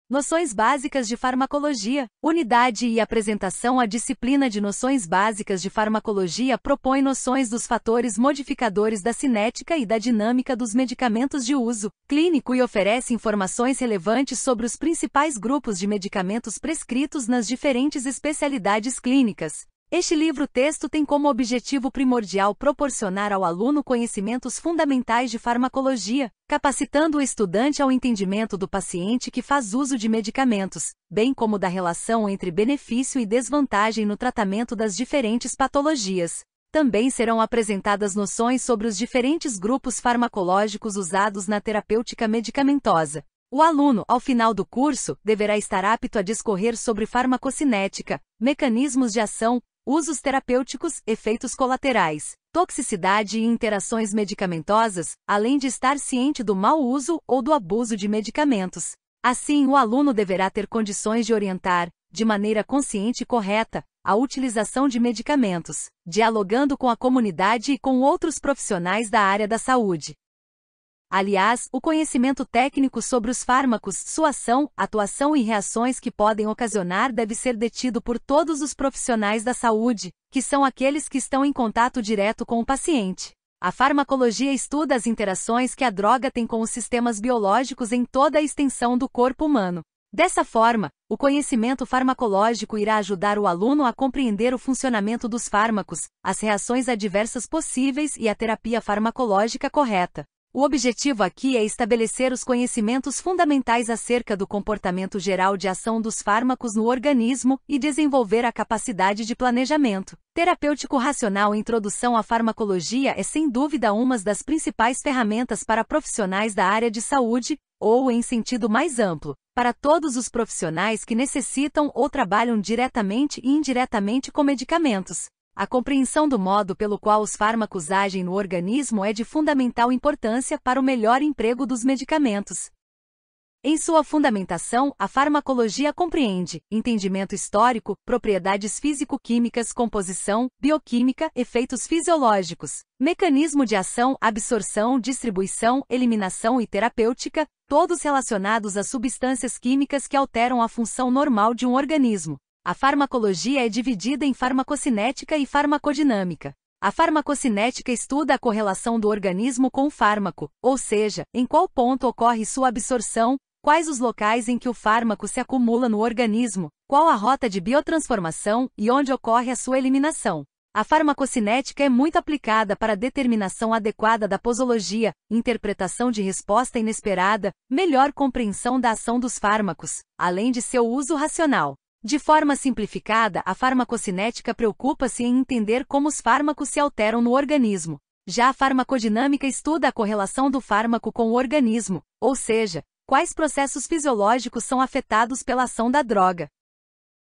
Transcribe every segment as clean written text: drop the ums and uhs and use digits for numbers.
Noções básicas de farmacologia. Unidade e apresentação. A disciplina de noções básicas de farmacologia propõe noções dos fatores modificadores da cinética e da dinâmica dos medicamentos de uso clínico e oferece informações relevantes sobre os principais grupos de medicamentos prescritos nas diferentes especialidades clínicas. Este livro-texto tem como objetivo primordial proporcionar ao aluno conhecimentos fundamentais de farmacologia, capacitando o estudante ao entendimento do paciente que faz uso de medicamentos, bem como da relação entre benefício e desvantagem no tratamento das diferentes patologias. Também serão apresentadas noções sobre os diferentes grupos farmacológicos usados na terapêutica medicamentosa. O aluno, ao final do curso, deverá estar apto a discorrer sobre farmacocinética, mecanismos de ação, usos terapêuticos, efeitos colaterais, toxicidade e interações medicamentosas, além de estar ciente do mau uso ou do abuso de medicamentos. Assim, o aluno deverá ter condições de orientar, de maneira consciente e correta, a utilização de medicamentos, dialogando com a comunidade e com outros profissionais da área da saúde. Aliás, o conhecimento técnico sobre os fármacos, sua ação, atuação e reações que podem ocasionar deve ser detido por todos os profissionais da saúde, que são aqueles que estão em contato direto com o paciente. A farmacologia estuda as interações que a droga tem com os sistemas biológicos em toda a extensão do corpo humano. Dessa forma, o conhecimento farmacológico irá ajudar o aluno a compreender o funcionamento dos fármacos, as reações adversas possíveis e a terapia farmacológica correta. O objetivo aqui é estabelecer os conhecimentos fundamentais acerca do comportamento geral de ação dos fármacos no organismo e desenvolver a capacidade de planejamento terapêutico racional. Introdução à farmacologia é sem dúvida uma das principais ferramentas para profissionais da área de saúde, ou, em sentido mais amplo, para todos os profissionais que necessitam ou trabalham diretamente e indiretamente com medicamentos. A compreensão do modo pelo qual os fármacos agem no organismo é de fundamental importância para o melhor emprego dos medicamentos. Em sua fundamentação, a farmacologia compreende entendimento histórico, propriedades físico-químicas, composição, bioquímica, efeitos fisiológicos, mecanismo de ação, absorção, distribuição, eliminação e terapêutica, todos relacionados às substâncias químicas que alteram a função normal de um organismo. A farmacologia é dividida em farmacocinética e farmacodinâmica. A farmacocinética estuda a correlação do organismo com o fármaco, ou seja, em qual ponto ocorre sua absorção, quais os locais em que o fármaco se acumula no organismo, qual a rota de biotransformação e onde ocorre a sua eliminação. A farmacocinética é muito aplicada para a determinação adequada da posologia, interpretação de resposta inesperada, melhor compreensão da ação dos fármacos, além de seu uso racional. De forma simplificada, a farmacocinética preocupa-se em entender como os fármacos se alteram no organismo. Já a farmacodinâmica estuda a correlação do fármaco com o organismo, ou seja, quais processos fisiológicos são afetados pela ação da droga.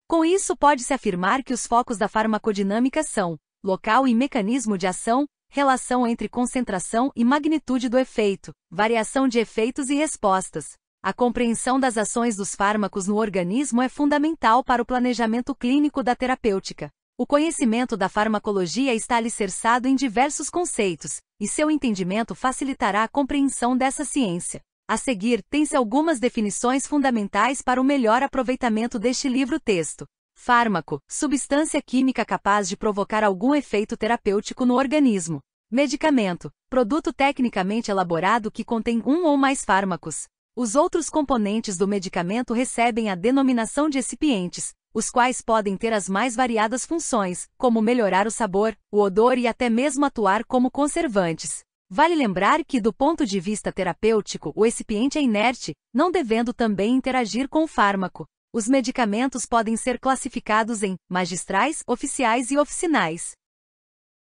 Com isso, pode-se afirmar que os focos da farmacodinâmica são local e mecanismo de ação, relação entre concentração e magnitude do efeito, variação de efeitos e respostas. A compreensão das ações dos fármacos no organismo é fundamental para o planejamento clínico da terapêutica. O conhecimento da farmacologia está alicerçado em diversos conceitos, e seu entendimento facilitará a compreensão dessa ciência. A seguir, tem-se algumas definições fundamentais para o melhor aproveitamento deste livro-texto. Fármaco, substância química capaz de provocar algum efeito terapêutico no organismo. Medicamento, produto tecnicamente elaborado que contém um ou mais fármacos. Os outros componentes do medicamento recebem a denominação de excipientes, os quais podem ter as mais variadas funções, como melhorar o sabor, o odor e até mesmo atuar como conservantes. Vale lembrar que, do ponto de vista terapêutico, o excipiente é inerte, não devendo também interagir com o fármaco. Os medicamentos podem ser classificados em magistrais, oficiais e oficinais.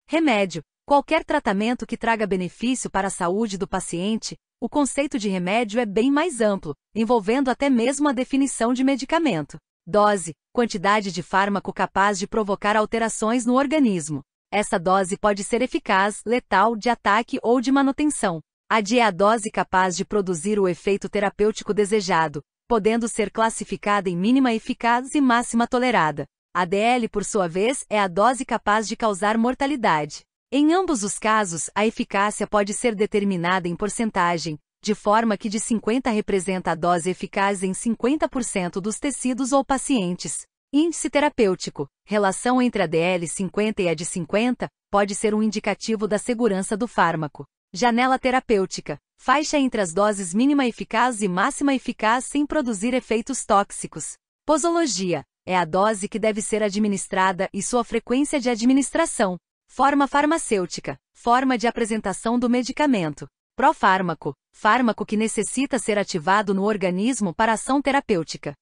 Remédio. Qualquer tratamento que traga benefício para a saúde do paciente. O conceito de remédio é bem mais amplo, envolvendo até mesmo a definição de medicamento. Dose, quantidade de fármaco capaz de provocar alterações no organismo. Essa dose pode ser eficaz, letal, de ataque ou de manutenção. A D é a dose capaz de produzir o efeito terapêutico desejado, podendo ser classificada em mínima eficaz e máxima tolerada. A DL, por sua vez, é a dose capaz de causar mortalidade. Em ambos os casos, a eficácia pode ser determinada em porcentagem, de forma que de 50 representa a dose eficaz em 50% dos tecidos ou pacientes. Índice terapêutico. Relação entre a DL50 e a de 50 pode ser um indicativo da segurança do fármaco. Janela terapêutica. Faixa entre as doses mínima eficaz e máxima eficaz sem produzir efeitos tóxicos. Posologia. É a dose que deve ser administrada e sua frequência de administração. Forma farmacêutica. Forma de apresentação do medicamento. Profármaco. Fármaco que necessita ser ativado no organismo para ação terapêutica.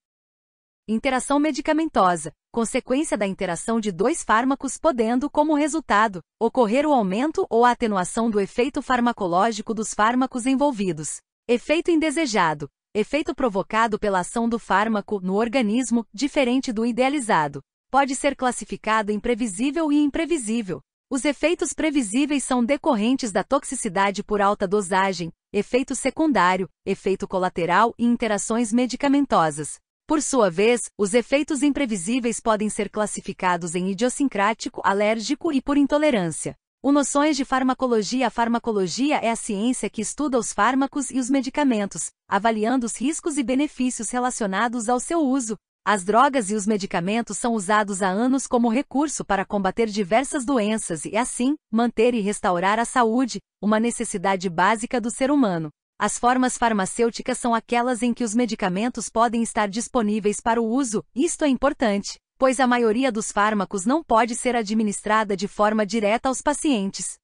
Interação medicamentosa. Consequência da interação de dois fármacos podendo, como resultado, ocorrer o aumento ou a atenuação do efeito farmacológico dos fármacos envolvidos. Efeito indesejado. Efeito provocado pela ação do fármaco no organismo, diferente do idealizado. Pode ser classificado em previsível e imprevisível. Os efeitos previsíveis são decorrentes da toxicidade por alta dosagem, efeito secundário, efeito colateral e interações medicamentosas. Por sua vez, os efeitos imprevisíveis podem ser classificados em idiosincrático, alérgico e por intolerância. Noções de farmacologia. A farmacologia é a ciência que estuda os fármacos e os medicamentos, avaliando os riscos e benefícios relacionados ao seu uso. As drogas e os medicamentos são usados há anos como recurso para combater diversas doenças e, assim, manter e restaurar a saúde, uma necessidade básica do ser humano. As formas farmacêuticas são aquelas em que os medicamentos podem estar disponíveis para o uso. Isto é importante, pois a maioria dos fármacos não pode ser administrada de forma direta aos pacientes.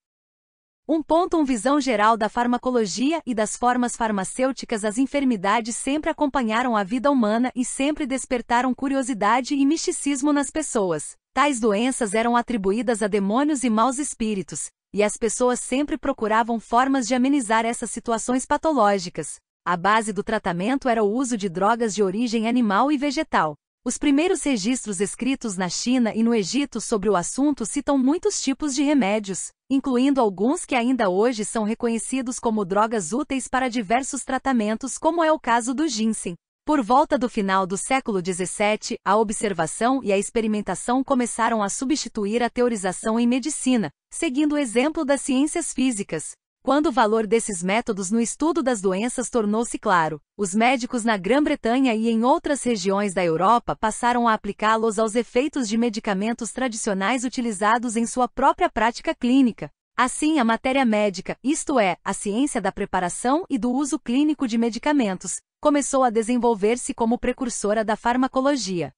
Visão geral da farmacologia e das formas farmacêuticas. As enfermidades sempre acompanharam a vida humana e sempre despertaram curiosidade e misticismo nas pessoas. Tais doenças eram atribuídas a demônios e maus espíritos, e as pessoas sempre procuravam formas de amenizar essas situações patológicas. A base do tratamento era o uso de drogas de origem animal e vegetal. Os primeiros registros escritos na China e no Egito sobre o assunto citam muitos tipos de remédios, incluindo alguns que ainda hoje são reconhecidos como drogas úteis para diversos tratamentos, como é o caso do ginseng. Por volta do final do século XVII, a observação e a experimentação começaram a substituir a teorização em medicina, seguindo o exemplo das ciências físicas. Quando o valor desses métodos no estudo das doenças tornou-se claro, os médicos na Grã-Bretanha e em outras regiões da Europa passaram a aplicá-los aos efeitos de medicamentos tradicionais utilizados em sua própria prática clínica. Assim, a matéria médica, isto é, a ciência da preparação e do uso clínico de medicamentos, começou a desenvolver-se como precursora da farmacologia.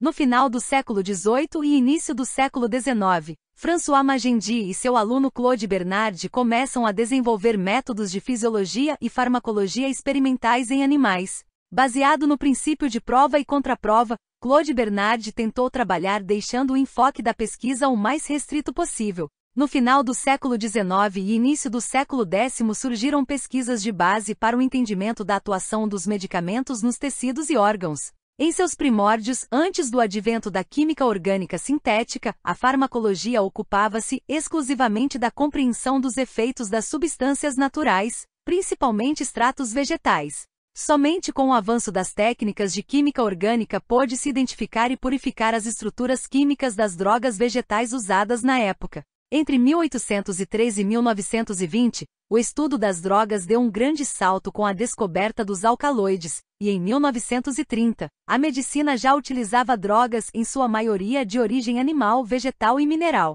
No final do século XVIII e início do século XIX, François Magendie e seu aluno Claude Bernard começam a desenvolver métodos de fisiologia e farmacologia experimentais em animais. Baseado no princípio de prova e contraprova, Claude Bernard tentou trabalhar deixando o enfoque da pesquisa o mais restrito possível. No final do século XIX e início do século X surgiram pesquisas de base para o entendimento da atuação dos medicamentos nos tecidos e órgãos. Em seus primórdios, antes do advento da química orgânica sintética, a farmacologia ocupava-se exclusivamente da compreensão dos efeitos das substâncias naturais, principalmente extratos vegetais. Somente com o avanço das técnicas de química orgânica pôde-se identificar e purificar as estruturas químicas das drogas vegetais usadas na época. Entre 1803 e 1920, o estudo das drogas deu um grande salto com a descoberta dos alcaloides, e em 1930, a medicina já utilizava drogas em sua maioria de origem animal, vegetal e mineral.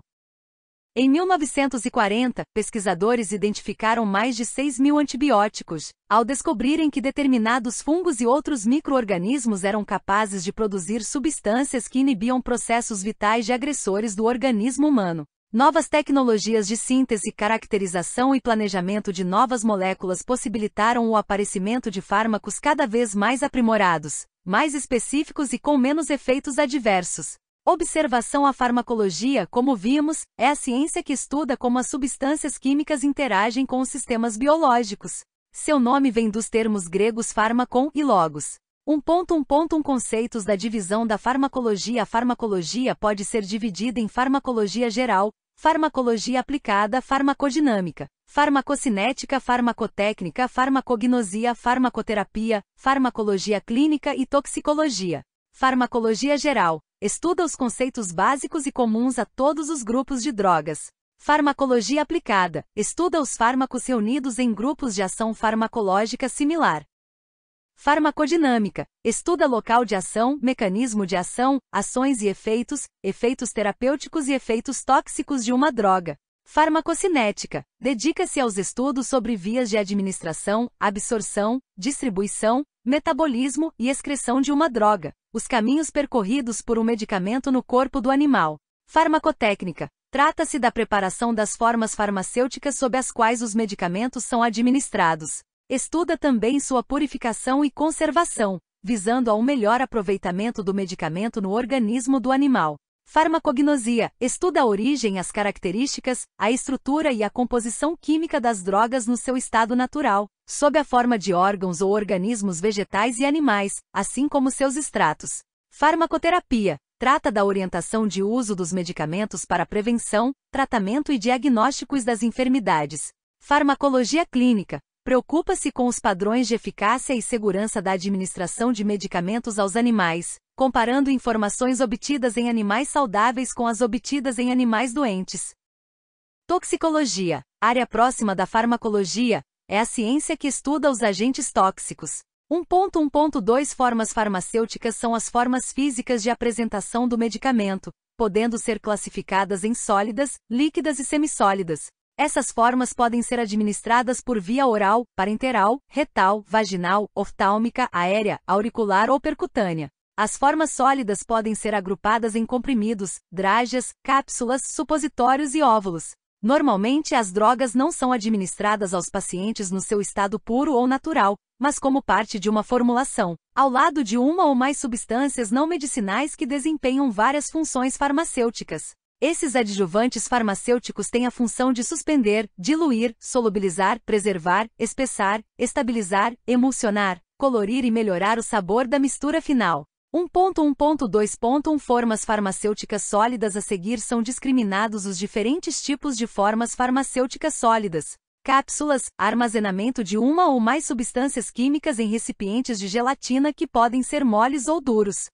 Em 1940, pesquisadores identificaram mais de 6.000 antibióticos, ao descobrirem que determinados fungos e outros micro-organismos eram capazes de produzir substâncias que inibiam processos vitais de agressores do organismo humano. Novas tecnologias de síntese, caracterização e planejamento de novas moléculas possibilitaram o aparecimento de fármacos cada vez mais aprimorados, mais específicos e com menos efeitos adversos. Observação. A farmacologia, como vimos, é a ciência que estuda como as substâncias químicas interagem com os sistemas biológicos. Seu nome vem dos termos gregos pharmakon e logos. Conceitos da divisão da farmacologia. A farmacologia pode ser dividida em farmacologia geral, farmacologia aplicada, farmacodinâmica, farmacocinética, farmacotécnica, farmacognosia, farmacoterapia, farmacologia clínica e toxicologia. Farmacologia geral estuda os conceitos básicos e comuns a todos os grupos de drogas. Farmacologia aplicada. Estuda os fármacos reunidos em grupos de ação farmacológica similar. Farmacodinâmica. Estuda local de ação, mecanismo de ação, ações e efeitos, efeitos terapêuticos e efeitos tóxicos de uma droga. Farmacocinética. Dedica-se aos estudos sobre vias de administração, absorção, distribuição, metabolismo e excreção de uma droga, os caminhos percorridos por um medicamento no corpo do animal. Farmacotécnica. Trata-se da preparação das formas farmacêuticas sob as quais os medicamentos são administrados. Estuda também sua purificação e conservação, visando a um melhor aproveitamento do medicamento no organismo do animal. Farmacognosia. Estuda a origem, as características, a estrutura e a composição química das drogas no seu estado natural, sob a forma de órgãos ou organismos vegetais e animais, assim como seus extratos. Farmacoterapia. Trata da orientação de uso dos medicamentos para prevenção, tratamento e diagnósticos das enfermidades. Farmacologia clínica. Preocupa-se com os padrões de eficácia e segurança da administração de medicamentos aos animais, comparando informações obtidas em animais saudáveis com as obtidas em animais doentes. Toxicologia. Área próxima da farmacologia, é a ciência que estuda os agentes tóxicos. 1.1.2 Formas farmacêuticas são as formas físicas de apresentação do medicamento, podendo ser classificadas em sólidas, líquidas e semissólidas. Essas formas podem ser administradas por via oral, parenteral, retal, vaginal, oftálmica, aérea, auricular ou percutânea. As formas sólidas podem ser agrupadas em comprimidos, drágeas, cápsulas, supositórios e óvulos. Normalmente as drogas não são administradas aos pacientes no seu estado puro ou natural, mas como parte de uma formulação, ao lado de uma ou mais substâncias não medicinais que desempenham várias funções farmacêuticas. Esses adjuvantes farmacêuticos têm a função de suspender, diluir, solubilizar, preservar, espessar, estabilizar, emulsionar, colorir e melhorar o sabor da mistura final. 1.1.2.1 Formas farmacêuticas sólidas. A seguir são discriminados os diferentes tipos de formas farmacêuticas sólidas. Cápsulas, armazenamento de uma ou mais substâncias químicas em recipientes de gelatina que podem ser moles ou duros.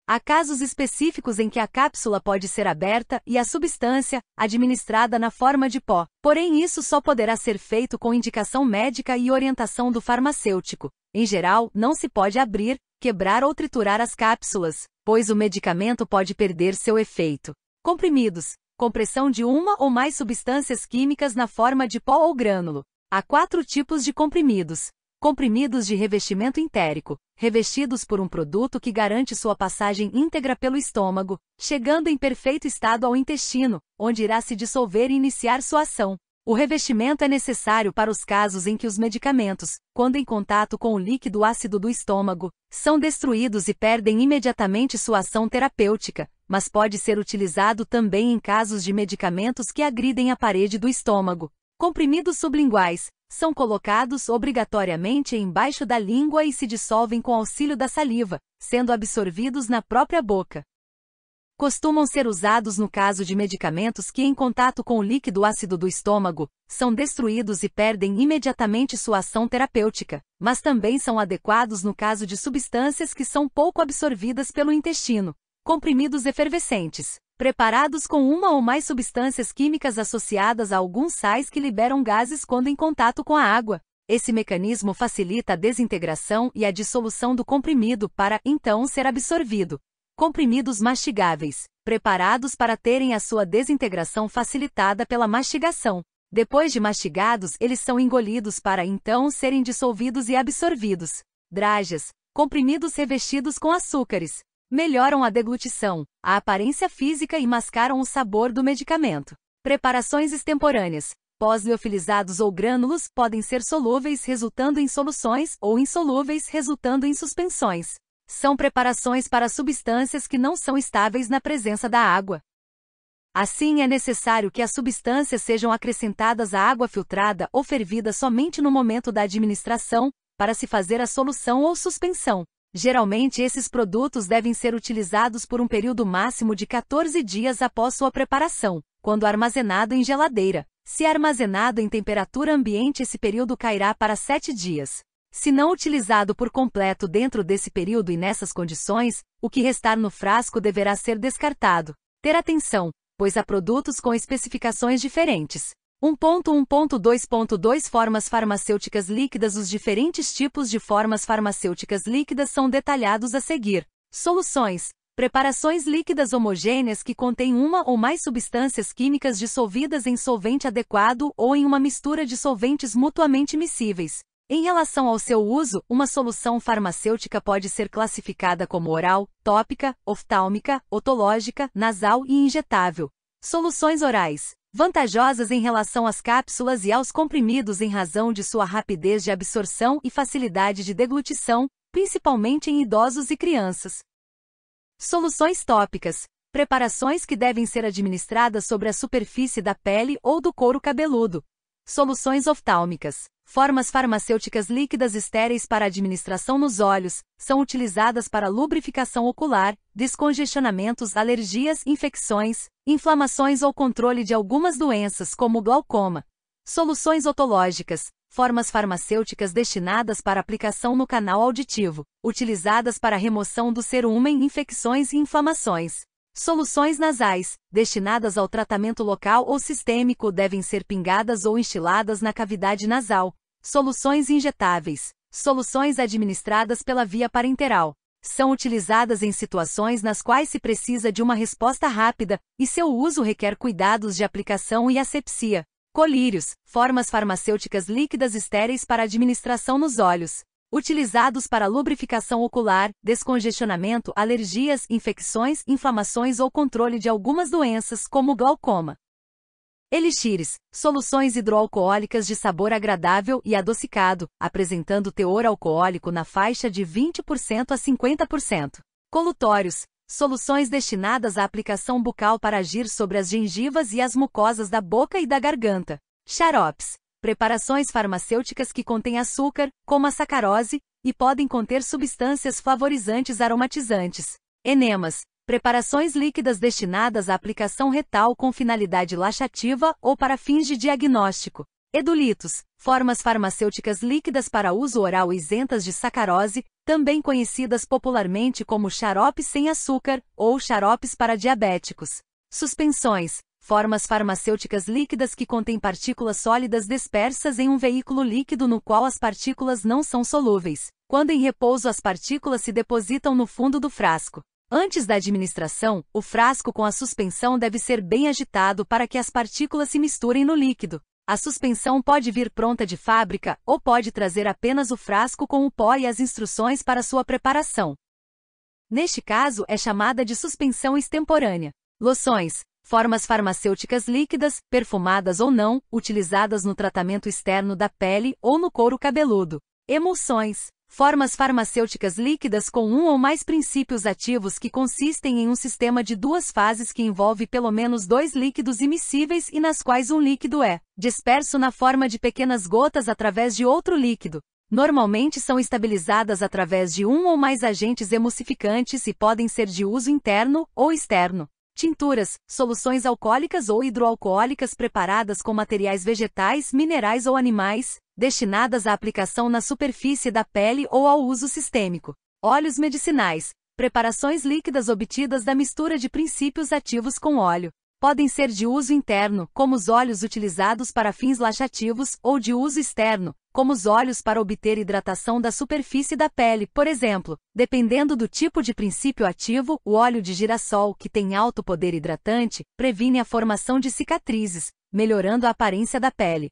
Há casos específicos em que a cápsula pode ser aberta e a substância, administrada na forma de pó. Porém, isso só poderá ser feito com indicação médica e orientação do farmacêutico. Em geral, não se pode abrir, quebrar ou triturar as cápsulas, pois o medicamento pode perder seu efeito. Comprimidos. Compressão de uma ou mais substâncias químicas na forma de pó ou grânulo. Há 4 tipos de comprimidos. Comprimidos de revestimento entérico, revestidos por um produto que garante sua passagem íntegra pelo estômago, chegando em perfeito estado ao intestino, onde irá se dissolver e iniciar sua ação. O revestimento é necessário para os casos em que os medicamentos, quando em contato com o líquido ácido do estômago, são destruídos e perdem imediatamente sua ação terapêutica, mas pode ser utilizado também em casos de medicamentos que agridem a parede do estômago. Comprimidos sublinguais. São colocados obrigatoriamente embaixo da língua e se dissolvem com auxílio da saliva, sendo absorvidos na própria boca. Costumam ser usados no caso de medicamentos que, em contato com o líquido ácido do estômago, são destruídos e perdem imediatamente sua ação terapêutica, mas também são adequados no caso de substâncias que são pouco absorvidas pelo intestino. Comprimidos efervescentes. Preparados com uma ou mais substâncias químicas associadas a alguns sais que liberam gases quando em contato com a água. Esse mecanismo facilita a desintegração e a dissolução do comprimido para, então, ser absorvido. Comprimidos mastigáveis. Preparados para terem a sua desintegração facilitada pela mastigação. Depois de mastigados, eles são engolidos para, então, serem dissolvidos e absorvidos. Drágeas. Comprimidos revestidos com açúcares. Melhoram a deglutição, a aparência física e mascaram o sabor do medicamento. Preparações extemporâneas. Pós-liofilizados ou grânulos podem ser solúveis resultando em soluções ou insolúveis resultando em suspensões. São preparações para substâncias que não são estáveis na presença da água. Assim, é necessário que as substâncias sejam acrescentadas à água filtrada ou fervida somente no momento da administração, para se fazer a solução ou suspensão. Geralmente esses produtos devem ser utilizados por um período máximo de 14 dias após sua preparação, quando armazenado em geladeira. Se armazenado em temperatura ambiente, esse período cairá para 7 dias. Se não utilizado por completo dentro desse período e nessas condições, o que restar no frasco deverá ser descartado. Ter atenção. pois há produtos com especificações diferentes. 1.1.2.2 Formas farmacêuticas líquidas. Os diferentes tipos de formas farmacêuticas líquidas são detalhados a seguir. Soluções. Preparações líquidas homogêneas que contêm uma ou mais substâncias químicas dissolvidas em solvente adequado ou em uma mistura de solventes mutuamente miscíveis. Em relação ao seu uso, uma solução farmacêutica pode ser classificada como oral, tópica, oftálmica, otológica, nasal e injetável. Soluções orais. Vantajosas em relação às cápsulas e aos comprimidos em razão de sua rapidez de absorção e facilidade de deglutição, principalmente em idosos e crianças. Soluções tópicas. Preparações que devem ser administradas sobre a superfície da pele ou do couro cabeludo. Soluções oftálmicas. Formas farmacêuticas líquidas estéreis para administração nos olhos, são utilizadas para lubrificação ocular, descongestionamentos, alergias, infecções, inflamações ou controle de algumas doenças como glaucoma. Soluções otológicas. Formas farmacêuticas destinadas para aplicação no canal auditivo, utilizadas para remoção do cerúmen, infecções e inflamações. Soluções nasais, destinadas ao tratamento local ou sistêmico, devem ser pingadas ou instiladas na cavidade nasal. Soluções injetáveis, soluções administradas pela via parenteral, são utilizadas em situações nas quais se precisa de uma resposta rápida, e seu uso requer cuidados de aplicação e asepsia. Colírios, formas farmacêuticas líquidas estéreis para administração nos olhos. Utilizados para lubrificação ocular, descongestionamento, alergias, infecções, inflamações ou controle de algumas doenças como glaucoma. Elixires, soluções hidroalcoólicas de sabor agradável e adocicado, apresentando teor alcoólico na faixa de 20% a 50%. Colutórios, soluções destinadas à aplicação bucal para agir sobre as gengivas e as mucosas da boca e da garganta. Xaropes, preparações farmacêuticas que contêm açúcar, como a sacarose, e podem conter substâncias flavorizantes aromatizantes. Enemas, preparações líquidas destinadas à aplicação retal com finalidade laxativa ou para fins de diagnóstico. Edulitos, formas farmacêuticas líquidas para uso oral isentas de sacarose, também conhecidas popularmente como xaropes sem açúcar ou xaropes para diabéticos. Suspensões, formas farmacêuticas líquidas que contêm partículas sólidas dispersas em um veículo líquido no qual as partículas não são solúveis. Quando em repouso, as partículas se depositam no fundo do frasco. Antes da administração, o frasco com a suspensão deve ser bem agitado para que as partículas se misturem no líquido. A suspensão pode vir pronta de fábrica ou pode trazer apenas o frasco com o pó e as instruções para sua preparação. Neste caso, é chamada de suspensão extemporânea. Loções, formas farmacêuticas líquidas, perfumadas ou não, utilizadas no tratamento externo da pele ou no couro cabeludo. Emulsões, formas farmacêuticas líquidas com um ou mais princípios ativos que consistem em um sistema de duas fases que envolve pelo menos dois líquidos immiscíveis e nas quais um líquido é disperso na forma de pequenas gotas através de outro líquido. Normalmente são estabilizadas através de um ou mais agentes emulsificantes e podem ser de uso interno ou externo. Tinturas, soluções alcoólicas ou hidroalcoólicas preparadas com materiais vegetais, minerais ou animais, destinadas à aplicação na superfície da pele ou ao uso sistêmico. Óleos medicinais, preparações líquidas obtidas da mistura de princípios ativos com óleo. Podem ser de uso interno, como os óleos utilizados para fins laxativos, ou de uso externo, como os óleos para obter hidratação da superfície da pele, por exemplo. Dependendo do tipo de princípio ativo, o óleo de girassol, que tem alto poder hidratante, previne a formação de cicatrizes, melhorando a aparência da pele.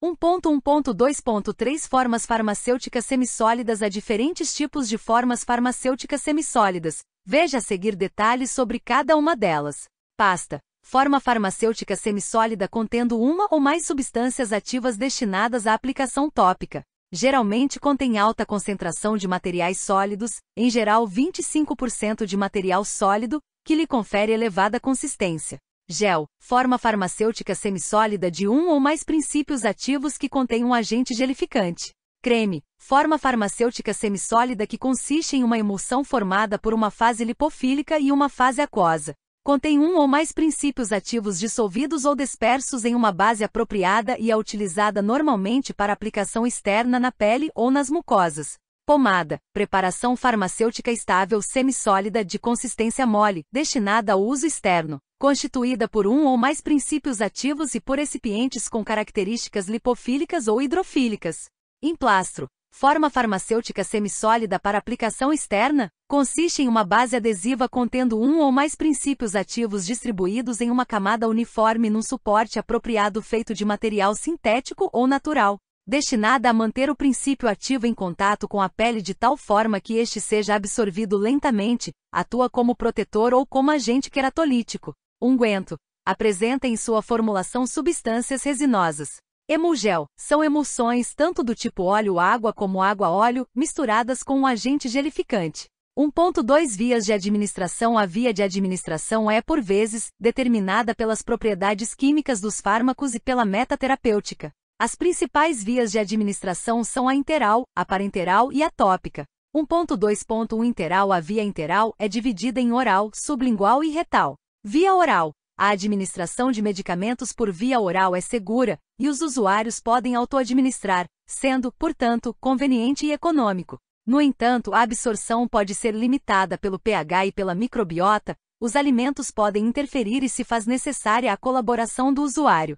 1.1.2.3 Formas farmacêuticas semissólidas. Há diferentes tipos de formas farmacêuticas semissólidas. Veja a seguir detalhes sobre cada uma delas. Pasta. Forma farmacêutica semissólida contendo uma ou mais substâncias ativas destinadas à aplicação tópica. Geralmente contém alta concentração de materiais sólidos, em geral 25% de material sólido, que lhe confere elevada consistência. Gel. Forma farmacêutica semissólida de um ou mais princípios ativos que contém um agente gelificante. Creme. Forma farmacêutica semissólida que consiste em uma emulsão formada por uma fase lipofílica e uma fase aquosa. Contém um ou mais princípios ativos dissolvidos ou dispersos em uma base apropriada e é utilizada normalmente para aplicação externa na pele ou nas mucosas. Pomada. Preparação farmacêutica estável semissólida de consistência mole, destinada ao uso externo. constituída por um ou mais princípios ativos e por recipientes com características lipofílicas ou hidrofílicas. Emplastro. Forma farmacêutica semissólida para aplicação externa, consiste em uma base adesiva contendo um ou mais princípios ativos distribuídos em uma camada uniforme num suporte apropriado feito de material sintético ou natural, destinada a manter o princípio ativo em contato com a pele de tal forma que este seja absorvido lentamente, atua como protetor ou como agente queratolítico. Unguento. Apresenta em sua formulação substâncias resinosas. Emulgel. São emulsões tanto do tipo óleo-água como água-óleo, misturadas com um agente gelificante. 1.2 Vias de administração. A via de administração é, por vezes, determinada pelas propriedades químicas dos fármacos e pela meta terapêutica. As principais vias de administração são a interal, a parenteral e a tópica. 1.2.1 Interal. A via interal é dividida em oral, sublingual e retal. Via oral. A administração de medicamentos por via oral é segura, e os usuários podem autoadministrar, sendo, portanto, conveniente e econômico. No entanto, a absorção pode ser limitada pelo pH e pela microbiota, os alimentos podem interferir e se faz necessária a colaboração do usuário.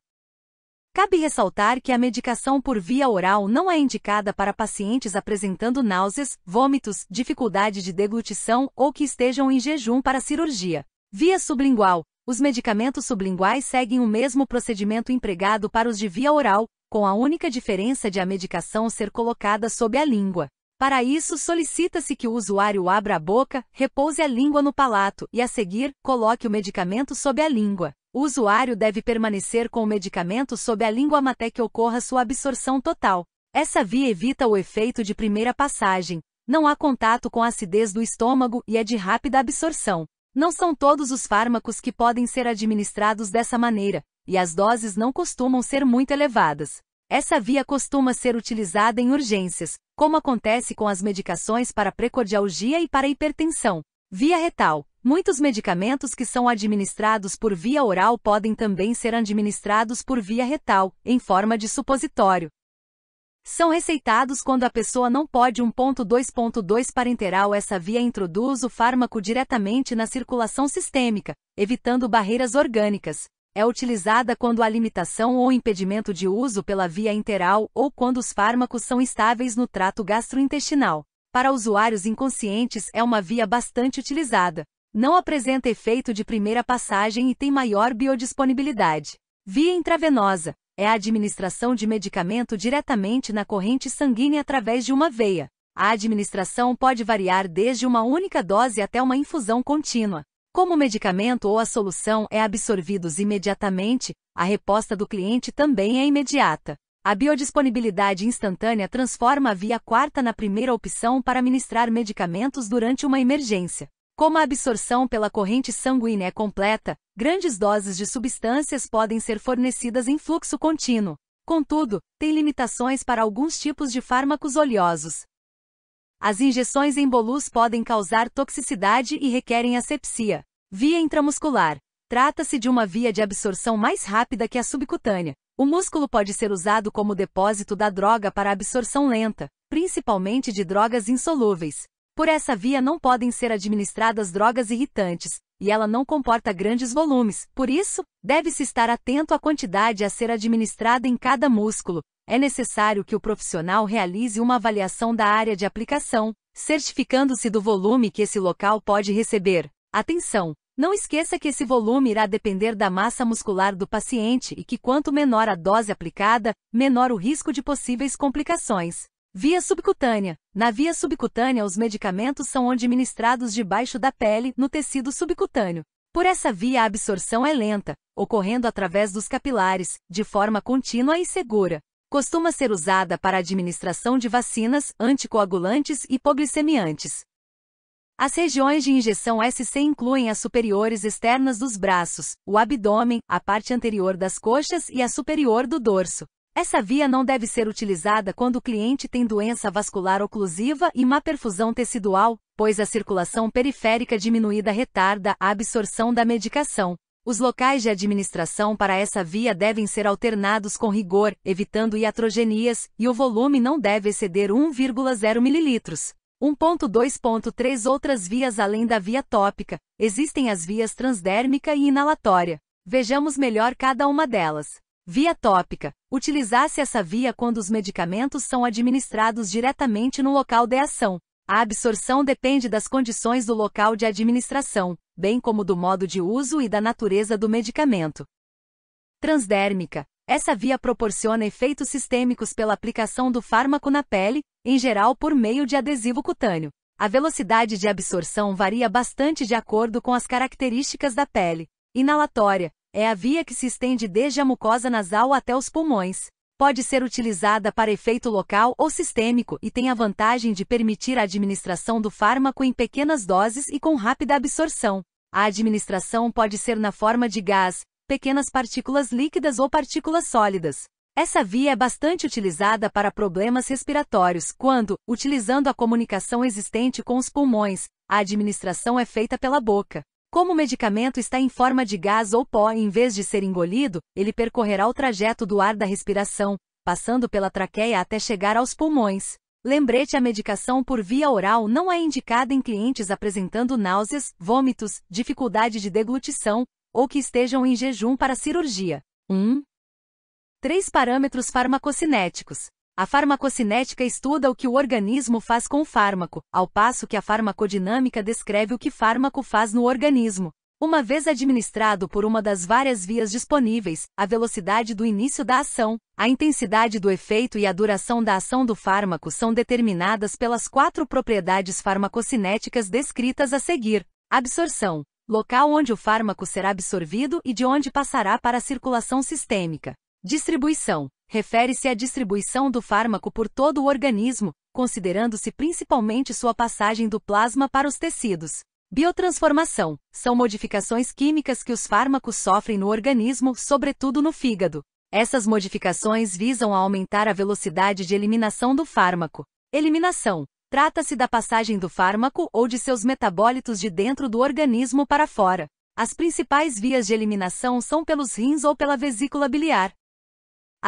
Cabe ressaltar que a medicação por via oral não é indicada para pacientes apresentando náuseas, vômitos, dificuldade de deglutição ou que estejam em jejum para cirurgia. Via sublingual. Os medicamentos sublinguais seguem o mesmo procedimento empregado para os de via oral, com a única diferença de a medicação ser colocada sob a língua. Para isso, solicita-se que o usuário abra a boca, repouse a língua no palato e, a seguir, coloque o medicamento sob a língua. O usuário deve permanecer com o medicamento sob a língua até que ocorra sua absorção total. Essa via evita o efeito de primeira passagem. Não há contato com a acidez do estômago e é de rápida absorção. Não são todos os fármacos que podem ser administrados dessa maneira, e as doses não costumam ser muito elevadas. Essa via costuma ser utilizada em urgências, como acontece com as medicações para precordialgia e para hipertensão. Via retal. Muitos medicamentos que são administrados por via oral podem também ser administrados por via retal, em forma de supositório. São receitados quando a pessoa não pode. 1.2.2 Parenteral. Essa via introduz o fármaco diretamente na circulação sistêmica, evitando barreiras orgânicas. É utilizada quando há limitação ou impedimento de uso pela via interal ou quando os fármacos são instáveis no trato gastrointestinal. Para usuários inconscientes é uma via bastante utilizada. Não apresenta efeito de primeira passagem e tem maior biodisponibilidade. Via intravenosa. É a administração de medicamento diretamente na corrente sanguínea através de uma veia. A administração pode variar desde uma única dose até uma infusão contínua. Como o medicamento ou a solução é absorvidos imediatamente, a resposta do cliente também é imediata. A biodisponibilidade instantânea transforma a via quarta na primeira opção para administrar medicamentos durante uma emergência. Como a absorção pela corrente sanguínea é completa, grandes doses de substâncias podem ser fornecidas em fluxo contínuo. Contudo, tem limitações para alguns tipos de fármacos oleosos. As injeções em bolus podem causar toxicidade e requerem asepsia. Via intramuscular. Trata-se de uma via de absorção mais rápida que a subcutânea. O músculo pode ser usado como depósito da droga para absorção lenta, principalmente de drogas insolúveis. Por essa via não podem ser administradas drogas irritantes, e ela não comporta grandes volumes, por isso, deve-se estar atento à quantidade a ser administrada em cada músculo. É necessário que o profissional realize uma avaliação da área de aplicação, certificando-se do volume que esse local pode receber. Atenção! Não esqueça que esse volume irá depender da massa muscular do paciente e que quanto menor a dose aplicada, menor o risco de possíveis complicações. Via subcutânea. Na via subcutânea os medicamentos são administrados debaixo da pele, no tecido subcutâneo. Por essa via a absorção é lenta, ocorrendo através dos capilares, de forma contínua e segura. Costuma ser usada para a administração de vacinas, anticoagulantes e hipoglicemiantes. As regiões de injeção SC incluem as superiores externas dos braços, o abdômen, a parte anterior das coxas e a superior do dorso. Essa via não deve ser utilizada quando o cliente tem doença vascular oclusiva e má perfusão tecidual, pois a circulação periférica diminuída retarda a absorção da medicação. Os locais de administração para essa via devem ser alternados com rigor, evitando iatrogenias, e o volume não deve exceder 1,0 ml. 1.2.3 Outras vias além da via tópica. Existem as vias transdérmica e inalatória. Vejamos melhor cada uma delas. Via tópica. Utiliza-se essa via quando os medicamentos são administrados diretamente no local de ação. A absorção depende das condições do local de administração, bem como do modo de uso e da natureza do medicamento. Transdérmica. Essa via proporciona efeitos sistêmicos pela aplicação do fármaco na pele, em geral por meio de adesivo cutâneo. A velocidade de absorção varia bastante de acordo com as características da pele. Inalatória. É a via que se estende desde a mucosa nasal até os pulmões. Pode ser utilizada para efeito local ou sistêmico e tem a vantagem de permitir a administração do fármaco em pequenas doses e com rápida absorção. A administração pode ser na forma de gás, pequenas partículas líquidas ou partículas sólidas. Essa via é bastante utilizada para problemas respiratórios, quando, utilizando a comunicação existente com os pulmões, a administração é feita pela boca. Como o medicamento está em forma de gás ou pó e em vez de ser engolido, ele percorrerá o trajeto do ar da respiração, passando pela traqueia até chegar aos pulmões. Lembrete: a medicação por via oral não é indicada em clientes apresentando náuseas, vômitos, dificuldade de deglutição, ou que estejam em jejum para cirurgia. 3 parâmetros farmacocinéticos. A farmacocinética estuda o que o organismo faz com o fármaco, ao passo que a farmacodinâmica descreve o que o fármaco faz no organismo. Uma vez administrado por uma das várias vias disponíveis, a velocidade do início da ação, a intensidade do efeito e a duração da ação do fármaco são determinadas pelas 4 propriedades farmacocinéticas descritas a seguir. Absorção. Local onde o fármaco será absorvido e de onde passará para a circulação sistêmica. Distribuição. Refere-se à distribuição do fármaco por todo o organismo, considerando-se principalmente sua passagem do plasma para os tecidos. Biotransformação. São modificações químicas que os fármacos sofrem no organismo, sobretudo no fígado. Essas modificações visam a aumentar a velocidade de eliminação do fármaco. Eliminação. Trata-se da passagem do fármaco ou de seus metabólitos de dentro do organismo para fora. As principais vias de eliminação são pelos rins ou pela vesícula biliar.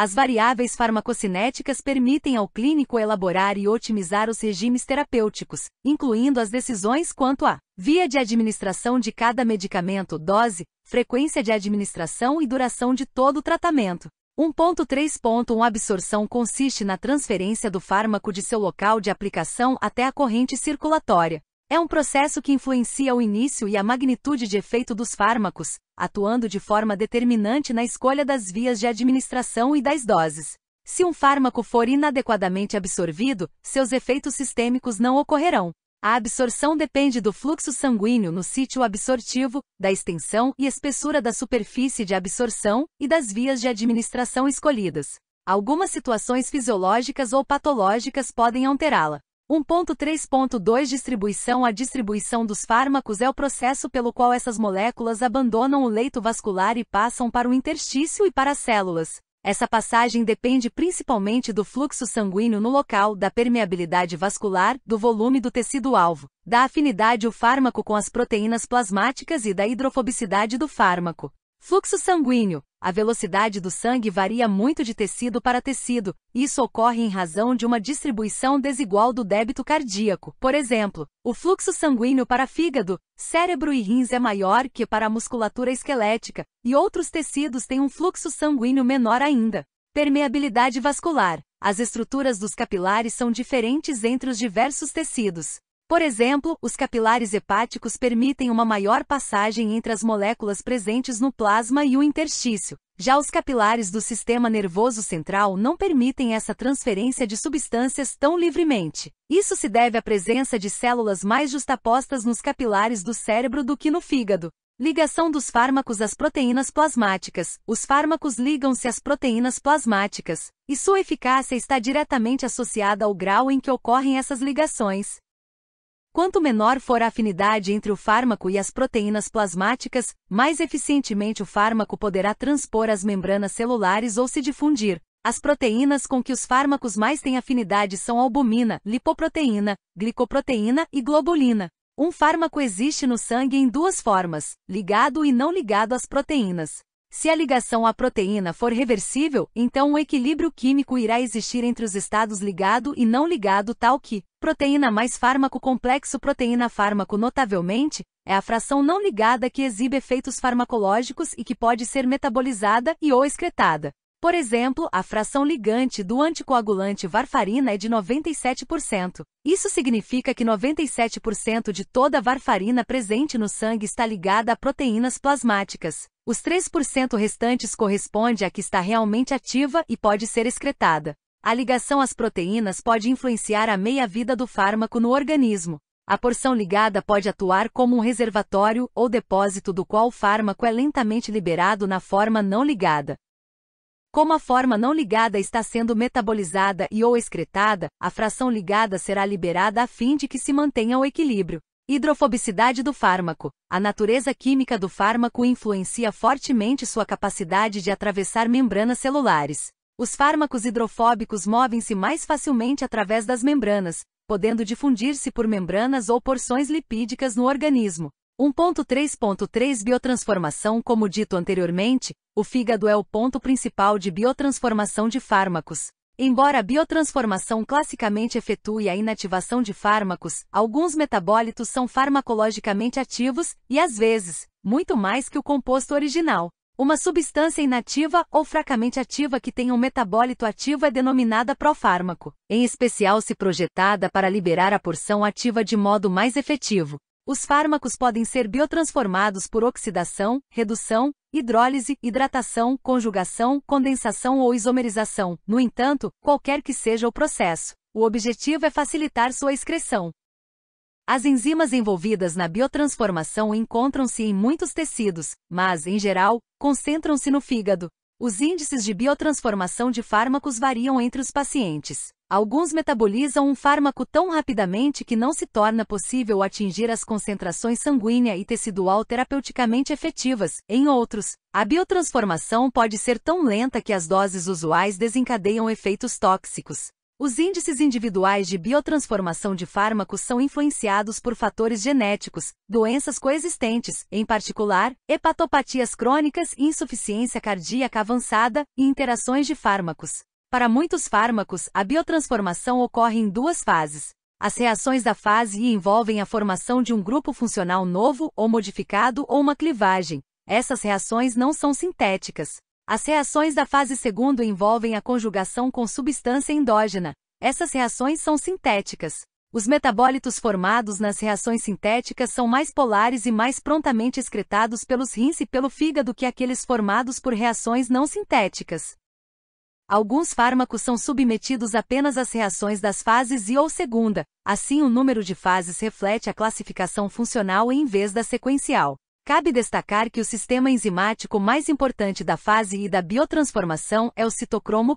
As variáveis farmacocinéticas permitem ao clínico elaborar e otimizar os regimes terapêuticos, incluindo as decisões quanto à via de administração de cada medicamento, dose, frequência de administração e duração de todo o tratamento. 1.3.1 Absorção consiste na transferência do fármaco de seu local de aplicação até a corrente circulatória. É um processo que influencia o início e a magnitude de efeito dos fármacos, atuando de forma determinante na escolha das vias de administração e das doses. Se um fármaco for inadequadamente absorvido, seus efeitos sistêmicos não ocorrerão. A absorção depende do fluxo sanguíneo no sítio absortivo, da extensão e espessura da superfície de absorção e das vias de administração escolhidas. Algumas situações fisiológicas ou patológicas podem alterá-la. 1.3.2 Distribuição. A distribuição dos fármacos é o processo pelo qual essas moléculas abandonam o leito vascular e passam para o interstício e para as células. Essa passagem depende principalmente do fluxo sanguíneo no local, da permeabilidade vascular, do volume do tecido-alvo, da afinidade do fármaco com as proteínas plasmáticas e da hidrofobicidade do fármaco. Fluxo sanguíneo. A velocidade do sangue varia muito de tecido para tecido. Isso ocorre em razão de uma distribuição desigual do débito cardíaco. Por exemplo, o fluxo sanguíneo para fígado, cérebro e rins é maior que para a musculatura esquelética, e outros tecidos têm um fluxo sanguíneo menor ainda. Permeabilidade vascular. As estruturas dos capilares são diferentes entre os diversos tecidos. Por exemplo, os capilares hepáticos permitem uma maior passagem entre as moléculas presentes no plasma e o interstício. Já os capilares do sistema nervoso central não permitem essa transferência de substâncias tão livremente. Isso se deve à presença de células mais justapostas nos capilares do cérebro do que no fígado. Ligação dos fármacos às proteínas plasmáticas. Os fármacos ligam-se às proteínas plasmáticas, e sua eficácia está diretamente associada ao grau em que ocorrem essas ligações. Quanto menor for a afinidade entre o fármaco e as proteínas plasmáticas, mais eficientemente o fármaco poderá transpor as membranas celulares ou se difundir. As proteínas com que os fármacos mais têm afinidade são albumina, lipoproteína, glicoproteína e globulina. Um fármaco existe no sangue em duas formas, ligado e não ligado às proteínas. Se a ligação à proteína for reversível, então um equilíbrio químico irá existir entre os estados ligado e não ligado, tal que proteína mais fármaco complexo proteína-fármaco. Notavelmente, é a fração não ligada que exibe efeitos farmacológicos e que pode ser metabolizada e ou excretada. Por exemplo, a fração ligante do anticoagulante varfarina é de 97%. Isso significa que 97% de toda a varfarina presente no sangue está ligada a proteínas plasmáticas. Os 3% restantes corresponde à que está realmente ativa e pode ser excretada. A ligação às proteínas pode influenciar a meia-vida do fármaco no organismo. A porção ligada pode atuar como um reservatório ou depósito do qual o fármaco é lentamente liberado na forma não ligada. Como a forma não ligada está sendo metabolizada e ou excretada, a fração ligada será liberada a fim de que se mantenha o equilíbrio. Hidrofobicidade do fármaco. A natureza química do fármaco influencia fortemente sua capacidade de atravessar membranas celulares. Os fármacos hidrofóbicos movem-se mais facilmente através das membranas, podendo difundir-se por membranas ou porções lipídicas no organismo. 1.3.3 Biotransformação. Como dito anteriormente, o fígado é o ponto principal de biotransformação de fármacos. Embora a biotransformação classicamente efetue a inativação de fármacos, alguns metabólitos são farmacologicamente ativos e, às vezes, muito mais que o composto original. Uma substância inativa ou fracamente ativa que tenha um metabólito ativo é denominada profármaco, em especial se projetada para liberar a porção ativa de modo mais efetivo. Os fármacos podem ser biotransformados por oxidação, redução, hidrólise, hidratação, conjugação, condensação ou isomerização. No entanto, qualquer que seja o processo, o objetivo é facilitar sua excreção. As enzimas envolvidas na biotransformação encontram-se em muitos tecidos, mas, em geral, concentram-se no fígado. Os índices de biotransformação de fármacos variam entre os pacientes. Alguns metabolizam um fármaco tão rapidamente que não se torna possível atingir as concentrações sanguínea e tecidual terapeuticamente efetivas. Em outros, a biotransformação pode ser tão lenta que as doses usuais desencadeiam efeitos tóxicos. Os índices individuais de biotransformação de fármacos são influenciados por fatores genéticos, doenças coexistentes, em particular, hepatopatias crônicas, insuficiência cardíaca avançada e interações de fármacos. Para muitos fármacos, a biotransformação ocorre em duas fases. As reações da fase I envolvem a formação de um grupo funcional novo ou modificado ou uma clivagem. Essas reações não são sintéticas. As reações da fase II envolvem a conjugação com substância endógena. Essas reações são sintéticas. Os metabólitos formados nas reações sintéticas são mais polares e mais prontamente excretados pelos rins e pelo fígado que aqueles formados por reações não sintéticas. Alguns fármacos são submetidos apenas às reações das fases I ou segunda, assim o número de fases reflete a classificação funcional em vez da sequencial. Cabe destacar que o sistema enzimático mais importante da fase I da biotransformação é o citocromo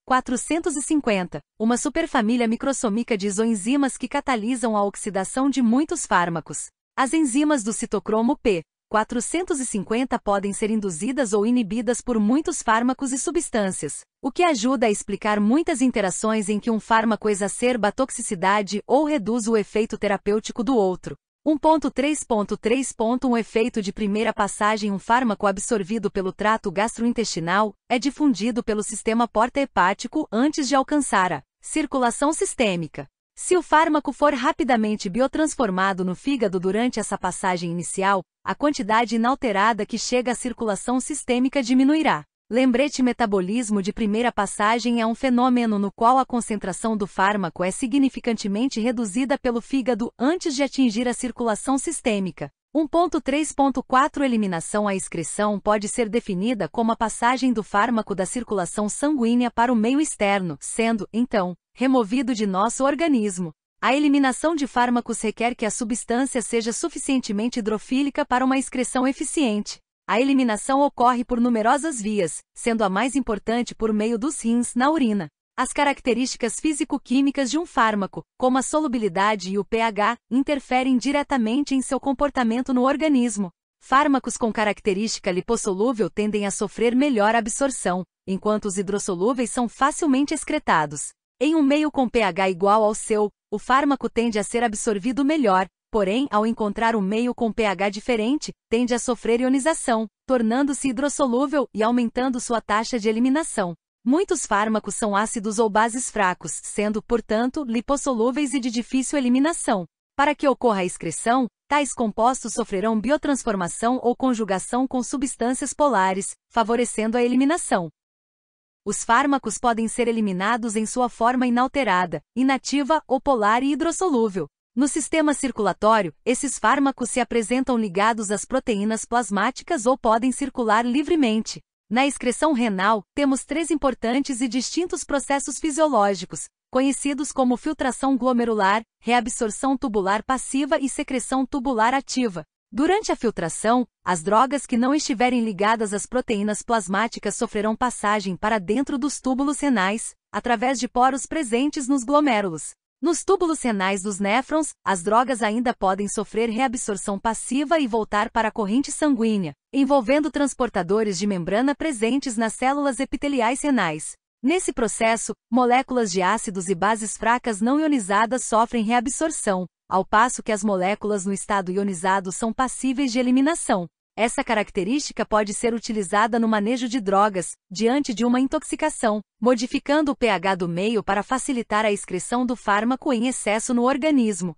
P450, uma superfamília microsômica de isoenzimas que catalisam a oxidação de muitos fármacos. As enzimas do citocromo P450 podem ser induzidas ou inibidas por muitos fármacos e substâncias, o que ajuda a explicar muitas interações em que um fármaco exacerba a toxicidade ou reduz o efeito terapêutico do outro. 1.3.3. Um efeito de primeira passagem. Um fármaco absorvido pelo trato gastrointestinal é difundido pelo sistema porta-hepático antes de alcançar a circulação sistêmica. Se o fármaco for rapidamente biotransformado no fígado durante essa passagem inicial, a quantidade inalterada que chega à circulação sistêmica diminuirá. Lembrete: metabolismo de primeira passagem é um fenômeno no qual a concentração do fármaco é significantemente reduzida pelo fígado antes de atingir a circulação sistêmica. 1.3.4 Eliminação. A excreção pode ser definida como a passagem do fármaco da circulação sanguínea para o meio externo, sendo, então, removido de nosso organismo. A eliminação de fármacos requer que a substância seja suficientemente hidrofílica para uma excreção eficiente. A eliminação ocorre por numerosas vias, sendo a mais importante por meio dos rins na urina. As características físico-químicas de um fármaco, como a solubilidade e o pH, interferem diretamente em seu comportamento no organismo. Fármacos com característica lipossolúvel tendem a sofrer melhor absorção, enquanto os hidrossolúveis são facilmente excretados. Em um meio com pH igual ao seu, o fármaco tende a ser absorvido melhor, porém, ao encontrar um meio com pH diferente, tende a sofrer ionização, tornando-se hidrossolúvel e aumentando sua taxa de eliminação. Muitos fármacos são ácidos ou bases fracos, sendo, portanto, lipossolúveis e de difícil eliminação. Para que ocorra a excreção, tais compostos sofrerão biotransformação ou conjugação com substâncias polares, favorecendo a eliminação. Os fármacos podem ser eliminados em sua forma inalterada, inativa ou polar e hidrossolúvel. No sistema circulatório, esses fármacos se apresentam ligados às proteínas plasmáticas ou podem circular livremente. Na excreção renal, temos 3 importantes e distintos processos fisiológicos, conhecidos como filtração glomerular, reabsorção tubular passiva e secreção tubular ativa. Durante a filtração, as drogas que não estiverem ligadas às proteínas plasmáticas sofrerão passagem para dentro dos túbulos renais, através de poros presentes nos glomérulos. Nos túbulos renais dos néfrons, as drogas ainda podem sofrer reabsorção passiva e voltar para a corrente sanguínea, envolvendo transportadores de membrana presentes nas células epiteliais renais. Nesse processo, moléculas de ácidos e bases fracas não ionizadas sofrem reabsorção, ao passo que as moléculas no estado ionizado são passíveis de eliminação. Essa característica pode ser utilizada no manejo de drogas, diante de uma intoxicação, modificando o pH do meio para facilitar a excreção do fármaco em excesso no organismo.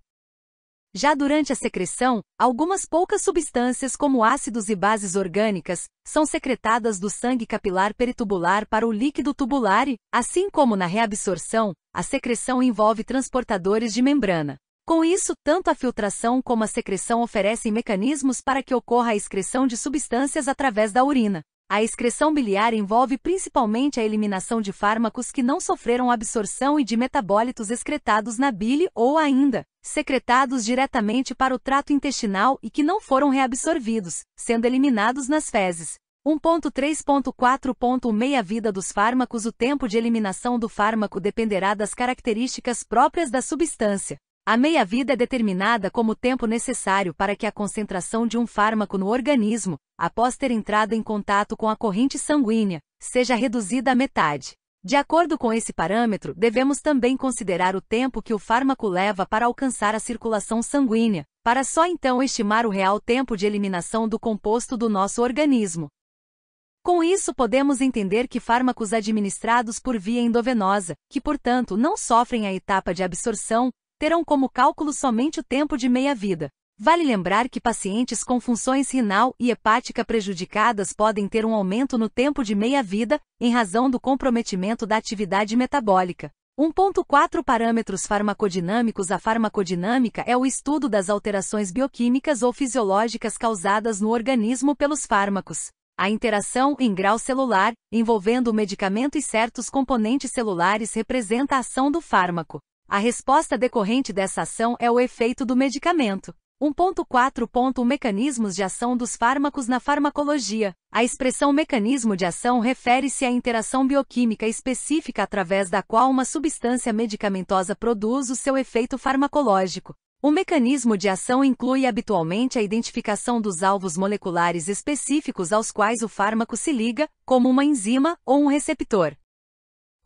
Já durante a secreção, algumas poucas substâncias como ácidos e bases orgânicas, são secretadas do sangue capilar peritubular para o líquido tubular e, assim como na reabsorção, a secreção envolve transportadores de membrana. Com isso, tanto a filtração como a secreção oferecem mecanismos para que ocorra a excreção de substâncias através da urina. A excreção biliar envolve principalmente a eliminação de fármacos que não sofreram absorção e de metabólitos excretados na bile ou ainda, secretados diretamente para o trato intestinal e que não foram reabsorvidos, sendo eliminados nas fezes. 1.3.4. Meia-vida dos fármacos. O tempo de eliminação do fármaco dependerá das características próprias da substância. A meia-vida é determinada como o tempo necessário para que a concentração de um fármaco no organismo, após ter entrado em contato com a corrente sanguínea, seja reduzida à metade. De acordo com esse parâmetro, devemos também considerar o tempo que o fármaco leva para alcançar a circulação sanguínea, para só então estimar o real tempo de eliminação do composto do nosso organismo. Com isso podemos entender que fármacos administrados por via endovenosa, que portanto não sofrem a etapa de absorção, terão como cálculo somente o tempo de meia-vida. Vale lembrar que pacientes com funções renal e hepática prejudicadas podem ter um aumento no tempo de meia-vida, em razão do comprometimento da atividade metabólica. 1.4 Parâmetros farmacodinâmicos. A farmacodinâmica é o estudo das alterações bioquímicas ou fisiológicas causadas no organismo pelos fármacos. A interação em grau celular, envolvendo o medicamento e certos componentes celulares, representa a ação do fármaco. A resposta decorrente dessa ação é o efeito do medicamento. 1.4. Mecanismos de ação dos fármacos na farmacologia. A expressão mecanismo de ação refere-se à interação bioquímica específica através da qual uma substância medicamentosa produz o seu efeito farmacológico. O mecanismo de ação inclui habitualmente a identificação dos alvos moleculares específicos aos quais o fármaco se liga, como uma enzima ou um receptor.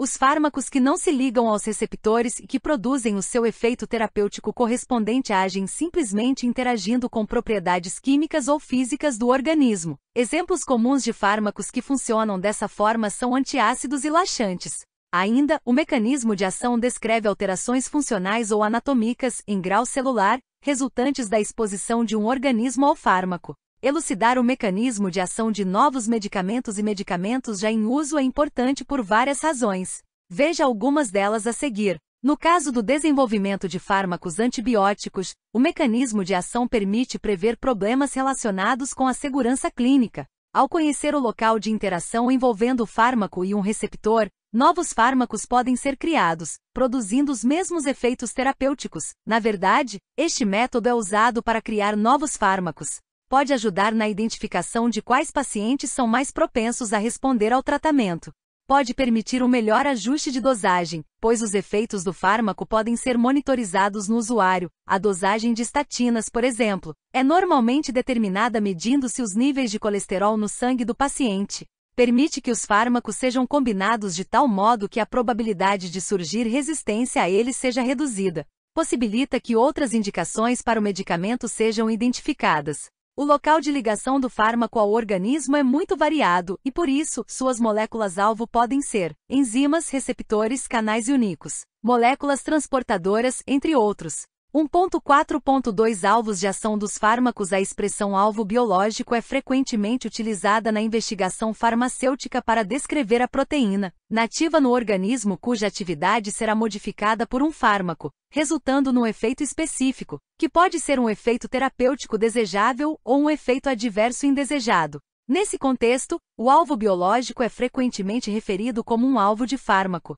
Os fármacos que não se ligam aos receptores e que produzem o seu efeito terapêutico correspondente agem simplesmente interagindo com propriedades químicas ou físicas do organismo. Exemplos comuns de fármacos que funcionam dessa forma são antiácidos e laxantes. Ainda, o mecanismo de ação descreve alterações funcionais ou anatômicas, em grau celular, resultantes da exposição de um organismo ao fármaco. Elucidar o mecanismo de ação de novos medicamentos e medicamentos já em uso é importante por várias razões. Veja algumas delas a seguir. No caso do desenvolvimento de fármacos antibióticos, o mecanismo de ação permite prever problemas relacionados com a segurança clínica. Ao conhecer o local de interação envolvendo o fármaco e um receptor, novos fármacos podem ser criados, produzindo os mesmos efeitos terapêuticos. Na verdade, este método é usado para criar novos fármacos. Pode ajudar na identificação de quais pacientes são mais propensos a responder ao tratamento. Pode permitir um melhor ajuste de dosagem, pois os efeitos do fármaco podem ser monitorizados no usuário. A dosagem de estatinas, por exemplo, é normalmente determinada medindo-se os níveis de colesterol no sangue do paciente. Permite que os fármacos sejam combinados de tal modo que a probabilidade de surgir resistência a eles seja reduzida. possibilita que outras indicações para o medicamento sejam identificadas. O local de ligação do fármaco ao organismo é muito variado, e por isso, suas moléculas-alvo podem ser enzimas, receptores, canais iônicos, moléculas transportadoras, entre outros. 1.4.2 Alvos de ação dos fármacos. A expressão alvo biológico é frequentemente utilizada na investigação farmacêutica para descrever a proteína nativa no organismo cuja atividade será modificada por um fármaco, resultando num efeito específico, que pode ser um efeito terapêutico desejável ou um efeito adverso indesejado. Nesse contexto, o alvo biológico é frequentemente referido como um alvo de fármaco.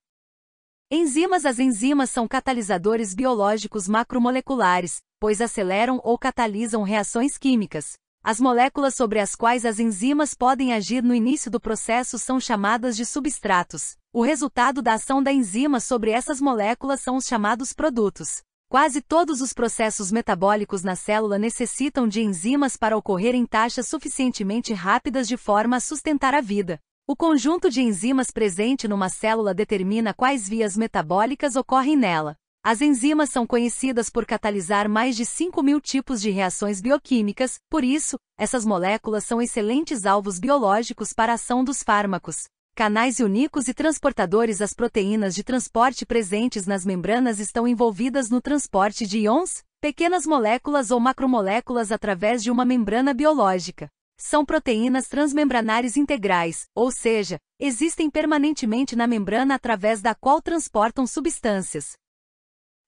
Enzimas. As enzimas são catalisadores biológicos macromoleculares, pois aceleram ou catalisam reações químicas. As moléculas sobre as quais as enzimas podem agir no início do processo são chamadas de substratos. O resultado da ação da enzima sobre essas moléculas são os chamados produtos. Quase todos os processos metabólicos na célula necessitam de enzimas para ocorrer em taxas suficientemente rápidas de forma a sustentar a vida. O conjunto de enzimas presente numa célula determina quais vias metabólicas ocorrem nela. As enzimas são conhecidas por catalisar mais de 5.000 tipos de reações bioquímicas, por isso, essas moléculas são excelentes alvos biológicos para a ação dos fármacos. Canais iônicos e transportadores. As proteínas de transporte presentes nas membranas estão envolvidas no transporte de íons, pequenas moléculas ou macromoléculas através de uma membrana biológica. São proteínas transmembranares integrais, ou seja, existem permanentemente na membrana através da qual transportam substâncias.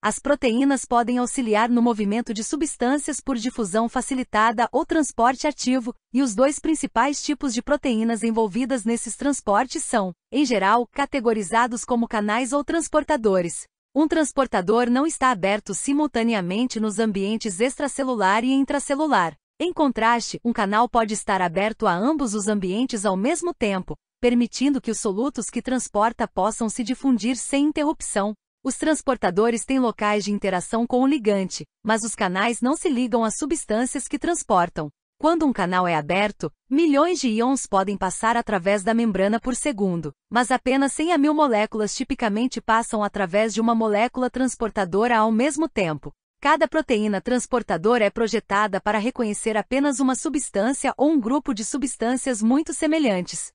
As proteínas podem auxiliar no movimento de substâncias por difusão facilitada ou transporte ativo, e os dois principais tipos de proteínas envolvidas nesses transportes são, em geral, categorizados como canais ou transportadores. Um transportador não está aberto simultaneamente nos ambientes extracelular e intracelular. Em contraste, um canal pode estar aberto a ambos os ambientes ao mesmo tempo, permitindo que os solutos que transporta possam se difundir sem interrupção. Os transportadores têm locais de interação com o ligante, mas os canais não se ligam às substâncias que transportam. Quando um canal é aberto, milhões de íons podem passar através da membrana por segundo, mas apenas 100 a 1000 moléculas tipicamente passam através de uma molécula transportadora ao mesmo tempo. Cada proteína transportadora é projetada para reconhecer apenas uma substância ou um grupo de substâncias muito semelhantes.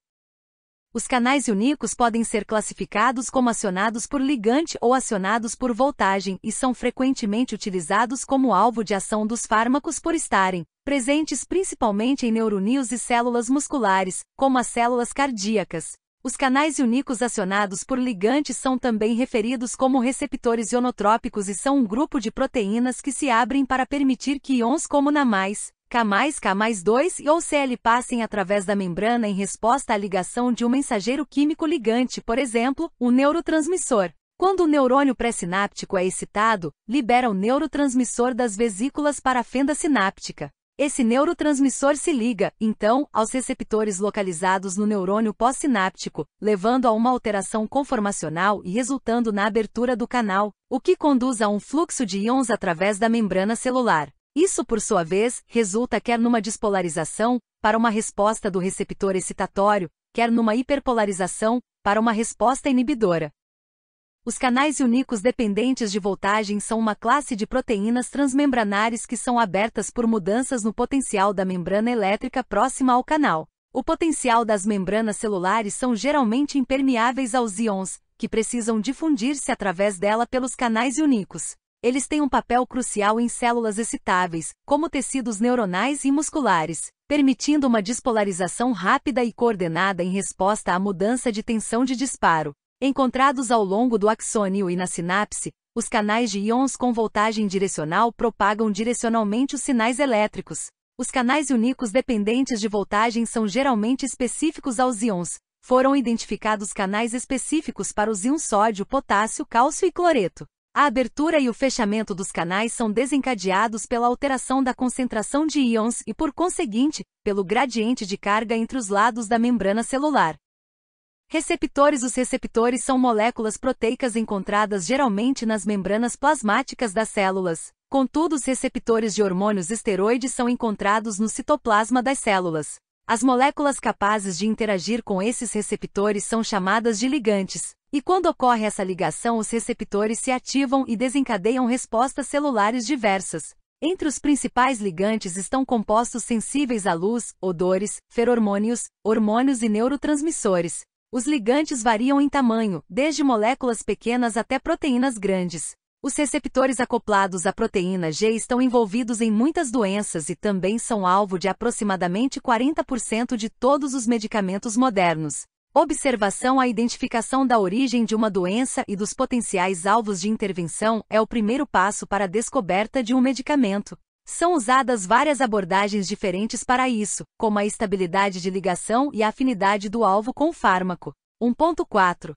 Os canais iônicos podem ser classificados como acionados por ligante ou acionados por voltagem e são frequentemente utilizados como alvo de ação dos fármacos por estarem presentes principalmente em neurônios e células musculares, como as células cardíacas. Os canais iônicos acionados por ligantes são também referidos como receptores ionotrópicos e são um grupo de proteínas que se abrem para permitir que íons como Na+, K+, K+2 ou Cl passem através da membrana em resposta à ligação de um mensageiro químico ligante, por exemplo, um neurotransmissor. Quando o neurônio pré-sináptico é excitado, libera o neurotransmissor das vesículas para a fenda sináptica. Esse neurotransmissor se liga, então, aos receptores localizados no neurônio pós-sináptico, levando a uma alteração conformacional e resultando na abertura do canal, o que conduz a um fluxo de íons através da membrana celular. Isso, por sua vez, resulta quer numa despolarização, para uma resposta do receptor excitatório, quer numa hiperpolarização, para uma resposta inibidora. Os canais iônicos dependentes de voltagem são uma classe de proteínas transmembranares que são abertas por mudanças no potencial da membrana elétrica próxima ao canal. O potencial das membranas celulares são geralmente impermeáveis aos íons, que precisam difundir-se através dela pelos canais iônicos. Eles têm um papel crucial em células excitáveis, como tecidos neuronais e musculares, permitindo uma despolarização rápida e coordenada em resposta à mudança de tensão de disparo. Encontrados ao longo do axônio e na sinapse, os canais de íons com voltagem direcional propagam direcionalmente os sinais elétricos. Os canais iônicos dependentes de voltagem são geralmente específicos aos íons. Foram identificados canais específicos para os íons sódio, potássio, cálcio e cloreto. A abertura e o fechamento dos canais são desencadeados pela alteração da concentração de íons e, por conseguinte, pelo gradiente de carga entre os lados da membrana celular. Receptores. Os receptores são moléculas proteicas encontradas geralmente nas membranas plasmáticas das células. Contudo, os receptores de hormônios esteroides são encontrados no citoplasma das células. As moléculas capazes de interagir com esses receptores são chamadas de ligantes, e quando ocorre essa ligação, os receptores se ativam e desencadeiam respostas celulares diversas. Entre os principais ligantes estão compostos sensíveis à luz, odores, feromônios, hormônios e neurotransmissores. Os ligantes variam em tamanho, desde moléculas pequenas até proteínas grandes. Os receptores acoplados à proteína G estão envolvidos em muitas doenças e também são alvo de aproximadamente 40% de todos os medicamentos modernos. Observação: a identificação da origem de uma doença e dos potenciais alvos de intervenção é o primeiro passo para a descoberta de um medicamento. São usadas várias abordagens diferentes para isso, como a estabilidade de ligação e a afinidade do alvo com o fármaco. 1.4.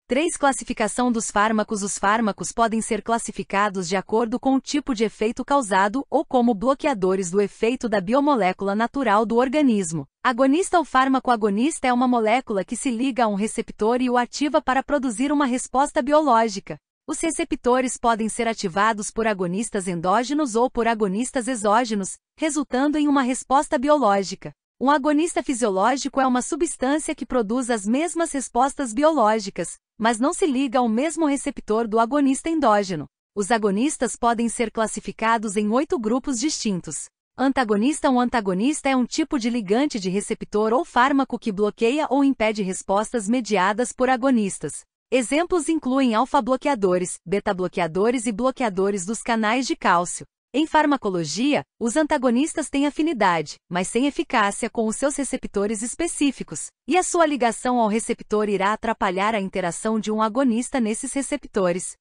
3. Classificação dos fármacos. Os fármacos podem ser classificados de acordo com o tipo de efeito causado ou como bloqueadores do efeito da biomolécula natural do organismo. Agonista. O fármaco agonista é uma molécula que se liga a um receptor e o ativa para produzir uma resposta biológica. Os receptores podem ser ativados por agonistas endógenos ou por agonistas exógenos, resultando em uma resposta biológica. Um agonista fisiológico é uma substância que produz as mesmas respostas biológicas, mas não se liga ao mesmo receptor do agonista endógeno. Os agonistas podem ser classificados em 8 grupos distintos. Antagonista. Um antagonista é um tipo de ligante de receptor ou fármaco que bloqueia ou impede respostas mediadas por agonistas. Exemplos incluem alfa-bloqueadores, beta-bloqueadores e bloqueadores dos canais de cálcio. Em farmacologia, os antagonistas têm afinidade, mas sem eficácia com os seus receptores específicos, e a sua ligação ao receptor irá atrapalhar a interação de um agonista nesses receptores.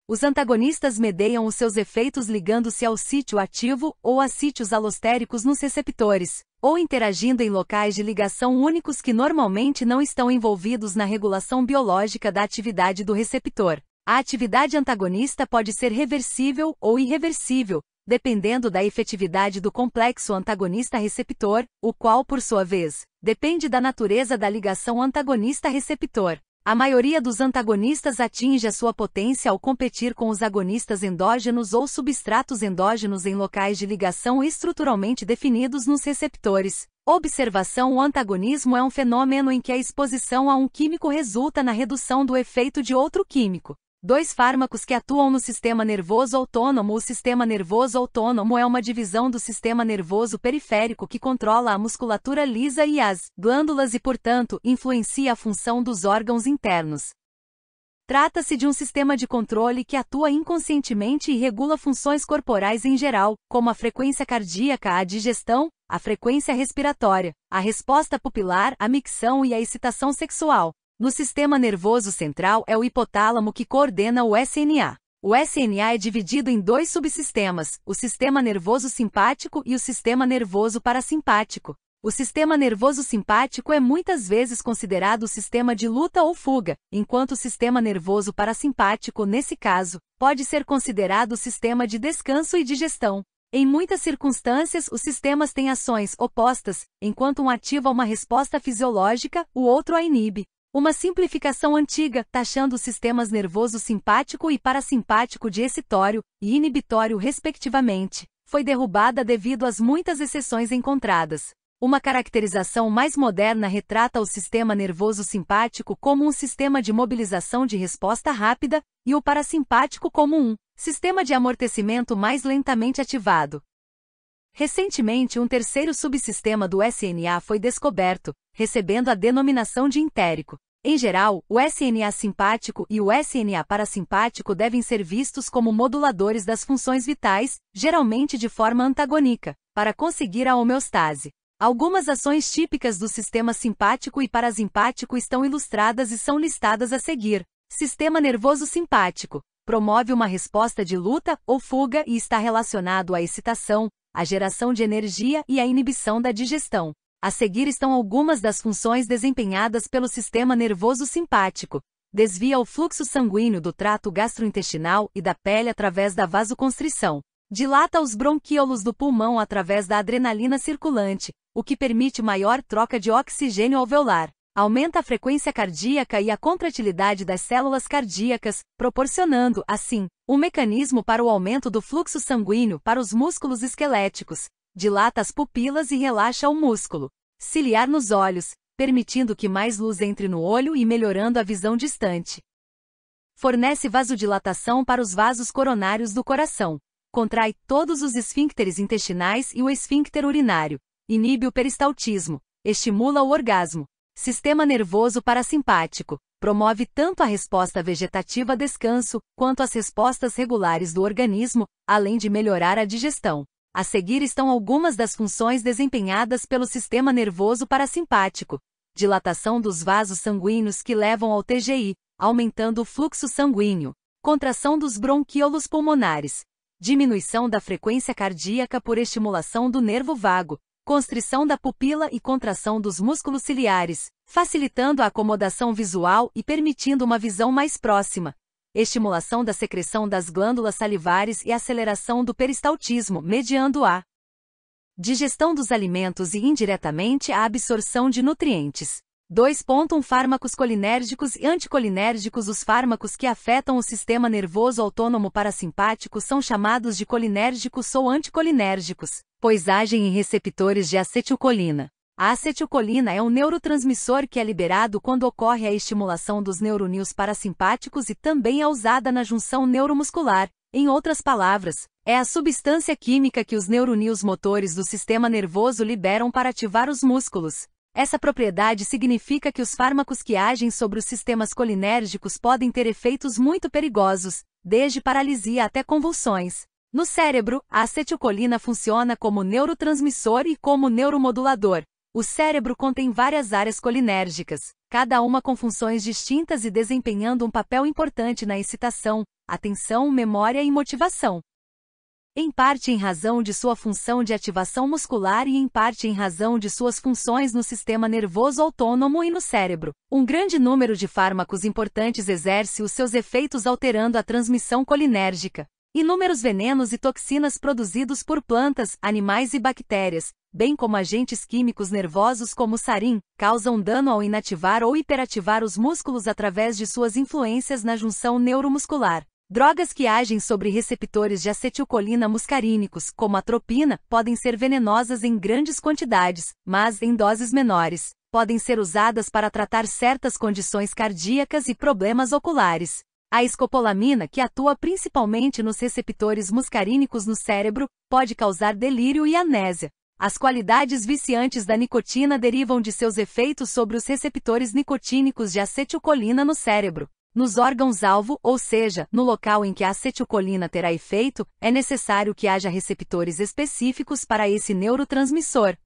Os antagonistas mediam os seus efeitos ligando-se ao sítio ativo ou a sítios alostéricos nos receptores, ou interagindo em locais de ligação únicos que normalmente não estão envolvidos na regulação biológica da atividade do receptor. A atividade antagonista pode ser reversível ou irreversível, dependendo da efetividade do complexo antagonista-receptor, o qual, por sua vez, depende da natureza da ligação antagonista-receptor. A maioria dos antagonistas atinge a sua potência ao competir com os agonistas endógenos ou substratos endógenos em locais de ligação estruturalmente definidos nos receptores. Observação: o antagonismo é um fenômeno em que a exposição a um químico resulta na redução do efeito de outro químico. 2 fármacos que atuam no sistema nervoso autônomo. O sistema nervoso autônomo é uma divisão do sistema nervoso periférico que controla a musculatura lisa e as glândulas e, portanto, influencia a função dos órgãos internos. Trata-se de um sistema de controle que atua inconscientemente e regula funções corporais em geral, como a frequência cardíaca, a digestão, a frequência respiratória, a resposta pupilar, a micção e a excitação sexual. No sistema nervoso central é o hipotálamo que coordena o SNA. O SNA é dividido em 2 subsistemas, o sistema nervoso simpático e o sistema nervoso parasimpático. O sistema nervoso simpático é muitas vezes considerado o sistema de luta ou fuga, enquanto o sistema nervoso parasimpático, nesse caso, pode ser considerado o sistema de descanso e digestão. Em muitas circunstâncias, os sistemas têm ações opostas, enquanto um ativa uma resposta fisiológica, o outro a inibe. Uma simplificação antiga, taxando os sistemas nervoso simpático e parasimpático de excitório e inibitório respectivamente, foi derrubada devido às muitas exceções encontradas. Uma caracterização mais moderna retrata o sistema nervoso simpático como um sistema de mobilização de resposta rápida e o parasimpático como um sistema de amortecimento mais lentamente ativado. Recentemente, um terceiro subsistema do SNA foi descoberto, recebendo a denominação de entérico. Em geral, o SNA simpático e o SNA parasimpático devem ser vistos como moduladores das funções vitais, geralmente de forma antagônica, para conseguir a homeostase. Algumas ações típicas do sistema simpático e parasimpático estão ilustradas e são listadas a seguir. Sistema nervoso simpático promove uma resposta de luta ou fuga e está relacionado à excitação, à geração de energia e à inibição da digestão. A seguir estão algumas das funções desempenhadas pelo sistema nervoso simpático. Desvia o fluxo sanguíneo do trato gastrointestinal e da pele através da vasoconstrição. Dilata os bronquíolos do pulmão através da adrenalina circulante, o que permite maior troca de oxigênio alveolar. Aumenta a frequência cardíaca e a contratilidade das células cardíacas, proporcionando, assim, um mecanismo para o aumento do fluxo sanguíneo para os músculos esqueléticos. dilata as pupilas e relaxa o músculo ciliar nos olhos, permitindo que mais luz entre no olho e melhorando a visão distante. Fornece vasodilatação para os vasos coronários do coração. Contrai todos os esfíncteres intestinais e o esfíncter urinário. Inibe o peristaltismo. Estimula o orgasmo. Sistema nervoso parasimpático. Promove tanto a resposta vegetativa descanso, quanto as respostas regulares do organismo, além de melhorar a digestão. A seguir estão algumas das funções desempenhadas pelo sistema nervoso parasimpático. Dilatação dos vasos sanguíneos que levam ao TGI, aumentando o fluxo sanguíneo. Contração dos bronquíolos pulmonares. Diminuição da frequência cardíaca por estimulação do nervo vago. Constrição da pupila e contração dos músculos ciliares, facilitando a acomodação visual e permitindo uma visão mais próxima. Estimulação da secreção das glândulas salivares e aceleração do peristaltismo, mediando a digestão dos alimentos e indiretamente a absorção de nutrientes. 2.1 Fármacos colinérgicos e anticolinérgicos. Os fármacos que afetam o sistema nervoso autônomo parasimpático são chamados de colinérgicos ou anticolinérgicos, pois agem em receptores de acetilcolina. A acetilcolina é um neurotransmissor que é liberado quando ocorre a estimulação dos neuroníons parasimpáticos e também é usada na junção neuromuscular. Em outras palavras, é a substância química que os neuroníons motores do sistema nervoso liberam para ativar os músculos. Essa propriedade significa que os fármacos que agem sobre os sistemas colinérgicos podem ter efeitos muito perigosos, desde paralisia até convulsões. No cérebro, a acetilcolina funciona como neurotransmissor e como neuromodulador. O cérebro contém várias áreas colinérgicas, cada uma com funções distintas e desempenhando um papel importante na excitação, atenção, memória e motivação. Em parte em razão de sua função de ativação muscular e em parte em razão de suas funções no sistema nervoso autônomo e no cérebro. Um grande número de fármacos importantes exerce os seus efeitos alterando a transmissão colinérgica. Inúmeros venenos e toxinas produzidos por plantas, animais e bactérias, bem como agentes químicos nervosos como sarin, causam dano ao inativar ou hiperativar os músculos através de suas influências na junção neuromuscular. Drogas que agem sobre receptores de acetilcolina muscarínicos, como a atropina, podem ser venenosas em grandes quantidades, mas, em doses menores, podem ser usadas para tratar certas condições cardíacas e problemas oculares. A escopolamina, que atua principalmente nos receptores muscarínicos no cérebro, pode causar delírio e amnésia. As qualidades viciantes da nicotina derivam de seus efeitos sobre os receptores nicotínicos de acetilcolina no cérebro. Nos órgãos-alvo, ou seja, no local em que a acetilcolina terá efeito, é necessário que haja receptores específicos para esse neurotransmissor.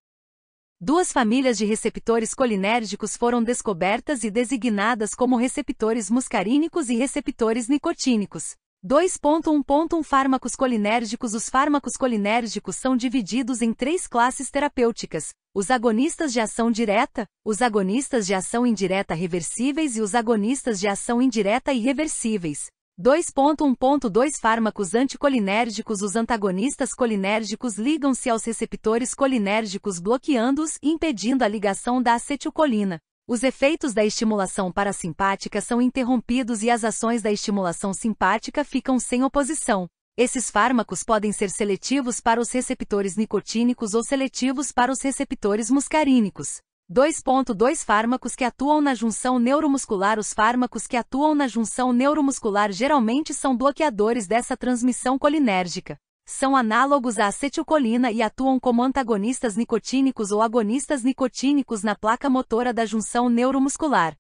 Duas famílias de receptores colinérgicos foram descobertas e designadas como receptores muscarínicos e receptores nicotínicos. 2.1.1 Fármacos colinérgicos. Os fármacos colinérgicos são divididos em três classes terapêuticas: os agonistas de ação direta, os agonistas de ação indireta reversíveis e os agonistas de ação indireta irreversíveis. 2.1.2 Fármacos anticolinérgicos. Os antagonistas colinérgicos ligam-se aos receptores colinérgicos bloqueando-os e impedindo a ligação da acetilcolina. Os efeitos da estimulação parasimpática são interrompidos e as ações da estimulação simpática ficam sem oposição. Esses fármacos podem ser seletivos para os receptores nicotínicos ou seletivos para os receptores muscarínicos. 2.2 Fármacos que atuam na junção neuromuscular. Os fármacos que atuam na junção neuromuscular geralmente são bloqueadores dessa transmissão colinérgica. São análogos à acetilcolina e atuam como antagonistas nicotínicos ou agonistas nicotínicos na placa motora da junção neuromuscular.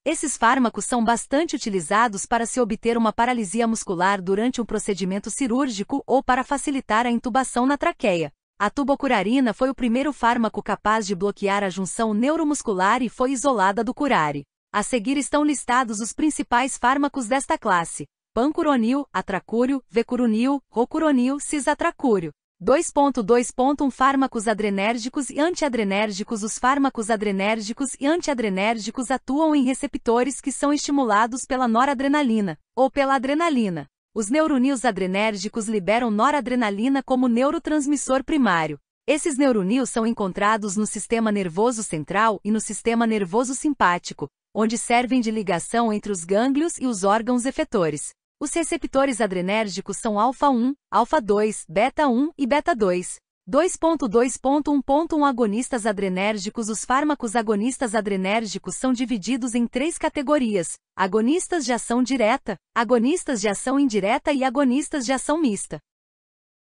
Esses fármacos são bastante utilizados para se obter uma paralisia muscular durante um procedimento cirúrgico ou para facilitar a intubação na traqueia. A tubocurarina foi o primeiro fármaco capaz de bloquear a junção neuromuscular e foi isolada do curare. A seguir estão listados os principais fármacos desta classe: pancuronil, atracúrio, vecuronil, rocuronil, cisatracúrio. 2.2.1 Fármacos adrenérgicos e antiadrenérgicos. Os fármacos adrenérgicos e antiadrenérgicos atuam em receptores que são estimulados pela noradrenalina, ou pela adrenalina. Os neuroníons adrenérgicos liberam noradrenalina como neurotransmissor primário. Esses neuroníons são encontrados no sistema nervoso central e no sistema nervoso simpático, onde servem de ligação entre os gânglios e os órgãos efetores. Os receptores adrenérgicos são alfa-1, alfa-2, beta-1 e beta-2. 2.2.1.1 Agonistas adrenérgicos. Os fármacos agonistas adrenérgicos são divididos em 3 categorias: agonistas de ação direta, agonistas de ação indireta e agonistas de ação mista.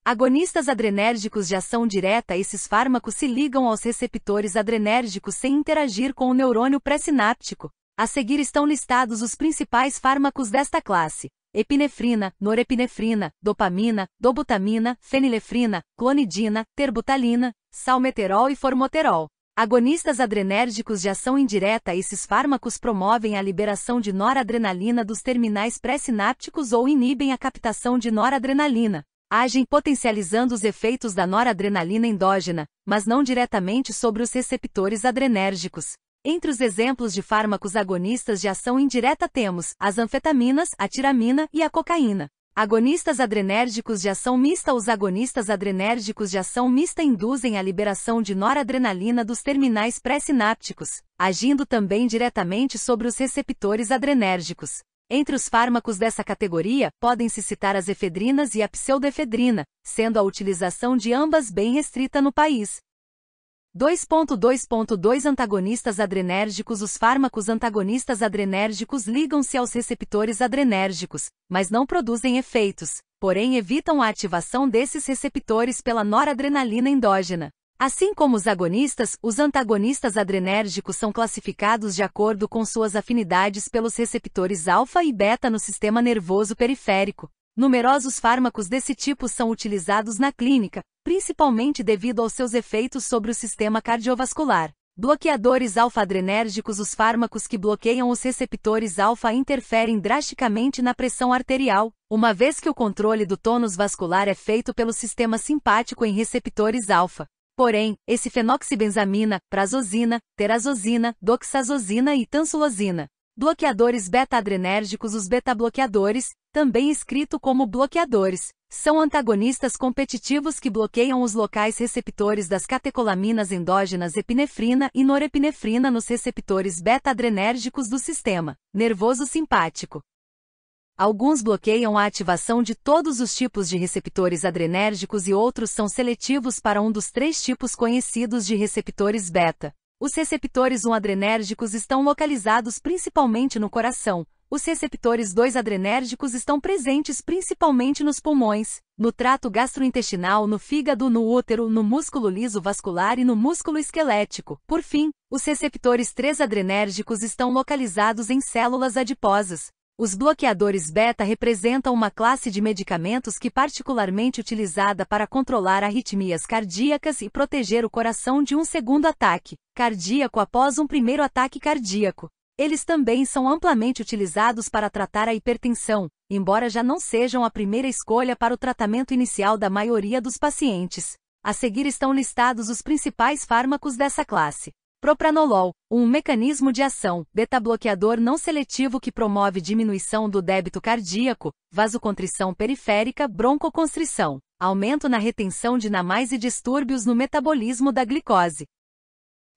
Agonistas adrenérgicos de ação direta. Esses fármacos se ligam aos receptores adrenérgicos sem interagir com o neurônio pré-sináptico. A seguir estão listados os principais fármacos desta classe: epinefrina, norepinefrina, dopamina, dobutamina, fenilefrina, clonidina, terbutalina, salmeterol e formoterol. Agonistas adrenérgicos de ação indireta. Esses fármacos promovem a liberação de noradrenalina dos terminais pré-sinápticos ou inibem a captação de noradrenalina. Agem potencializando os efeitos da noradrenalina endógena, mas não diretamente sobre os receptores adrenérgicos. Entre os exemplos de fármacos agonistas de ação indireta temos as anfetaminas, a tiramina e a cocaína. Agonistas adrenérgicos de ação mista. Os agonistas adrenérgicos de ação mista induzem a liberação de noradrenalina dos terminais pré-sinápticos, agindo também diretamente sobre os receptores adrenérgicos. Entre os fármacos dessa categoria, podem-se citar as efedrinas e a pseudoefedrina, sendo a utilização de ambas bem restrita no país. 2.2.2 Antagonistas adrenérgicos. Os fármacos antagonistas adrenérgicos ligam-se aos receptores adrenérgicos, mas não produzem efeitos, porém evitam a ativação desses receptores pela noradrenalina endógena. Assim como os agonistas, os antagonistas adrenérgicos são classificados de acordo com suas afinidades pelos receptores alfa e beta no sistema nervoso periférico. Numerosos fármacos desse tipo são utilizados na clínica, principalmente devido aos seus efeitos sobre o sistema cardiovascular. Bloqueadores alfa-adrenérgicos. Os fármacos que bloqueiam os receptores alfa interferem drasticamente na pressão arterial, uma vez que o controle do tônus vascular é feito pelo sistema simpático em receptores alfa. Porém, esse fenoxibenzamina, prazosina, terazosina, doxazosina e tansulosina. Bloqueadores beta-adrenérgicos. Os beta-bloqueadores, também escrito como bloqueadores, são antagonistas competitivos que bloqueiam os locais receptores das catecolaminas endógenas epinefrina e norepinefrina nos receptores beta-adrenérgicos do sistema nervoso simpático. Alguns bloqueiam a ativação de todos os tipos de receptores adrenérgicos e outros são seletivos para um dos 3 tipos conhecidos de receptores beta. Os receptores 1 adrenérgicos estão localizados principalmente no coração. Os receptores 2 adrenérgicos estão presentes principalmente nos pulmões, no trato gastrointestinal, no fígado, no útero, no músculo liso vascular e no músculo esquelético. Por fim, os receptores 3 adrenérgicos estão localizados em células adiposas. Os bloqueadores beta representam uma classe de medicamentos que particularmente utilizada para controlar arritmias cardíacas e proteger o coração de um segundo ataque cardíaco após um primeiro ataque cardíaco. Eles também são amplamente utilizados para tratar a hipertensão, embora já não sejam a primeira escolha para o tratamento inicial da maioria dos pacientes. A seguir estão listados os principais fármacos dessa classe. Propranolol, um mecanismo de ação, beta-bloqueador não seletivo que promove diminuição do débito cardíaco, vasocontrição periférica, broncoconstrição, aumento na retenção de namais e distúrbios no metabolismo da glicose.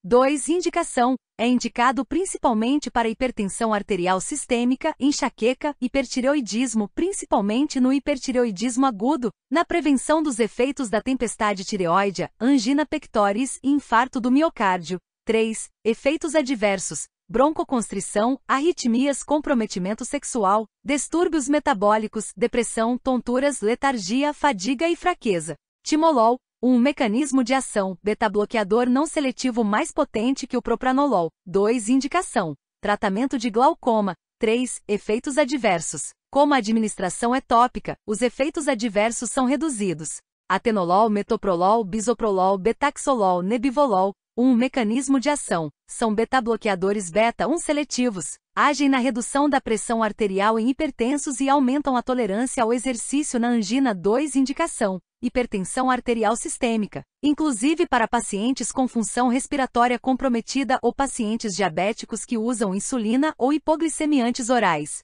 2. Indicação. É indicado principalmente para hipertensão arterial sistêmica, enxaqueca, hipertireoidismo, principalmente no hipertireoidismo agudo, na prevenção dos efeitos da tempestade tireoide, angina pectoris e infarto do miocárdio. 3. Efeitos adversos: broncoconstrição, arritmias, comprometimento sexual, distúrbios metabólicos, depressão, tonturas, letargia, fadiga e fraqueza. Timolol, um mecanismo de ação, beta-bloqueador não seletivo mais potente que o propranolol. 2. Indicação: tratamento de glaucoma. 3. Efeitos adversos: como a administração é tópica, os efeitos adversos são reduzidos. Atenolol, metoprolol, bisoprolol, betaxolol, nebivolol, um mecanismo de ação, são beta-bloqueadores beta-1 seletivos, agem na redução da pressão arterial em hipertensos e aumentam a tolerância ao exercício na angina. 2. Indicação: hipertensão arterial sistêmica, inclusive para pacientes com função respiratória comprometida ou pacientes diabéticos que usam insulina ou hipoglicemiantes orais.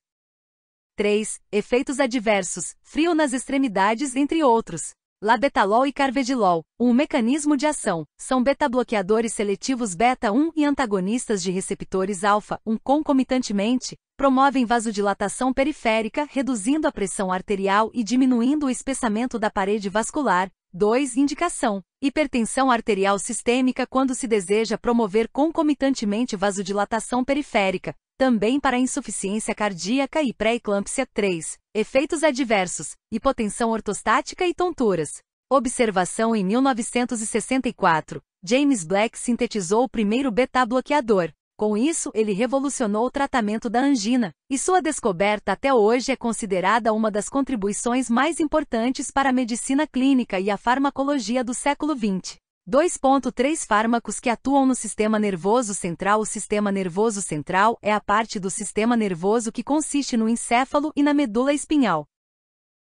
3. Efeitos adversos: frio nas extremidades, entre outros. Labetalol e carvedilol, um mecanismo de ação, são beta-bloqueadores seletivos beta-1 e antagonistas de receptores alfa-1 concomitantemente, promovem vasodilatação periférica, reduzindo a pressão arterial e diminuindo o espessamento da parede vascular. 2. Indicação: Hipertensão arterial sistêmica quando se deseja promover concomitantemente vasodilatação periférica, também para insuficiência cardíaca e pré-eclâmpsia. 3. Efeitos adversos, hipotensão ortostática e tonturas. Observação. Em 1964, James Black sintetizou o primeiro beta-bloqueador. Com isso, ele revolucionou o tratamento da angina, e sua descoberta até hoje é considerada uma das contribuições mais importantes para a medicina clínica e a farmacologia do século XX. 2.3 Fármacos que atuam no sistema nervoso central. O sistema nervoso central é a parte do sistema nervoso que consiste no encéfalo e na medula espinhal.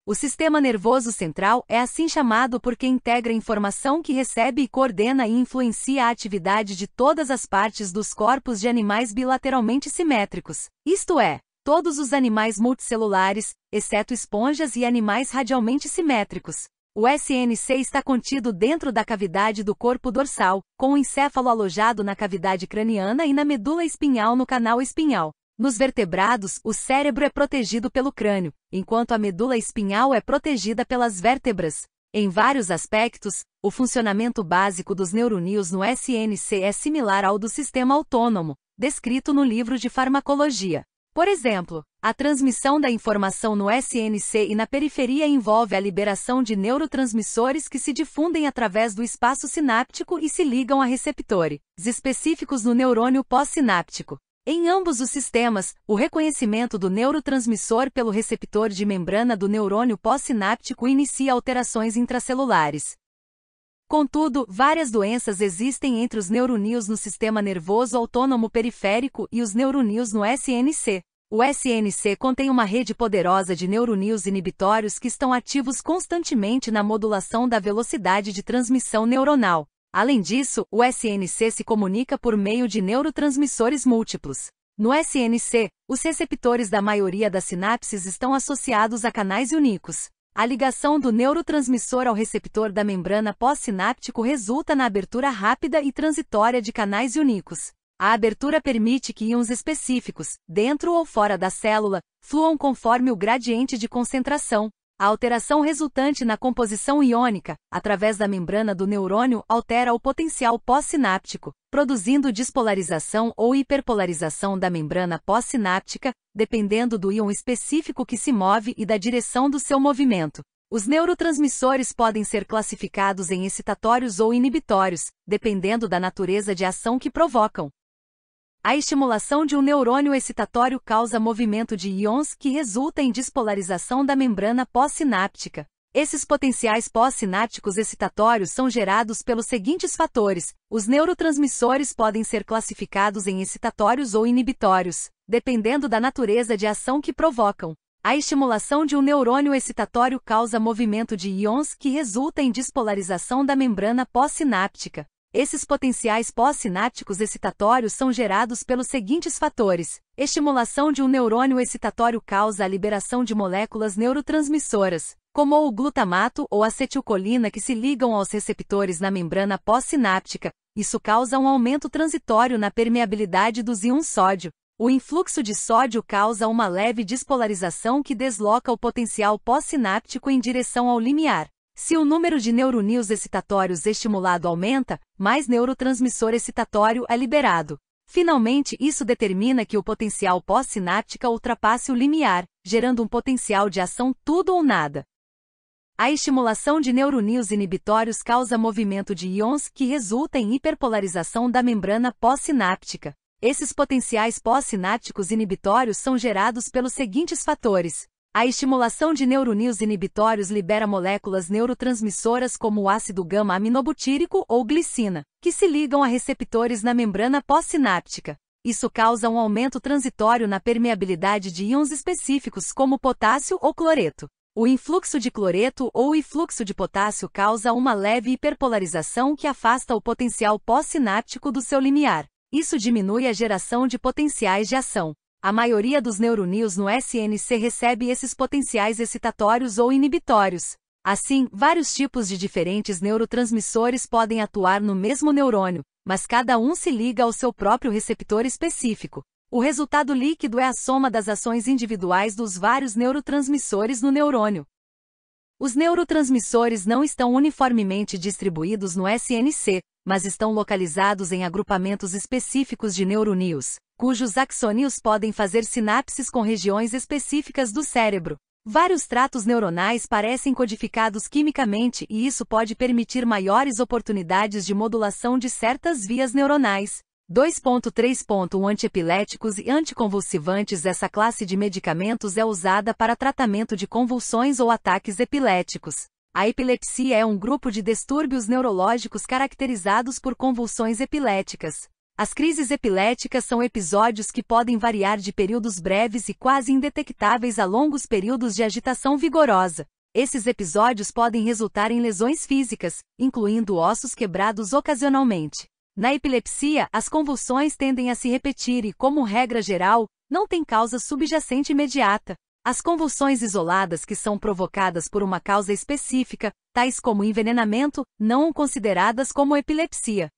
O sistema nervoso central é assim chamado porque integra informação que recebe e coordena e influencia a atividade de todas as partes dos corpos de animais bilateralmente simétricos, isto é, todos os animais multicelulares, exceto esponjas e animais radialmente simétricos. O SNC está contido dentro da cavidade do corpo dorsal, com o encéfalo alojado na cavidade craniana e na medula espinhal no canal espinhal. Nos vertebrados, o cérebro é protegido pelo crânio, enquanto a medula espinhal é protegida pelas vértebras. Em vários aspectos, o funcionamento básico dos neuroníons no SNC é similar ao do sistema autônomo, descrito no livro de farmacologia. Por exemplo, a transmissão da informação no SNC e na periferia envolve a liberação de neurotransmissores que se difundem através do espaço sináptico e se ligam a receptores específicos no neurônio pós-sináptico. Em ambos os sistemas, o reconhecimento do neurotransmissor pelo receptor de membrana do neurônio pós-sináptico inicia alterações intracelulares. Contudo, várias doenças existem entre os neuroníons no sistema nervoso autônomo periférico e os neuroníons no SNC. O SNC contém uma rede poderosa de neuroníons inibitórios que estão ativos constantemente na modulação da velocidade de transmissão neuronal. Além disso, o SNC se comunica por meio de neurotransmissores múltiplos. No SNC, os receptores da maioria das sinapses estão associados a canais únicos. A ligação do neurotransmissor ao receptor da membrana pós-sináptico resulta na abertura rápida e transitória de canais únicos. A abertura permite que íons específicos, dentro ou fora da célula, fluam conforme o gradiente de concentração. A alteração resultante na composição iônica, através da membrana do neurônio, altera o potencial pós-sináptico, produzindo despolarização ou hiperpolarização da membrana pós-sináptica, dependendo do íon específico que se move e da direção do seu movimento. Os neurotransmissores podem ser classificados em excitatórios ou inibitórios, dependendo da natureza de ação que provocam. A estimulação de um neurônio excitatório causa movimento de íons que resulta em despolarização da membrana pós-sináptica. Esses potenciais pós-sinápticos excitatórios são gerados pelos seguintes fatores. Os neurotransmissores podem ser classificados em excitatórios ou inibitórios, dependendo da natureza de ação que provocam. A estimulação de um neurônio excitatório causa movimento de íons que resulta em despolarização da membrana pós-sináptica. Esses potenciais pós-sinápticos excitatórios são gerados pelos seguintes fatores. Estimulação de um neurônio excitatório causa a liberação de moléculas neurotransmissoras, como o glutamato ou acetilcolina que se ligam aos receptores na membrana pós-sináptica. Isso causa um aumento transitório na permeabilidade dos íons sódio. O influxo de sódio causa uma leve despolarização que desloca o potencial pós-sináptico em direção ao limiar. Se o número de neuroníons excitatórios estimulado aumenta, mais neurotransmissor excitatório é liberado. Finalmente, isso determina que o potencial pós-sináptica ultrapasse o limiar, gerando um potencial de ação tudo ou nada. A estimulação de neuroníons inibitórios causa movimento de íons que resulta em hiperpolarização da membrana pós-sináptica. Esses potenciais pós-sinápticos inibitórios são gerados pelos seguintes fatores. A estimulação de neuroníons inibitórios libera moléculas neurotransmissoras como o ácido gama-aminobutírico ou glicina, que se ligam a receptores na membrana pós-sináptica. Isso causa um aumento transitório na permeabilidade de íons específicos como potássio ou cloreto. O influxo de cloreto ou influxo de potássio causa uma leve hiperpolarização que afasta o potencial pós-sináptico do seu limiar. Isso diminui a geração de potenciais de ação. A maioria dos neuroníons no SNC recebe esses potenciais excitatórios ou inibitórios. Assim, vários tipos de diferentes neurotransmissores podem atuar no mesmo neurônio, mas cada um se liga ao seu próprio receptor específico. O resultado líquido é a soma das ações individuais dos vários neurotransmissores no neurônio. Os neurotransmissores não estão uniformemente distribuídos no SNC, mas estão localizados em agrupamentos específicos de neuroníons, cujos axônios podem fazer sinapses com regiões específicas do cérebro. Vários tratos neuronais parecem codificados quimicamente e isso pode permitir maiores oportunidades de modulação de certas vias neuronais. 2.3.1 Antiepiléticos e anticonvulsivantes. Essa classe de medicamentos é usada para tratamento de convulsões ou ataques epiléticos. A epilepsia é um grupo de distúrbios neurológicos caracterizados por convulsões epiléticas. As crises epiléticas são episódios que podem variar de períodos breves e quase indetectáveis a longos períodos de agitação vigorosa. Esses episódios podem resultar em lesões físicas, incluindo ossos quebrados ocasionalmente. Na epilepsia, as convulsões tendem a se repetir e, como regra geral, não têm causa subjacente imediata. As convulsões isoladas que são provocadas por uma causa específica, tais como envenenamento, não são consideradas como epilepsia.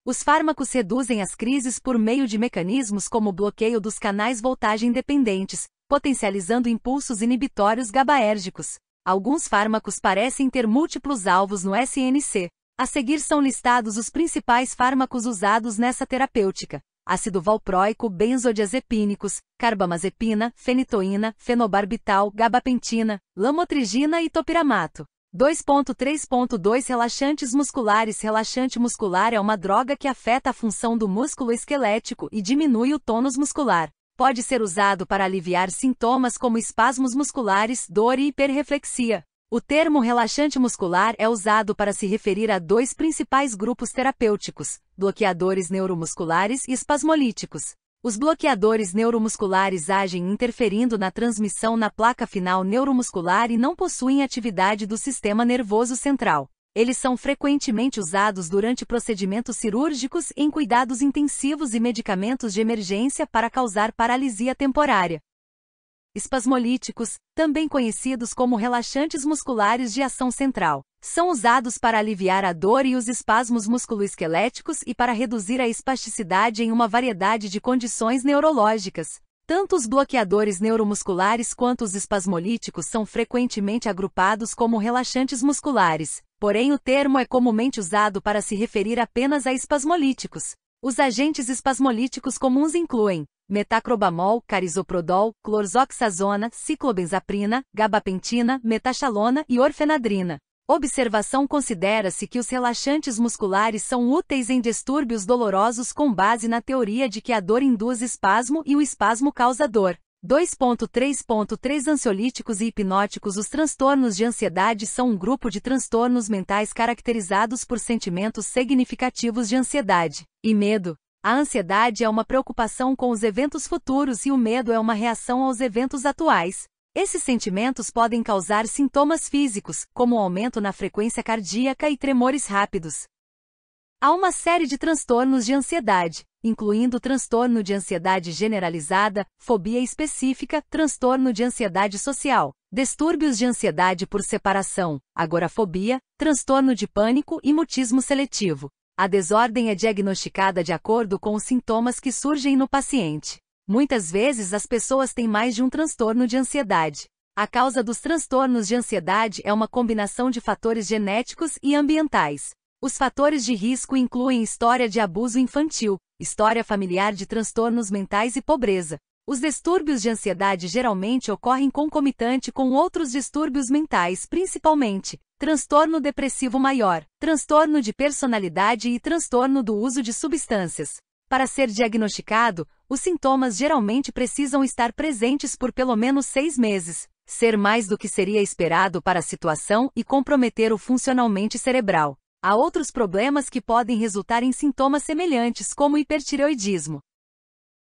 Os fármacos reduzem as crises por meio de mecanismos como o bloqueio dos canais voltagem dependentes, potencializando impulsos inibitórios GABAérgicos. Alguns fármacos parecem ter múltiplos alvos no SNC. A seguir são listados os principais fármacos usados nessa terapêutica: ácido valproico, benzodiazepínicos, carbamazepina, fenitoína, fenobarbital, gabapentina, lamotrigina e topiramato. 2.3.2 Relaxantes musculares. Relaxante muscular é uma droga que afeta a função do músculo esquelético e diminui o tônus muscular. Pode ser usado para aliviar sintomas como espasmos musculares, dor e hiperreflexia. O termo relaxante muscular é usado para se referir a dois principais grupos terapêuticos: bloqueadores neuromusculares e espasmolíticos. Os bloqueadores neuromusculares agem interferindo na transmissão na placa final neuromuscular e não possuem atividade do sistema nervoso central. Eles são frequentemente usados durante procedimentos cirúrgicos, em cuidados intensivos e medicamentos de emergência para causar paralisia temporária. Espasmolíticos, também conhecidos como relaxantes musculares de ação central, são usados para aliviar a dor e os espasmos musculoesqueléticos e para reduzir a espasticidade em uma variedade de condições neurológicas. Tanto os bloqueadores neuromusculares quanto os espasmolíticos são frequentemente agrupados como relaxantes musculares, porém o termo é comumente usado para se referir apenas a espasmolíticos. Os agentes espasmolíticos comuns incluem metacrobamol, carisoprodol, clorzoxazona, ciclobenzaprina, gabapentina, metaxalona e orfenadrina. Observação: considera-se que os relaxantes musculares são úteis em distúrbios dolorosos com base na teoria de que a dor induz espasmo e o espasmo causa dor. 2.3.3 Ansiolíticos e hipnóticos. Os transtornos de ansiedade são um grupo de transtornos mentais caracterizados por sentimentos significativos de ansiedade e medo. A ansiedade é uma preocupação com os eventos futuros e o medo é uma reação aos eventos atuais. Esses sentimentos podem causar sintomas físicos, como aumento na frequência cardíaca e tremores rápidos. Há uma série de transtornos de ansiedade, incluindo transtorno de ansiedade generalizada, fobia específica, transtorno de ansiedade social, distúrbios de ansiedade por separação, agorafobia, transtorno de pânico e mutismo seletivo. A desordem é diagnosticada de acordo com os sintomas que surgem no paciente. Muitas vezes as pessoas têm mais de um transtorno de ansiedade. A causa dos transtornos de ansiedade é uma combinação de fatores genéticos e ambientais. Os fatores de risco incluem história de abuso infantil, história familiar de transtornos mentais e pobreza. Os distúrbios de ansiedade geralmente ocorrem concomitante com outros distúrbios mentais, principalmente transtorno depressivo maior, transtorno de personalidade e transtorno do uso de substâncias. Para ser diagnosticado, os sintomas geralmente precisam estar presentes por pelo menos 6 meses, ser mais do que seria esperado para a situação e comprometer o funcionamento cerebral. Há outros problemas que podem resultar em sintomas semelhantes, como hipertireoidismo,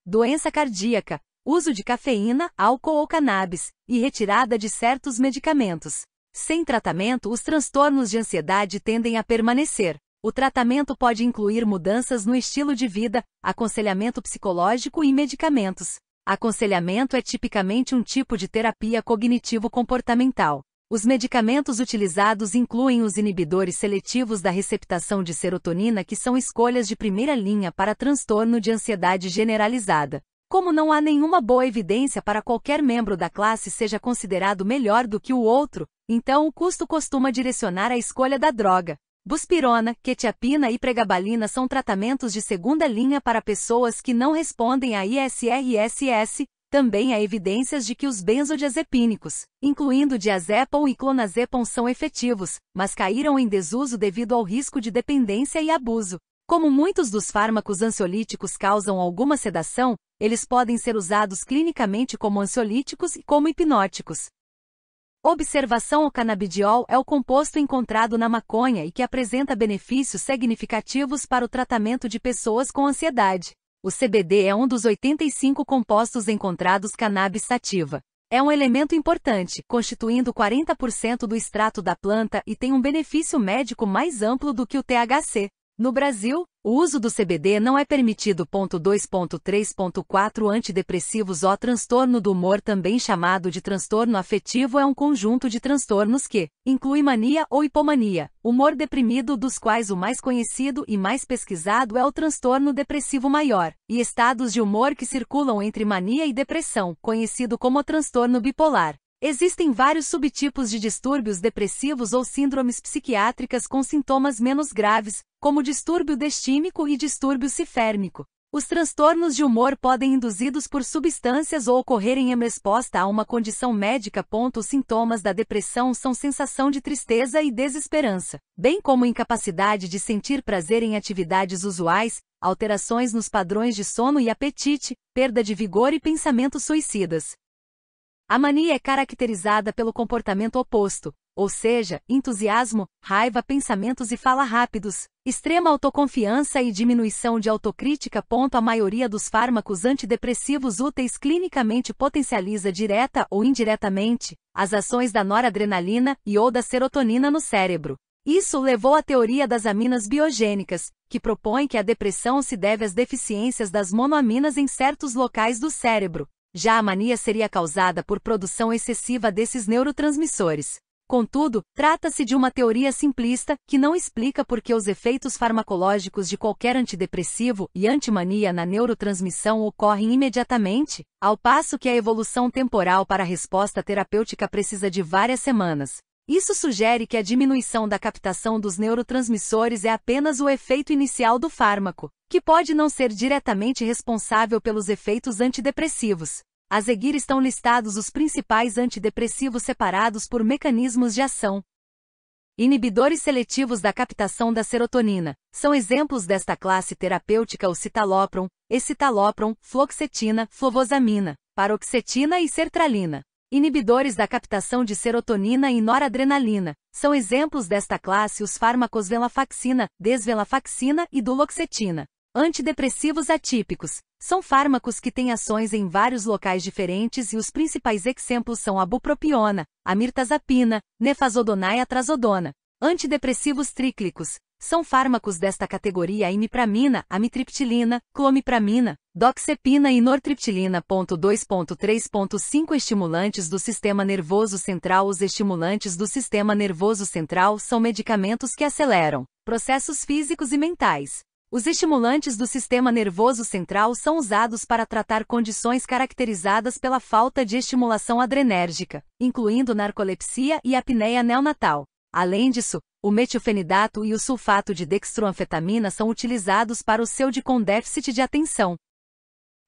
doença cardíaca, uso de cafeína, álcool ou cannabis, e retirada de certos medicamentos. Sem tratamento, os transtornos de ansiedade tendem a permanecer. O tratamento pode incluir mudanças no estilo de vida, aconselhamento psicológico e medicamentos. Aconselhamento é tipicamente um tipo de terapia cognitivo-comportamental. Os medicamentos utilizados incluem os inibidores seletivos da receptação de serotonina, que são escolhas de primeira linha para transtorno de ansiedade generalizada. Como não há nenhuma boa evidência para qualquer membro da classe seja considerado melhor do que o outro, então o custo costuma direcionar a escolha da droga. Buspirona, quetiapina e pregabalina são tratamentos de segunda linha para pessoas que não respondem a ISRSS. Também há evidências de que os benzodiazepínicos, incluindo diazepam e clonazepam, são efetivos, mas caíram em desuso devido ao risco de dependência e abuso. Como muitos dos fármacos ansiolíticos causam alguma sedação, eles podem ser usados clinicamente como ansiolíticos e como hipnóticos. Observação: o canabidiol é o composto encontrado na maconha e que apresenta benefícios significativos para o tratamento de pessoas com ansiedade. O CBD é um dos 85 compostos encontrados cannabis sativa. É um elemento importante, constituindo 40% do extrato da planta e tem um benefício médico mais amplo do que o THC. No Brasil, o uso do CBD não é permitido. 2.3.4 Antidepressivos. O transtorno do humor, também chamado de transtorno afetivo, é um conjunto de transtornos que inclui mania ou hipomania, humor deprimido, dos quais o mais conhecido e mais pesquisado é o transtorno depressivo maior, e estados de humor que circulam entre mania e depressão, conhecido como transtorno bipolar. Existem vários subtipos de distúrbios depressivos ou síndromes psiquiátricas com sintomas menos graves, como distúrbio distímico e distúrbio ciférmico. Os transtornos de humor podem induzidos por substâncias ou ocorrerem em resposta a uma condição médica. Os sintomas da depressão são sensação de tristeza e desesperança, bem como incapacidade de sentir prazer em atividades usuais, alterações nos padrões de sono e apetite, perda de vigor e pensamentos suicidas. A mania é caracterizada pelo comportamento oposto, ou seja, entusiasmo, raiva, pensamentos e fala rápidos, extrema autoconfiança e diminuição de autocrítica. A maioria dos fármacos antidepressivos úteis clinicamente potencializa direta ou indiretamente as ações da noradrenalina e ou da serotonina no cérebro. Isso levou à teoria das aminas biogênicas, que propõe que a depressão se deve às deficiências das monoaminas em certos locais do cérebro. Já a mania seria causada por produção excessiva desses neurotransmissores. Contudo, trata-se de uma teoria simplista, que não explica por que os efeitos farmacológicos de qualquer antidepressivo e antimania na neurotransmissão ocorrem imediatamente, ao passo que a evolução temporal para a resposta terapêutica precisa de várias semanas. Isso sugere que a diminuição da captação dos neurotransmissores é apenas o efeito inicial do fármaco, que pode não ser diretamente responsável pelos efeitos antidepressivos. A seguir estão listados os principais antidepressivos separados por mecanismos de ação. Inibidores seletivos da captação da serotonina. São exemplos desta classe terapêutica o citalopram, escitalopram, fluoxetina, fluvoxamina, paroxetina e sertralina. Inibidores da captação de serotonina e noradrenalina. São exemplos desta classe os fármacos venlafaxina, desvenlafaxina e duloxetina. Antidepressivos atípicos. São fármacos que têm ações em vários locais diferentes e os principais exemplos são a bupropiona, a mirtazapina, nefazodona e a trazodona. Antidepressivos tríclicos. São fármacos desta categoria a imipramina, amitriptilina, clomipramina, doxepina e nortriptilina. 2.3.5 Estimulantes do sistema nervoso central. Os estimulantes do sistema nervoso central são medicamentos que aceleram processos físicos e mentais. Os estimulantes do sistema nervoso central são usados para tratar condições caracterizadas pela falta de estimulação adrenérgica, incluindo narcolepsia e apneia neonatal. Além disso, o metilfenidato e o sulfato de dextroanfetamina são utilizados para o SEUD com déficit de atenção.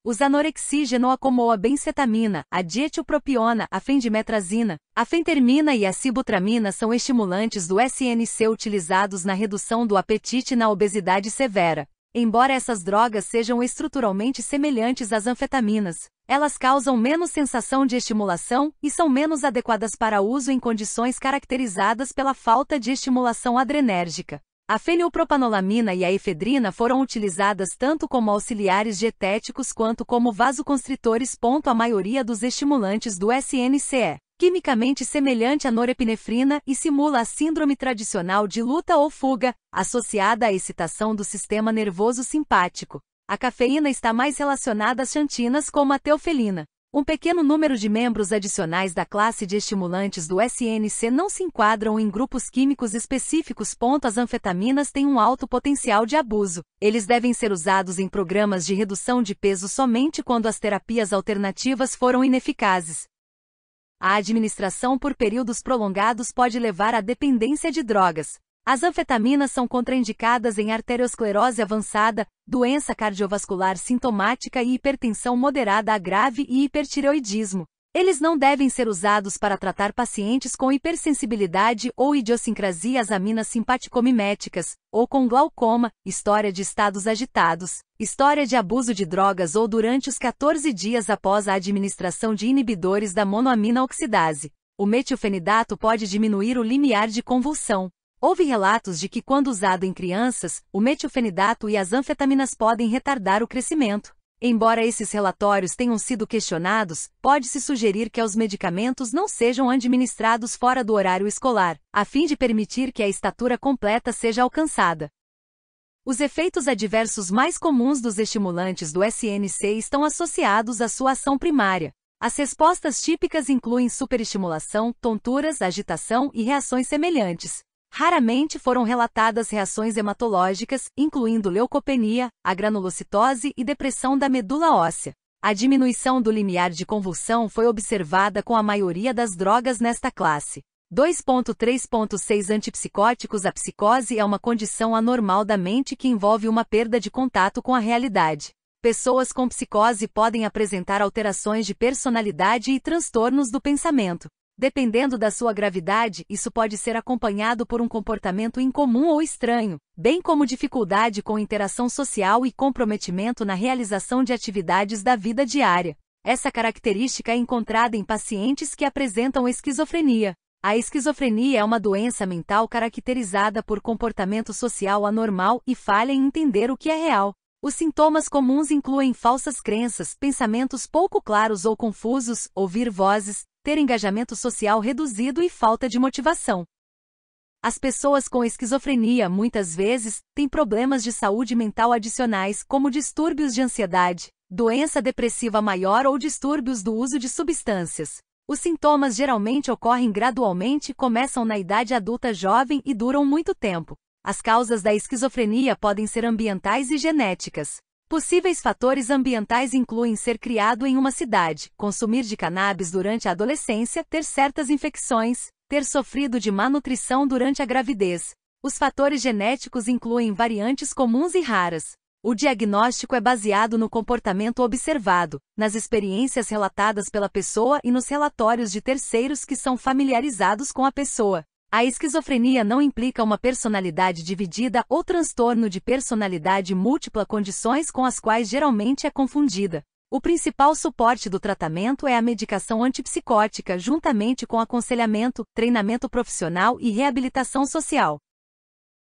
Os anorexígeno como a bencetamina, a dietilpropiona, a fendimetrazina, a fentermina e a sibutramina são estimulantes do SNC utilizados na redução do apetite e na obesidade severa. Embora essas drogas sejam estruturalmente semelhantes às anfetaminas, elas causam menos sensação de estimulação e são menos adequadas para uso em condições caracterizadas pela falta de estimulação adrenérgica. A fenilpropanolamina e a efedrina foram utilizadas tanto como auxiliares dietéticos quanto como vasoconstritores. A maioria dos estimulantes do SNC é quimicamente semelhante à norepinefrina e simula a síndrome tradicional de luta ou fuga, associada à excitação do sistema nervoso simpático. A cafeína está mais relacionada às xantinas como a teofilina. Um pequeno número de membros adicionais da classe de estimulantes do SNC não se enquadram em grupos químicos específicos. As anfetaminas têm um alto potencial de abuso. Eles devem ser usados em programas de redução de peso somente quando as terapias alternativas foram ineficazes. A administração por períodos prolongados pode levar à dependência de drogas. As anfetaminas são contraindicadas em arteriosclerose avançada, doença cardiovascular sintomática e hipertensão moderada a grave e hipertireoidismo. Eles não devem ser usados para tratar pacientes com hipersensibilidade ou idiosincrasias aminas simpaticomiméticas, ou com glaucoma, história de estados agitados, história de abuso de drogas ou durante os 14 dias após a administração de inibidores da monoamina oxidase. O metilfenidato pode diminuir o limiar de convulsão. Houve relatos de que, quando usado em crianças, o metilfenidato e as anfetaminas podem retardar o crescimento. Embora esses relatórios tenham sido questionados, pode-se sugerir que os medicamentos não sejam administrados fora do horário escolar, a fim de permitir que a estatura completa seja alcançada. Os efeitos adversos mais comuns dos estimulantes do SNC estão associados à sua ação primária. As respostas típicas incluem superestimulação, tonturas, agitação e reações semelhantes. Raramente foram relatadas reações hematológicas, incluindo leucopenia, a granulocitose e depressão da medula óssea. A diminuição do limiar de convulsão foi observada com a maioria das drogas nesta classe. 2.3.6 Antipsicóticos. A psicose é uma condição anormal da mente que envolve uma perda de contato com a realidade. Pessoas com psicose podem apresentar alterações de personalidade e transtornos do pensamento. Dependendo da sua gravidade, isso pode ser acompanhado por um comportamento incomum ou estranho, bem como dificuldade com interação social e comprometimento na realização de atividades da vida diária. Essa característica é encontrada em pacientes que apresentam esquizofrenia. A esquizofrenia é uma doença mental caracterizada por comportamento social anormal e falha em entender o que é real. Os sintomas comuns incluem falsas crenças, pensamentos pouco claros ou confusos, ouvir vozes, ter engajamento social reduzido e falta de motivação. As pessoas com esquizofrenia muitas vezes têm problemas de saúde mental adicionais, como distúrbios de ansiedade, doença depressiva maior ou distúrbios do uso de substâncias. Os sintomas geralmente ocorrem gradualmente, começam na idade adulta jovem e duram muito tempo. As causas da esquizofrenia podem ser ambientais e genéticas. Possíveis fatores ambientais incluem ser criado em uma cidade, consumir de cannabis durante a adolescência, ter certas infecções, ter sofrido de má nutrição durante a gravidez. Os fatores genéticos incluem variantes comuns e raras. O diagnóstico é baseado no comportamento observado, nas experiências relatadas pela pessoa e nos relatórios de terceiros que são familiarizados com a pessoa. A esquizofrenia não implica uma personalidade dividida ou transtorno de personalidade múltipla, condições com as quais geralmente é confundida. O principal suporte do tratamento é a medicação antipsicótica, juntamente com aconselhamento, treinamento profissional e reabilitação social.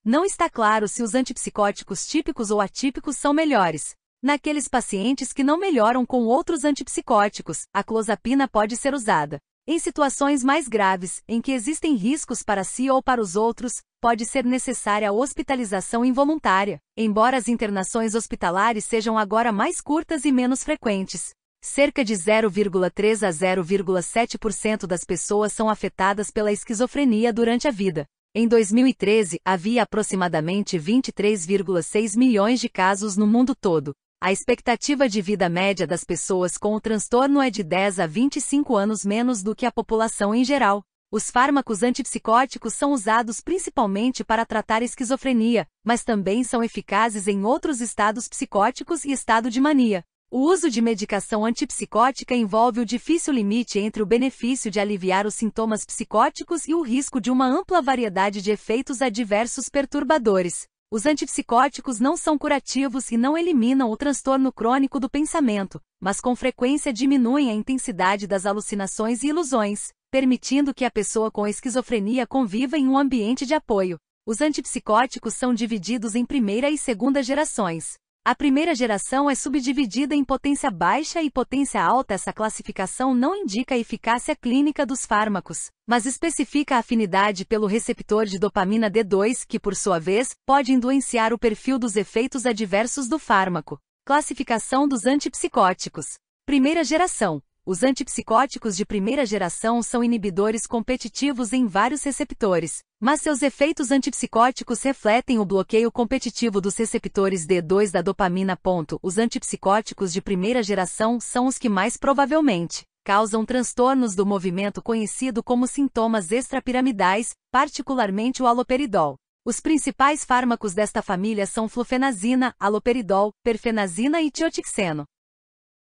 Não está claro se os antipsicóticos típicos ou atípicos são melhores. Naqueles pacientes que não melhoram com outros antipsicóticos, a clozapina pode ser usada. Em situações mais graves, em que existem riscos para si ou para os outros, pode ser necessária a hospitalização involuntária, embora as internações hospitalares sejam agora mais curtas e menos frequentes. Cerca de 0,3 a 0,7% das pessoas são afetadas pela esquizofrenia durante a vida. Em 2013, havia aproximadamente 23,6 milhões de casos no mundo todo. A expectativa de vida média das pessoas com o transtorno é de 10 a 25 anos menos do que a população em geral. Os fármacos antipsicóticos são usados principalmente para tratar esquizofrenia, mas também são eficazes em outros estados psicóticos e estado de mania. O uso de medicação antipsicótica envolve o difícil limite entre o benefício de aliviar os sintomas psicóticos e o risco de uma ampla variedade de efeitos adversos perturbadores. Os antipsicóticos não são curativos e não eliminam o transtorno crônico do pensamento, mas com frequência diminuem a intensidade das alucinações e ilusões, permitindo que a pessoa com esquizofrenia conviva em um ambiente de apoio. Os antipsicóticos são divididos em primeira e segunda gerações. A primeira geração é subdividida em potência baixa e potência alta. Essa classificação não indica a eficácia clínica dos fármacos, mas especifica a afinidade pelo receptor de dopamina D2, que, por sua vez, pode influenciar o perfil dos efeitos adversos do fármaco. Classificação dos antipsicóticos. Primeira geração. Os antipsicóticos de primeira geração são inibidores competitivos em vários receptores, mas seus efeitos antipsicóticos refletem o bloqueio competitivo dos receptores D2 da dopamina. Os antipsicóticos de primeira geração são os que mais provavelmente causam transtornos do movimento conhecido como sintomas extrapiramidais, particularmente o haloperidol. Os principais fármacos desta família são flufenazina, haloperidol, perfenazina e tioxeno.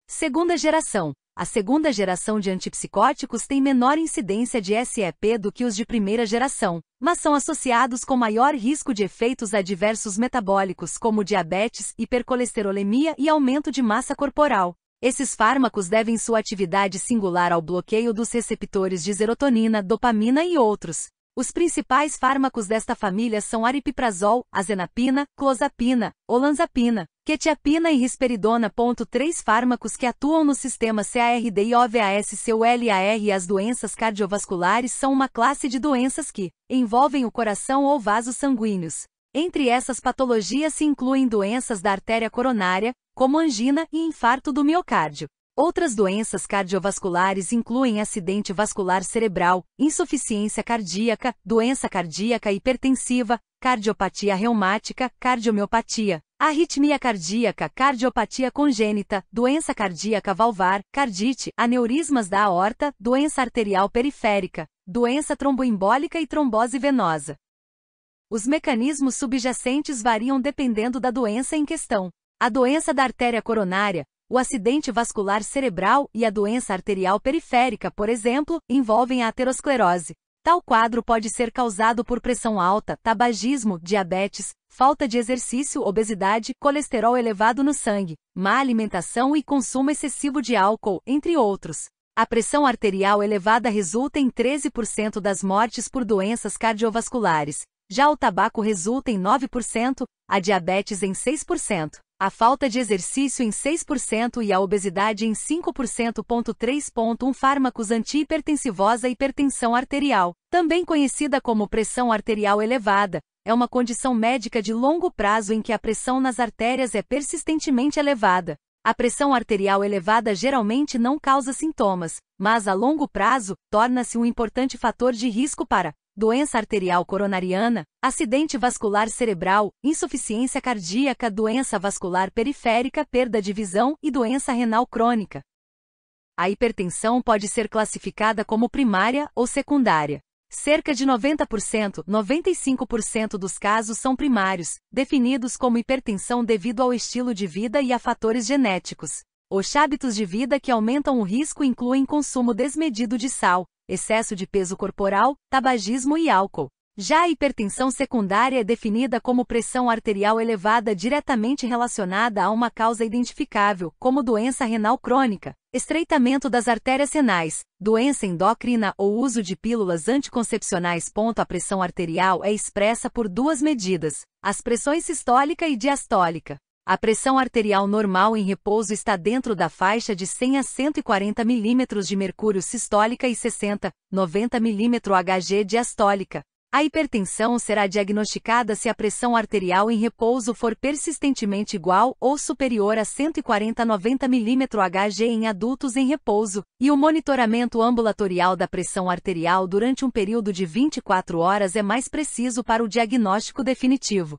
Segunda geração. A segunda geração de antipsicóticos tem menor incidência de SEP do que os de primeira geração, mas são associados com maior risco de efeitos adversos metabólicos como diabetes, hipercolesterolemia e aumento de massa corporal. Esses fármacos devem sua atividade singular ao bloqueio dos receptores de serotonina, dopamina e outros. Os principais fármacos desta família são aripiprazol, azenapina, clozapina, olanzapina, quetiapina e risperidona. 3 fármacos que atuam no sistema CARDIOVASCULAR. As doenças cardiovasculares são uma classe de doenças que envolvem o coração ou vasos sanguíneos. Entre essas patologias se incluem doenças da artéria coronária, como angina e infarto do miocárdio. Outras doenças cardiovasculares incluem acidente vascular cerebral, insuficiência cardíaca, doença cardíaca hipertensiva, cardiopatia reumática, cardiomiopatia, arritmia cardíaca, cardiopatia congênita, doença cardíaca valvar, cardite, aneurismas da aorta, doença arterial periférica, doença tromboembólica e trombose venosa. Os mecanismos subjacentes variam dependendo da doença em questão. A doença da artéria coronária, o acidente vascular cerebral e a doença arterial periférica, por exemplo, envolvem a aterosclerose. Tal quadro pode ser causado por pressão alta, tabagismo, diabetes, falta de exercício, obesidade, colesterol elevado no sangue, má alimentação e consumo excessivo de álcool, entre outros. A pressão arterial elevada resulta em 13% das mortes por doenças cardiovasculares. Já o tabaco resulta em 9%, a diabetes em 6%. A falta de exercício em 6% e a obesidade em 5%. 3.1 Fármacos antihipertensivos. A hipertensão arterial, também conhecida como pressão arterial elevada, é uma condição médica de longo prazo em que a pressão nas artérias é persistentemente elevada. A pressão arterial elevada geralmente não causa sintomas, mas a longo prazo, torna-se um importante fator de risco para doença arterial coronariana, acidente vascular cerebral, insuficiência cardíaca, doença vascular periférica, perda de visão e doença renal crônica. A hipertensão pode ser classificada como primária ou secundária. Cerca de 90%, 95% dos casos são primários, definidos como hipertensão devido ao estilo de vida e a fatores genéticos. Os hábitos de vida que aumentam o risco incluem consumo desmedido de sal, excesso de peso corporal, tabagismo e álcool. Já a hipertensão secundária é definida como pressão arterial elevada diretamente relacionada a uma causa identificável, como doença renal crônica, estreitamento das artérias renais, doença endócrina ou uso de pílulas anticoncepcionais. A pressão arterial é expressa por duas medidas, as pressões sistólica e diastólica. A pressão arterial normal em repouso está dentro da faixa de 100 a 140 mm de mercúrio sistólica e 60, 90 mm Hg diastólica. A hipertensão será diagnosticada se a pressão arterial em repouso for persistentemente igual ou superior a 140 a 90 mm Hg em adultos em repouso, e o monitoramento ambulatorial da pressão arterial durante um período de 24 horas é mais preciso para o diagnóstico definitivo.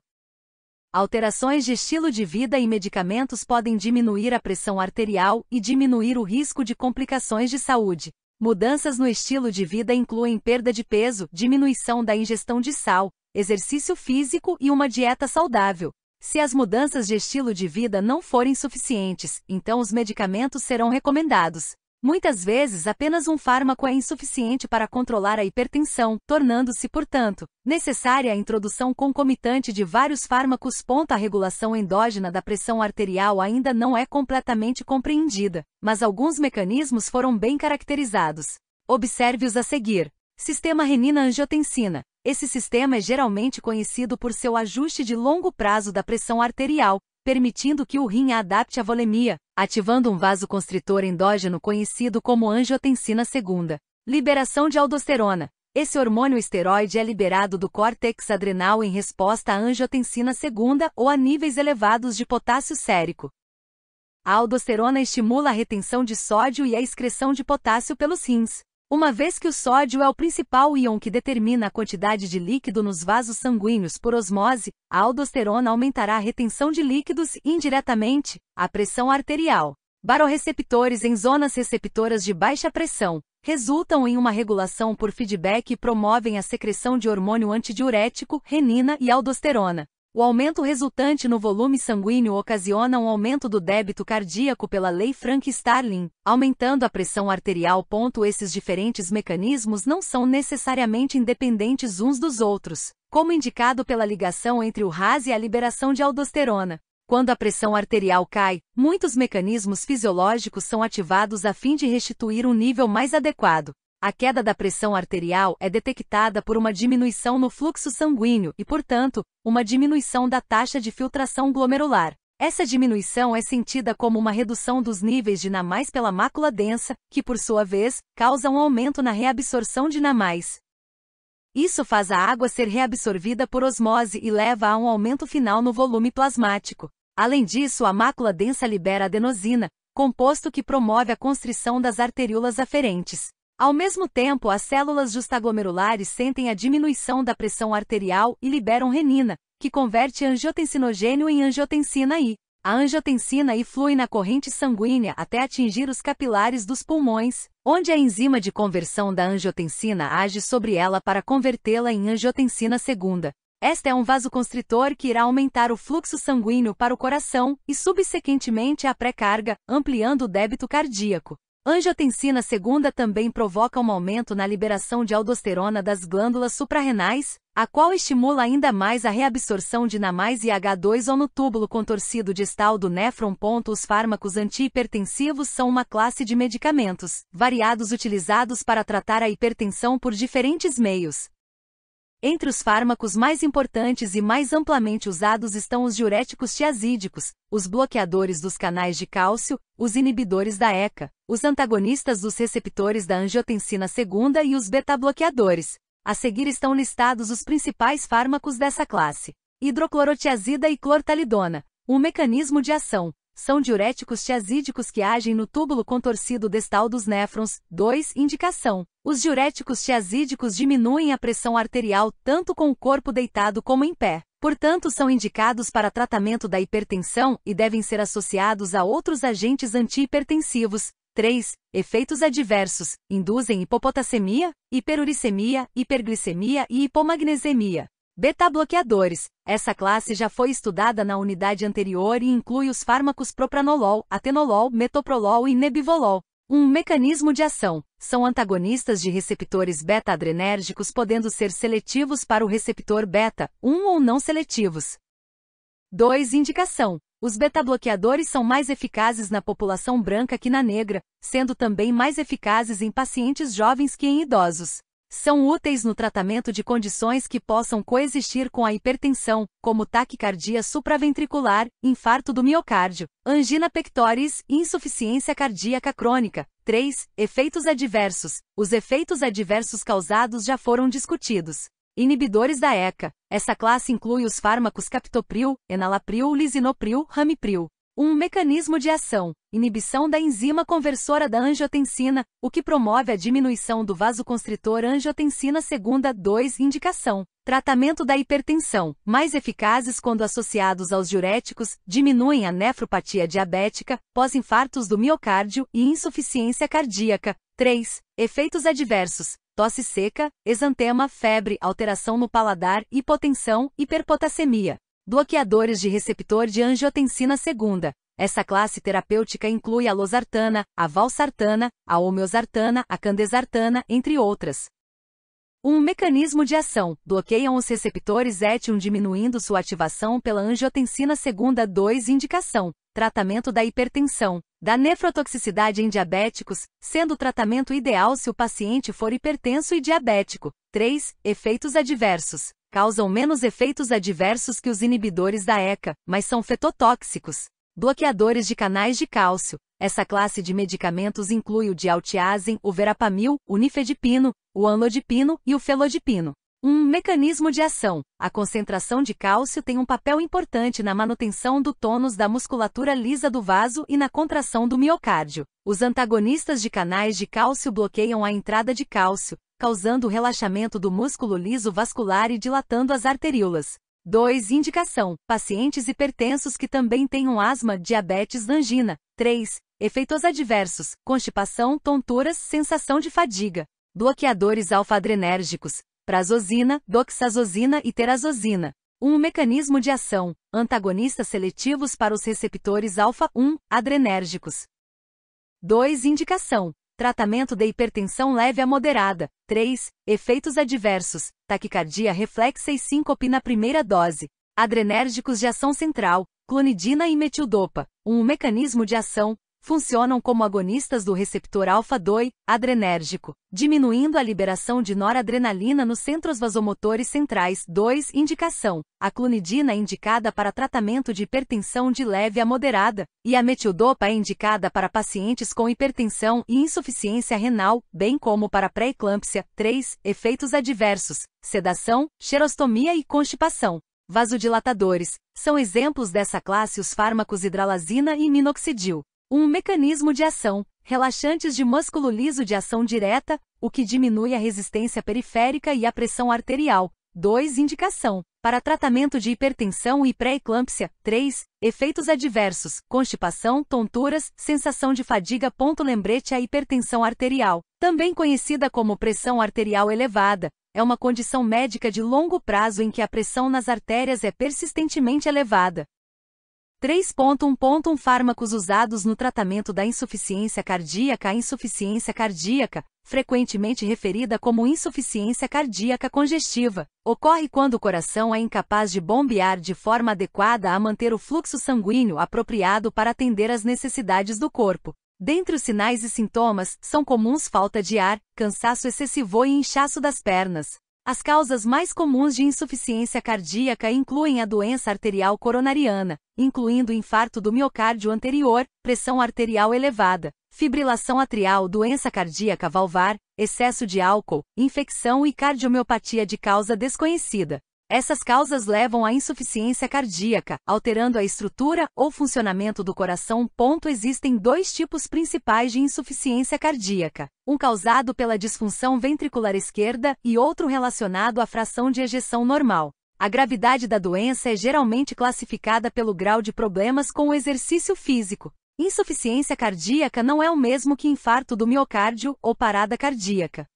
Alterações de estilo de vida e medicamentos podem diminuir a pressão arterial e diminuir o risco de complicações de saúde. Mudanças no estilo de vida incluem perda de peso, diminuição da ingestão de sal, exercício físico e uma dieta saudável. Se as mudanças de estilo de vida não forem suficientes, então os medicamentos serão recomendados. Muitas vezes apenas um fármaco é insuficiente para controlar a hipertensão, tornando-se, portanto, necessária a introdução concomitante de vários fármacos. A regulação endógena da pressão arterial ainda não é completamente compreendida, mas alguns mecanismos foram bem caracterizados. Observe-os a seguir. Sistema renina-angiotensina. Esse sistema é geralmente conhecido por seu ajuste de longo prazo da pressão arterial, permitindo que o rim a adapte à volemia, ativando um vasoconstritor endógeno conhecido como angiotensina II. Liberação de aldosterona. Esse hormônio esteroide é liberado do córtex adrenal em resposta à angiotensina II ou a níveis elevados de potássio sérico. A aldosterona estimula a retenção de sódio e a excreção de potássio pelos rins. Uma vez que o sódio é o principal íon que determina a quantidade de líquido nos vasos sanguíneos por osmose, a aldosterona aumentará a retenção de líquidos e, indiretamente, a pressão arterial. Barorreceptores em zonas receptoras de baixa pressão resultam em uma regulação por feedback e promovem a secreção de hormônio antidiurético, renina e aldosterona. O aumento resultante no volume sanguíneo ocasiona um aumento do débito cardíaco pela lei Frank-Starling, aumentando a pressão arterial. Esses diferentes mecanismos não são necessariamente independentes uns dos outros, como indicado pela ligação entre o RAS e a liberação de aldosterona. Quando a pressão arterial cai, muitos mecanismos fisiológicos são ativados a fim de restituir um nível mais adequado. A queda da pressão arterial é detectada por uma diminuição no fluxo sanguíneo e, portanto, uma diminuição da taxa de filtração glomerular. Essa diminuição é sentida como uma redução dos níveis de NA+ pela mácula densa, que, por sua vez, causa um aumento na reabsorção de NA+. Isso faz a água ser reabsorvida por osmose e leva a um aumento final no volume plasmático. Além disso, a mácula densa libera adenosina, composto que promove a constrição das arteríolas aferentes. Ao mesmo tempo, as células justaglomerulares sentem a diminuição da pressão arterial e liberam renina, que converte angiotensinogênio em angiotensina I. A angiotensina I flui na corrente sanguínea até atingir os capilares dos pulmões, onde a enzima de conversão da angiotensina age sobre ela para convertê-la em angiotensina II. Esta é um vasoconstritor que irá aumentar o fluxo sanguíneo para o coração e, subsequentemente, a pré-carga, ampliando o débito cardíaco. Angiotensina II também provoca um aumento na liberação de aldosterona das glândulas suprarrenais, a qual estimula ainda mais a reabsorção de NA+ e H2O no túbulo contorcido distal do néfron. Os fármacos antihipertensivos são uma classe de medicamentos variados utilizados para tratar a hipertensão por diferentes meios. Entre os fármacos mais importantes e mais amplamente usados estão os diuréticos tiazídicos, os bloqueadores dos canais de cálcio, os inibidores da ECA, os antagonistas dos receptores da angiotensina II e os beta-bloqueadores. A seguir estão listados os principais fármacos dessa classe. Hidroclorotiazida e clortalidona. O mecanismo de ação. São diuréticos tiazídicos que agem no túbulo contorcido distal dos néfrons. 2. Indicação. Os diuréticos tiazídicos diminuem a pressão arterial tanto com o corpo deitado como em pé. Portanto, são indicados para tratamento da hipertensão e devem ser associados a outros agentes antihipertensivos. 3. Efeitos adversos. Induzem hipopotassemia, hiperuricemia, hiperglicemia e hipomagnesemia. Beta-bloqueadores. Essa classe já foi estudada na unidade anterior e inclui os fármacos propranolol, atenolol, metoprolol e nebivolol. Um mecanismo de ação. São antagonistas de receptores beta-adrenérgicos, podendo ser seletivos para o receptor beta, ou não seletivos. 2. Indicação. Os beta-bloqueadores são mais eficazes na população branca que na negra, sendo também mais eficazes em pacientes jovens que em idosos. São úteis no tratamento de condições que possam coexistir com a hipertensão, como taquicardia supraventricular, infarto do miocárdio, angina pectoris e insuficiência cardíaca crônica. 3. Efeitos adversos. Os efeitos adversos causados já foram discutidos. Inibidores da ECA. Essa classe inclui os fármacos captopril, enalapril, lisinopril, ramipril. Um mecanismo de ação. Inibição da enzima conversora da angiotensina, o que promove a diminuição do vasoconstritor angiotensina II. 2. Indicação. Tratamento da hipertensão. Mais eficazes quando associados aos diuréticos, diminuem a nefropatia diabética, pós-infartos do miocárdio e insuficiência cardíaca. 3. Efeitos adversos. Tosse seca, exantema, febre, alteração no paladar, hipotensão, hiperpotassemia. Bloqueadores de receptor de angiotensina II. Essa classe terapêutica inclui a losartana, a valsartana, a homeosartana, a candesartana, entre outras. Um mecanismo de ação. Bloqueiam os receptores Etium diminuindo sua ativação pela angiotensina II. 2. Indicação. Tratamento da hipertensão. Da nefrotoxicidade em diabéticos, sendo o tratamento ideal se o paciente for hipertenso e diabético. 3. Efeitos adversos. Causam menos efeitos adversos que os inibidores da ECA, mas são fetotóxicos. Bloqueadores de canais de cálcio. Essa classe de medicamentos inclui o dialtiazem, o verapamil, o nifedipino, o amlodipino e o felodipino. Mecanismo de ação. A concentração de cálcio tem um papel importante na manutenção do tônus da musculatura lisa do vaso e na contração do miocárdio. Os antagonistas de canais de cálcio bloqueiam a entrada de cálcio, causando o relaxamento do músculo liso vascular e dilatando as arteríolas. 2. Indicação. Pacientes hipertensos que também tenham asma, diabetes, angina. 3. Efeitos adversos. Constipação, tonturas, sensação de fadiga. Bloqueadores alfa-adrenérgicos. Prazosina, doxazosina e terazosina. Mecanismo de ação. Antagonistas seletivos para os receptores alfa-1 adrenérgicos. 2. Indicação. Tratamento de hipertensão leve a moderada. 3. Efeitos adversos. Taquicardia reflexa e síncope na primeira dose. Adrenérgicos de ação central. Clonidina e metildopa. Mecanismo de ação. Funcionam como agonistas do receptor alfa-2 adrenérgico, diminuindo a liberação de noradrenalina nos centros vasomotores centrais. 2. Indicação. A clonidina é indicada para tratamento de hipertensão de leve a moderada, e a metildopa é indicada para pacientes com hipertensão e insuficiência renal, bem como para pré-eclâmpsia. 3. Efeitos adversos. Sedação, xerostomia e constipação. Vasodilatadores. São exemplos dessa classe os fármacos hidralazina e minoxidil. Mecanismo de ação. Relaxantes de músculo liso de ação direta, o que diminui a resistência periférica e a pressão arterial. 2. Indicação. Para tratamento de hipertensão e pré-eclâmpsia. 3. Efeitos adversos. Constipação, tonturas, sensação de fadiga. Lembrete: a hipertensão arterial, também conhecida como pressão arterial elevada, é uma condição médica de longo prazo em que a pressão nas artérias é persistentemente elevada. 3.1. Fármacos usados no tratamento da insuficiência cardíaca. A insuficiência cardíaca, frequentemente referida como insuficiência cardíaca congestiva, ocorre quando o coração é incapaz de bombear de forma adequada a manter o fluxo sanguíneo apropriado para atender às necessidades do corpo. Dentre os sinais e sintomas, são comuns falta de ar, cansaço excessivo e inchaço das pernas. As causas mais comuns de insuficiência cardíaca incluem a doença arterial coronariana, incluindo infarto do miocárdio anterior, pressão arterial elevada, fibrilação atrial, doença cardíaca valvar, excesso de álcool, infecção e cardiomiopatia de causa desconhecida. Essas causas levam à insuficiência cardíaca, alterando a estrutura ou funcionamento do coração. Existem 2 tipos principais de insuficiência cardíaca: um causado pela disfunção ventricular esquerda e outro relacionado à fração de ejeção normal. A gravidade da doença é geralmente classificada pelo grau de problemas com o exercício físico. Insuficiência cardíaca não é o mesmo que infarto do miocárdio ou parada cardíaca.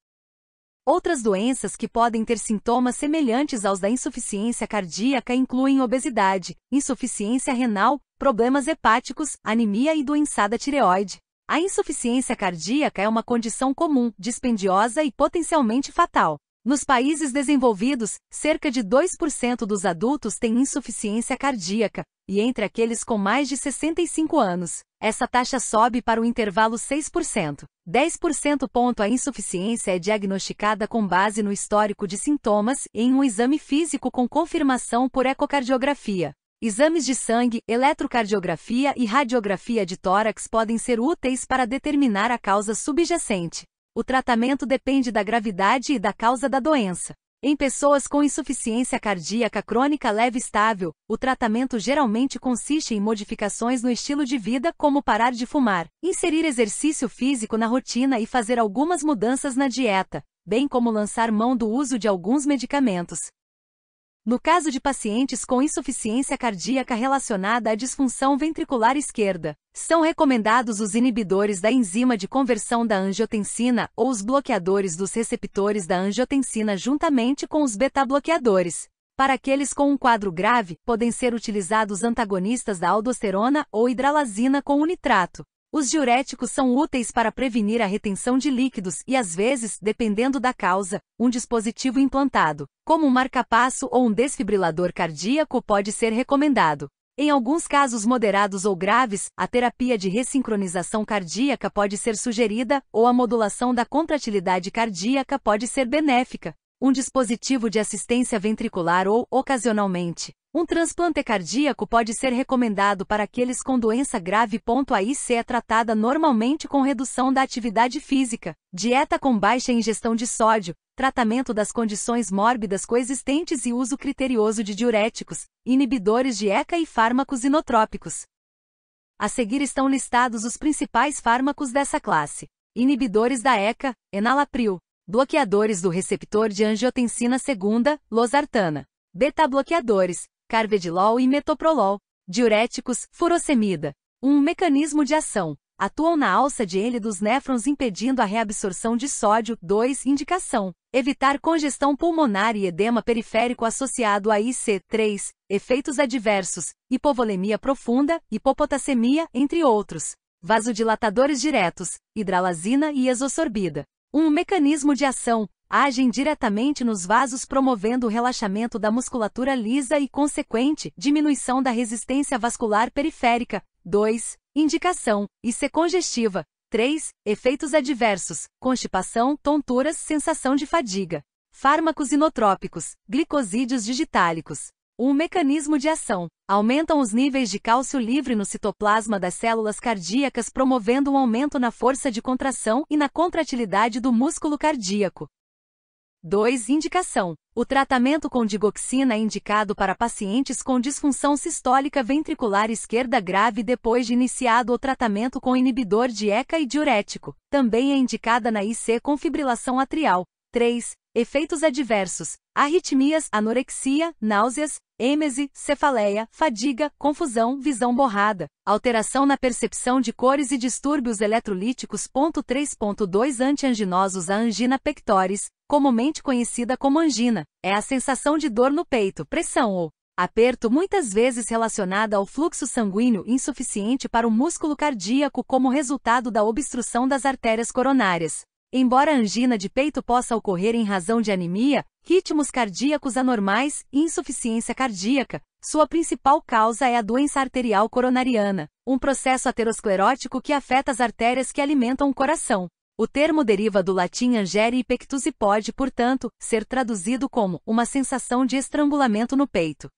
Outras doenças que podem ter sintomas semelhantes aos da insuficiência cardíaca incluem obesidade, insuficiência renal, problemas hepáticos, anemia e doençada tireoide. A insuficiência cardíaca é uma condição comum, dispendiosa e potencialmente fatal. Nos países desenvolvidos, cerca de 2% dos adultos têm insuficiência cardíaca, e entre aqueles com mais de 65 anos, essa taxa sobe para o intervalo 6%. 10%. A insuficiência é diagnosticada com base no histórico de sintomas e em um exame físico com confirmação por ecocardiografia. Exames de sangue, eletrocardiografia e radiografia de tórax podem ser úteis para determinar a causa subjacente. O tratamento depende da gravidade e da causa da doença. Em pessoas com insuficiência cardíaca crônica leve estável, o tratamento geralmente consiste em modificações no estilo de vida, como parar de fumar, inserir exercício físico na rotina e fazer algumas mudanças na dieta, bem como lançar mão do uso de alguns medicamentos. No caso de pacientes com insuficiência cardíaca relacionada à disfunção ventricular esquerda, são recomendados os inibidores da enzima de conversão da angiotensina ou os bloqueadores dos receptores da angiotensina juntamente com os beta-bloqueadores. Para aqueles com um quadro grave, podem ser utilizados antagonistas da aldosterona ou hidralazina com nitrato. Os diuréticos são úteis para prevenir a retenção de líquidos e, às vezes, dependendo da causa, um dispositivo implantado, como um marca-passo ou um desfibrilador cardíaco pode ser recomendado. Em alguns casos moderados ou graves, a terapia de ressincronização cardíaca pode ser sugerida, ou a modulação da contratilidade cardíaca pode ser benéfica. Um dispositivo de assistência ventricular ou, ocasionalmente, Um transplante cardíaco pode ser recomendado para aqueles com doença grave. A IC é tratada normalmente com redução da atividade física, dieta com baixa ingestão de sódio, tratamento das condições mórbidas coexistentes e uso criterioso de diuréticos, inibidores de ECA e fármacos inotrópicos. A seguir estão listados os principais fármacos dessa classe. Inibidores da ECA, enalapril. Bloqueadores do receptor de angiotensina segunda, losartana. Beta-bloqueadores, carvedilol e metoprolol. Diuréticos, furosemida. Um mecanismo de ação. Atuam na alça de L dos néfrons impedindo a reabsorção de sódio. 2. Indicação. Evitar congestão pulmonar e edema periférico associado a IC. 3. Efeitos adversos. Hipovolemia profunda, hipopotassemia, entre outros. Vasodilatadores diretos, hidralazina e azosorbida. Um mecanismo de ação. Agem diretamente nos vasos promovendo o relaxamento da musculatura lisa e consequente diminuição da resistência vascular periférica. 2. Indicação. IC congestiva. 3. Efeitos adversos. Constipação, tonturas, sensação de fadiga. Fármacos inotrópicos. Glicosídeos digitálicos. Um mecanismo de ação. Aumentam os níveis de cálcio livre no citoplasma das células cardíacas promovendo um aumento na força de contração e na contratilidade do músculo cardíaco. 2. Indicação. O tratamento com digoxina é indicado para pacientes com disfunção sistólica ventricular esquerda grave depois de iniciado o tratamento com inibidor de ECA e diurético. Também é indicada na IC com fibrilação atrial. 3. Efeitos adversos. Arritmias, anorexia, náuseas, êmese, cefaleia, fadiga, confusão, visão borrada, alteração na percepção de cores e distúrbios eletrolíticos. 3.2 Antianginosos. A angina pectoris, comumente conhecida como angina, é a sensação de dor no peito, pressão ou aperto muitas vezes relacionada ao fluxo sanguíneo insuficiente para o músculo cardíaco como resultado da obstrução das artérias coronárias. Embora a angina de peito possa ocorrer em razão de anemia, ritmos cardíacos anormais e insuficiência cardíaca, sua principal causa é a doença arterial coronariana, um processo aterosclerótico que afeta as artérias que alimentam o coração. O termo deriva do latim angere e pectus e pode, portanto, ser traduzido como uma sensação de estrangulamento no peito.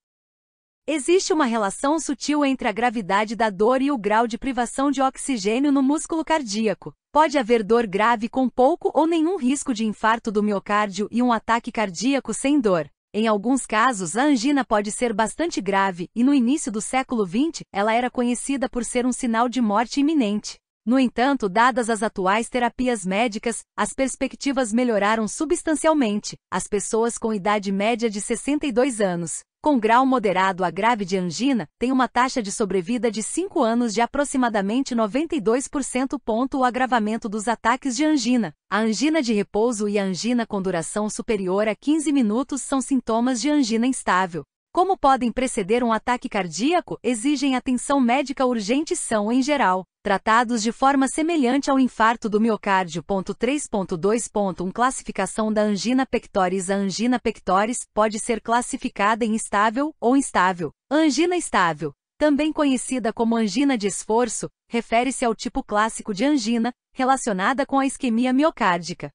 Existe uma relação sutil entre a gravidade da dor e o grau de privação de oxigênio no músculo cardíaco. Pode haver dor grave com pouco ou nenhum risco de infarto do miocárdio e um ataque cardíaco sem dor. Em alguns casos, a angina pode ser bastante grave e no início do século XX, ela era conhecida por ser um sinal de morte iminente. No entanto, dadas as atuais terapias médicas, as perspectivas melhoraram substancialmente. As pessoas com idade média de 62 anos, com grau moderado a grave de angina, têm uma taxa de sobrevida de 5 anos de aproximadamente 92%. O agravamento dos ataques de angina. A angina de repouso e a angina com duração superior a 15 minutos são sintomas de angina instável. Como podem preceder um ataque cardíaco, exigem atenção médica urgente e são, em geral, tratados de forma semelhante ao infarto do miocárdio. 3.2. Classificação da angina pectoris. A angina pectoris pode ser classificada em estável ou instável. A angina estável, também conhecida como angina de esforço, refere-se ao tipo clássico de angina, relacionada com a isquemia miocárdica.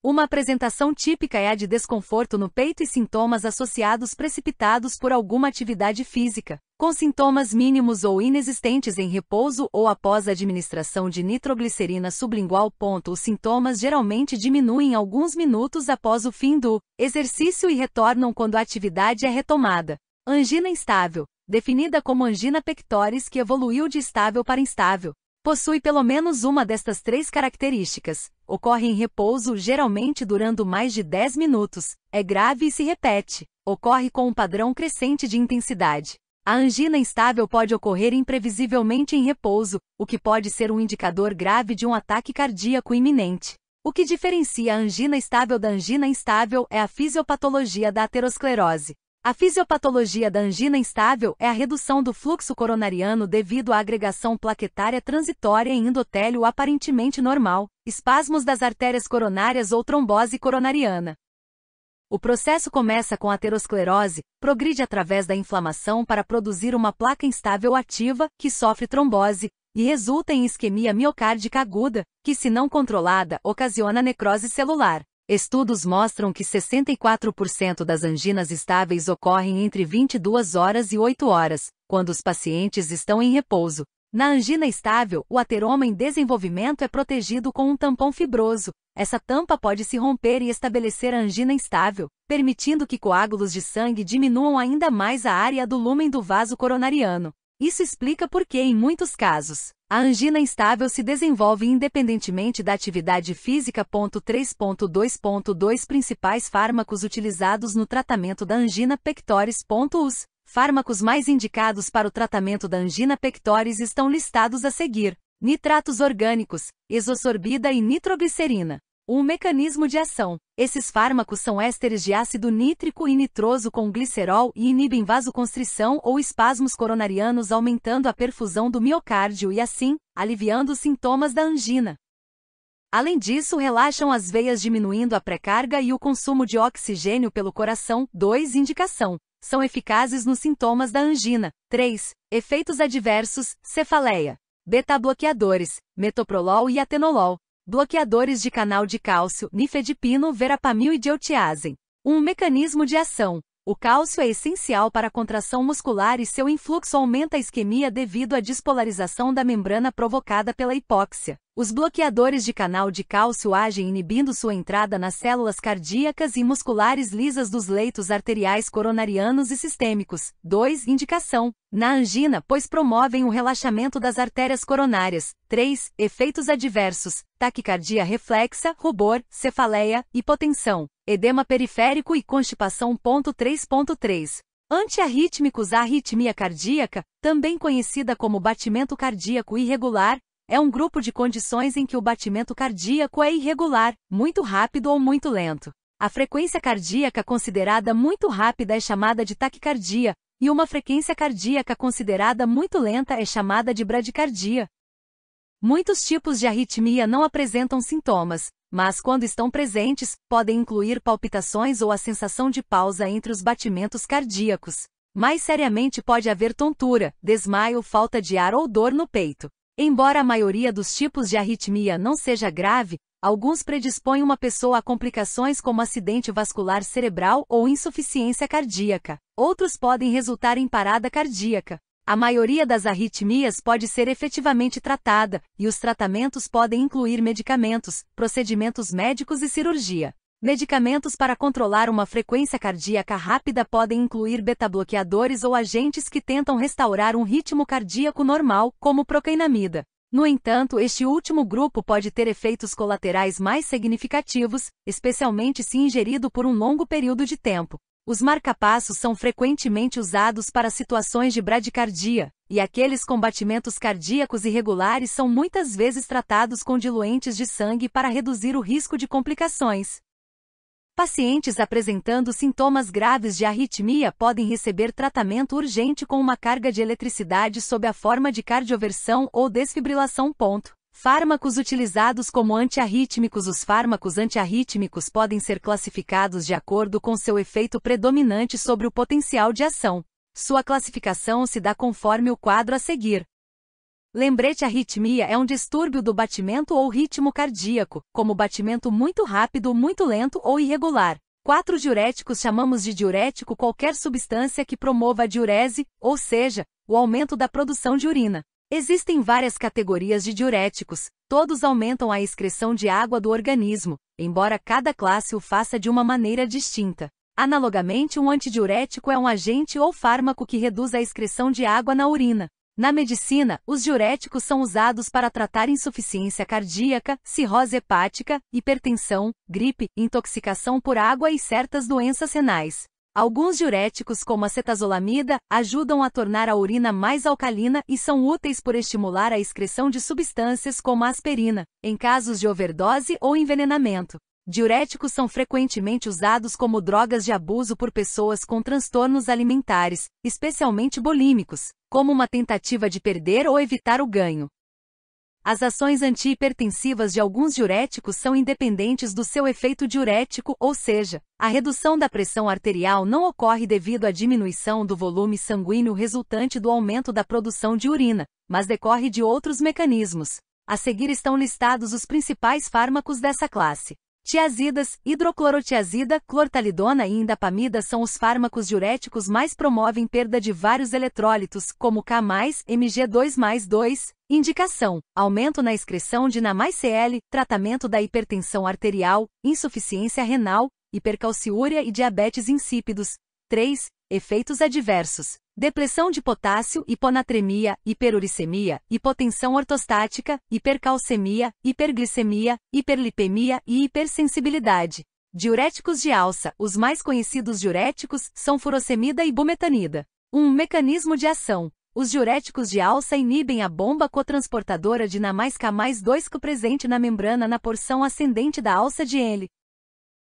Uma apresentação típica é a de desconforto no peito e sintomas associados precipitados por alguma atividade física, com sintomas mínimos ou inexistentes em repouso ou após a administração de nitroglicerina sublingual. Os sintomas geralmente diminuem alguns minutos após o fim do exercício e retornam quando a atividade é retomada. Angina instável, definida como angina pectoris que evoluiu de estável para instável. Possui pelo menos uma destas 3 características. Ocorre em repouso, geralmente durando mais de 10 minutos. É grave e se repete. Ocorre com um padrão crescente de intensidade. A angina instável pode ocorrer imprevisivelmente em repouso, o que pode ser um indicador grave de um ataque cardíaco iminente. O que diferencia a angina estável da angina instável é a fisiopatologia da aterosclerose. A fisiopatologia da angina instável é a redução do fluxo coronariano devido à agregação plaquetária transitória em endotélio aparentemente normal, espasmos das artérias coronárias ou trombose coronariana. O processo começa com a aterosclerose, progride através da inflamação para produzir uma placa instável ativa, que sofre trombose, e resulta em isquemia miocárdica aguda, que se não controlada, ocasiona necrose celular. Estudos mostram que 64% das anginas estáveis ocorrem entre 22 horas e 8 horas, quando os pacientes estão em repouso. Na angina estável, o ateroma em desenvolvimento é protegido com um tampão fibroso. Essa tampa pode se romper e estabelecer a angina instável, permitindo que coágulos de sangue diminuam ainda mais a área do lúmen do vaso coronariano. Isso explica por que, em muitos casos, a angina instável se desenvolve independentemente da atividade física. 3.2.2 Principais fármacos utilizados no tratamento da angina pectoris. Os fármacos mais indicados para o tratamento da angina pectoris estão listados a seguir: nitratos orgânicos, exosorbida e nitroglicerina. Um mecanismo de ação. Esses fármacos são ésteres de ácido nítrico e nitroso com glicerol e inibem vasoconstrição ou espasmos coronarianos, aumentando a perfusão do miocárdio e, assim, aliviando os sintomas da angina. Além disso, relaxam as veias, diminuindo a pré-carga e o consumo de oxigênio pelo coração. 2. Indicação. São eficazes nos sintomas da angina. 3. Efeitos adversos: cefaleia. Beta-bloqueadores, metoprolol e atenolol. Bloqueadores de canal de cálcio, nifedipino, verapamil e deuteazem. Um mecanismo de ação. O cálcio é essencial para a contração muscular e seu influxo aumenta a isquemia devido à despolarização da membrana provocada pela hipóxia. Os bloqueadores de canal de cálcio agem inibindo sua entrada nas células cardíacas e musculares lisas dos leitos arteriais coronarianos e sistêmicos. 2. Indicação. Na angina, pois promovem o relaxamento das artérias coronárias. 3. Efeitos adversos: taquicardia reflexa, rubor, cefaleia, hipotensão, edema periférico e constipação. 3.3 Antiarrítmicos. A arritmia cardíaca, também conhecida como batimento cardíaco irregular, é um grupo de condições em que o batimento cardíaco é irregular, muito rápido ou muito lento. A frequência cardíaca considerada muito rápida é chamada de taquicardia, e uma frequência cardíaca considerada muito lenta é chamada de bradicardia. Muitos tipos de arritmia não apresentam sintomas, mas quando estão presentes, podem incluir palpitações ou a sensação de pausa entre os batimentos cardíacos. Mais seriamente, pode haver tontura, desmaio, falta de ar ou dor no peito. Embora a maioria dos tipos de arritmia não seja grave, alguns predispõem uma pessoa a complicações como acidente vascular cerebral ou insuficiência cardíaca. Outros podem resultar em parada cardíaca. A maioria das arritmias pode ser efetivamente tratada, e os tratamentos podem incluir medicamentos, procedimentos médicos e cirurgia. Medicamentos para controlar uma frequência cardíaca rápida podem incluir beta-bloqueadores ou agentes que tentam restaurar um ritmo cardíaco normal, como procainamida. No entanto, este último grupo pode ter efeitos colaterais mais significativos, especialmente se ingerido por um longo período de tempo. Os marcapassos são frequentemente usados para situações de bradicardia, e aqueles com batimentos cardíacos irregulares são muitas vezes tratados com diluentes de sangue para reduzir o risco de complicações. Pacientes apresentando sintomas graves de arritmia podem receber tratamento urgente com uma carga de eletricidade sob a forma de cardioversão ou desfibrilação. Fármacos utilizados como antiarrítmicos. Os fármacos antiarrítmicos podem ser classificados de acordo com seu efeito predominante sobre o potencial de ação. Sua classificação se dá conforme o quadro a seguir. Lembrete: arritmia é um distúrbio do batimento ou ritmo cardíaco, como batimento muito rápido, muito lento ou irregular. 4 diuréticos. Chamamos de diurético qualquer substância que promova a diurese, ou seja, o aumento da produção de urina. Existem várias categorias de diuréticos, todos aumentam a excreção de água do organismo, embora cada classe o faça de uma maneira distinta. Analogamente, um antidiurético é um agente ou fármaco que reduz a excreção de água na urina. Na medicina, os diuréticos são usados para tratar insuficiência cardíaca, cirrose hepática, hipertensão, gripe, intoxicação por água e certas doenças renais. Alguns diuréticos, como a cetazolamida, ajudam a tornar a urina mais alcalina e são úteis por estimular a excreção de substâncias como a aspirina, em casos de overdose ou envenenamento. Diuréticos são frequentemente usados como drogas de abuso por pessoas com transtornos alimentares, especialmente bulímicos, como uma tentativa de perder ou evitar o ganho. As ações antihipertensivas de alguns diuréticos são independentes do seu efeito diurético, ou seja, a redução da pressão arterial não ocorre devido à diminuição do volume sanguíneo resultante do aumento da produção de urina, mas decorre de outros mecanismos. A seguir estão listados os principais fármacos dessa classe. Tiazidas, hidroclorotiazida, clortalidona e indapamida são os fármacos diuréticos mais promovem perda de vários eletrólitos, como K+, Mg2+2. Indicação: aumento na excreção de NaCl, tratamento da hipertensão arterial, insuficiência renal, hipercalciúria e diabetes insípidos. 3. Efeitos adversos: depressão de potássio, hiponatremia, hiperuricemia, hipotensão ortostática, hipercalcemia, hiperglicemia, hiperlipemia e hipersensibilidade. Diuréticos de alça: os mais conhecidos diuréticos são furosemida e bumetanida. Mecanismo de ação: os diuréticos de alça inibem a bomba cotransportadora de NaK+2 presente na membrana na porção ascendente da alça de L.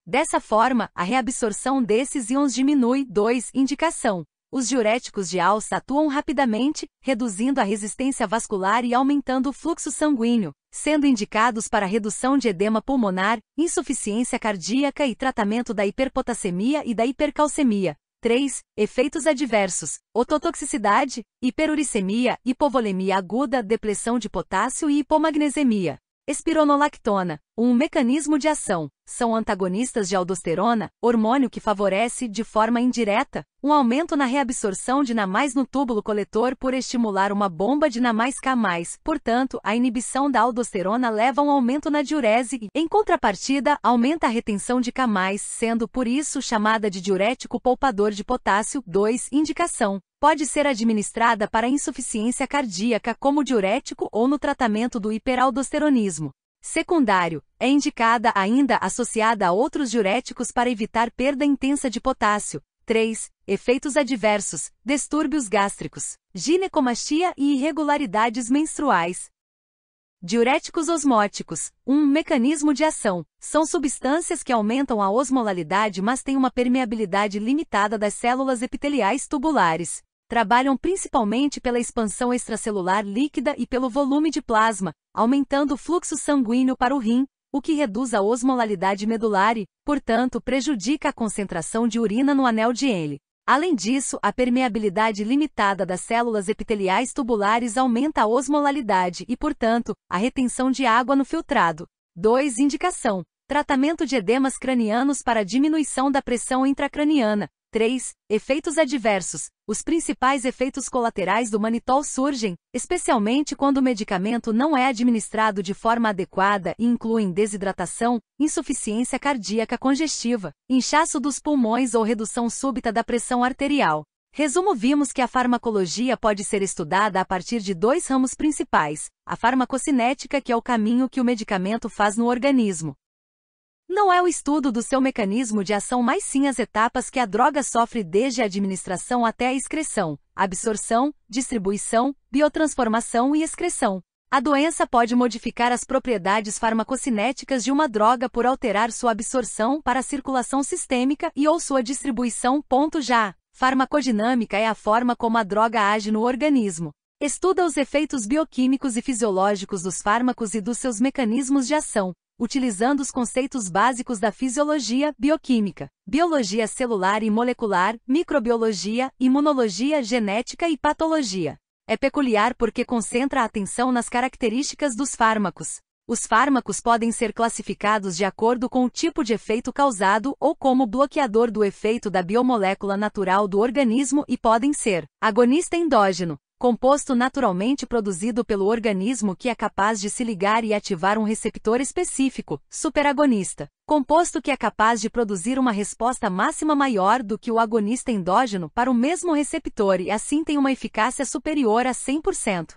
Dessa forma, a reabsorção desses íons diminui. 2. Indicação: os diuréticos de alça atuam rapidamente, reduzindo a resistência vascular e aumentando o fluxo sanguíneo, sendo indicados para redução de edema pulmonar, insuficiência cardíaca e tratamento da hiperpotassemia e da hipercalcemia. 3. Efeitos adversos: ototoxicidade, hiperuricemia, hipovolemia aguda, depressão de potássio e hipomagnesemia. Espironolactona: mecanismo de ação: são antagonistas de aldosterona, hormônio que favorece, de forma indireta, um aumento na reabsorção de NA+ no túbulo coletor por estimular uma bomba de NaK+. Portanto, a inibição da aldosterona leva a um aumento na diurese e, em contrapartida, aumenta a retenção de K+, sendo por isso chamada de diurético poupador de potássio. 2. Indicação: pode ser administrada para insuficiência cardíaca como diurético ou no tratamento do hiperaldosteronismo secundário. É indicada ainda associada a outros diuréticos para evitar perda intensa de potássio. 3. Efeitos adversos: distúrbios gástricos, ginecomastia e irregularidades menstruais. Diuréticos osmóticos: mecanismo de ação: são substâncias que aumentam a osmolalidade, mas têm uma permeabilidade limitada das células epiteliais tubulares. Trabalham principalmente pela expansão extracelular líquida e pelo volume de plasma, aumentando o fluxo sanguíneo para o rim, o que reduz a osmolalidade medular e, portanto, prejudica a concentração de urina no anel de Henle. Além disso, a permeabilidade limitada das células epiteliais tubulares aumenta a osmolalidade e, portanto, a retenção de água no filtrado. 2. Indicação: tratamento de edemas cranianos para diminuição da pressão intracraniana. 3. Efeitos adversos: os principais efeitos colaterais do manitol surgem, especialmente quando o medicamento não é administrado de forma adequada e incluem desidratação, insuficiência cardíaca congestiva, inchaço dos pulmões ou redução súbita da pressão arterial. Resumo: vimos que a farmacologia pode ser estudada a partir de 2 ramos principais: a farmacocinética, que é o caminho que o medicamento faz no organismo. Não é o estudo do seu mecanismo de ação, mas sim as etapas que a droga sofre desde a administração até a excreção, absorção, distribuição, biotransformação e excreção. A doença pode modificar as propriedades farmacocinéticas de uma droga por alterar sua absorção para a circulação sistêmica e ou sua distribuição. Já farmacodinâmica é a forma como a droga age no organismo. Estuda os efeitos bioquímicos e fisiológicos dos fármacos e dos seus mecanismos de ação, utilizando os conceitos básicos da fisiologia, bioquímica, biologia celular e molecular, microbiologia, imunologia, genética e patologia. É peculiar porque concentra a atenção nas características dos fármacos. Os fármacos podem ser classificados de acordo com o tipo de efeito causado ou como bloqueador do efeito da biomolécula natural do organismo e podem ser agonista endógeno, composto naturalmente produzido pelo organismo que é capaz de se ligar e ativar um receptor específico, superagonista, composto que é capaz de produzir uma resposta máxima maior do que o agonista endógeno para o mesmo receptor e assim tem uma eficácia superior a 100%.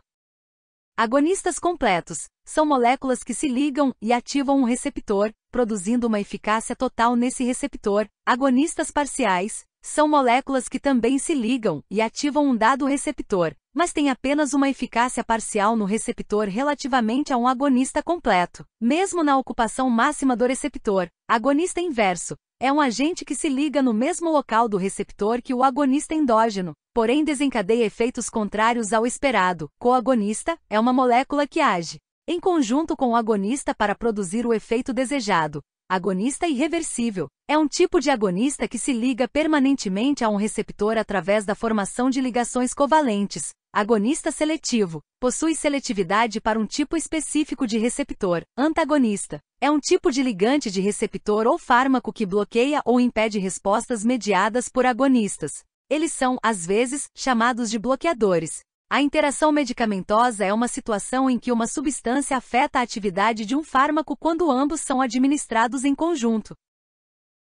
Agonistas completos são moléculas que se ligam e ativam um receptor, produzindo uma eficácia total nesse receptor. Agonistas parciais são moléculas que também se ligam e ativam um dado receptor, mas têm apenas uma eficácia parcial no receptor relativamente a um agonista completo. Mesmo na ocupação máxima do receptor, agonista inverso é um agente que se liga no mesmo local do receptor que o agonista endógeno, porém desencadeia efeitos contrários ao esperado. Coagonista é uma molécula que age em conjunto com o agonista para produzir o efeito desejado. Agonista irreversível é um tipo de agonista que se liga permanentemente a um receptor através da formação de ligações covalentes. Agonista seletivo. Possui seletividade para um tipo específico de receptor. Antagonista. É um tipo de ligante de receptor ou fármaco que bloqueia ou impede respostas mediadas por agonistas. Eles são, às vezes, chamados de bloqueadores. A interação medicamentosa é uma situação em que uma substância afeta a atividade de um fármaco quando ambos são administrados em conjunto.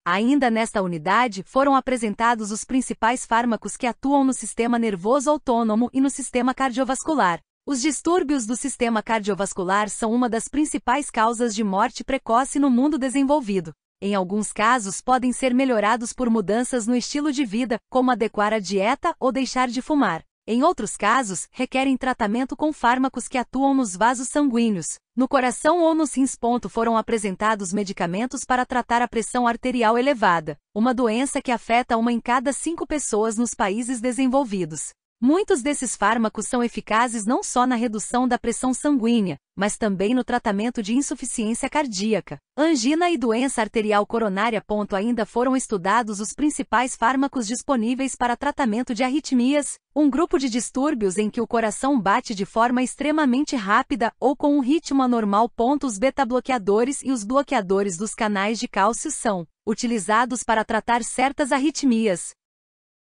Ainda nesta unidade, foram apresentados os principais fármacos que atuam no sistema nervoso autônomo e no sistema cardiovascular. Os distúrbios do sistema cardiovascular são uma das principais causas de morte precoce no mundo desenvolvido. Em alguns casos, podem ser melhorados por mudanças no estilo de vida, como adequar a dieta ou deixar de fumar. Em outros casos, requerem tratamento com fármacos que atuam nos vasos sanguíneos, no coração ou nos rins. Foram apresentados medicamentos para tratar a pressão arterial elevada, uma doença que afeta 1 em cada 5 pessoas nos países desenvolvidos. Muitos desses fármacos são eficazes não só na redução da pressão sanguínea, mas também no tratamento de insuficiência cardíaca, angina e doença arterial coronária. Ainda foram estudados os principais fármacos disponíveis para tratamento de arritmias, um grupo de distúrbios em que o coração bate de forma extremamente rápida ou com um ritmo anormal. Os beta-bloqueadores e os bloqueadores dos canais de cálcio são utilizados para tratar certas arritmias.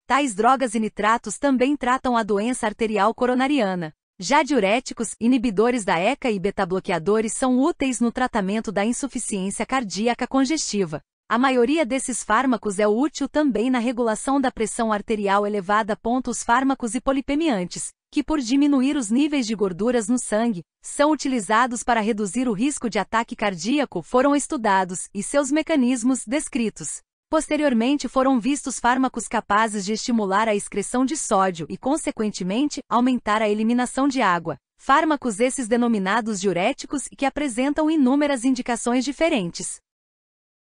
Tais drogas e nitratos também tratam a doença arterial coronariana. Já diuréticos, inibidores da ECA e beta-bloqueadores são úteis no tratamento da insuficiência cardíaca congestiva. A maioria desses fármacos é útil também na regulação da pressão arterial elevada. Os fármacos hipolipemiantes, que por diminuir os níveis de gorduras no sangue, são utilizados para reduzir o risco de ataque cardíaco, foram estudados e seus mecanismos descritos. Posteriormente foram vistos fármacos capazes de estimular a excreção de sódio e, consequentemente, aumentar a eliminação de água. Fármacos esses denominados diuréticos e que apresentam inúmeras indicações diferentes.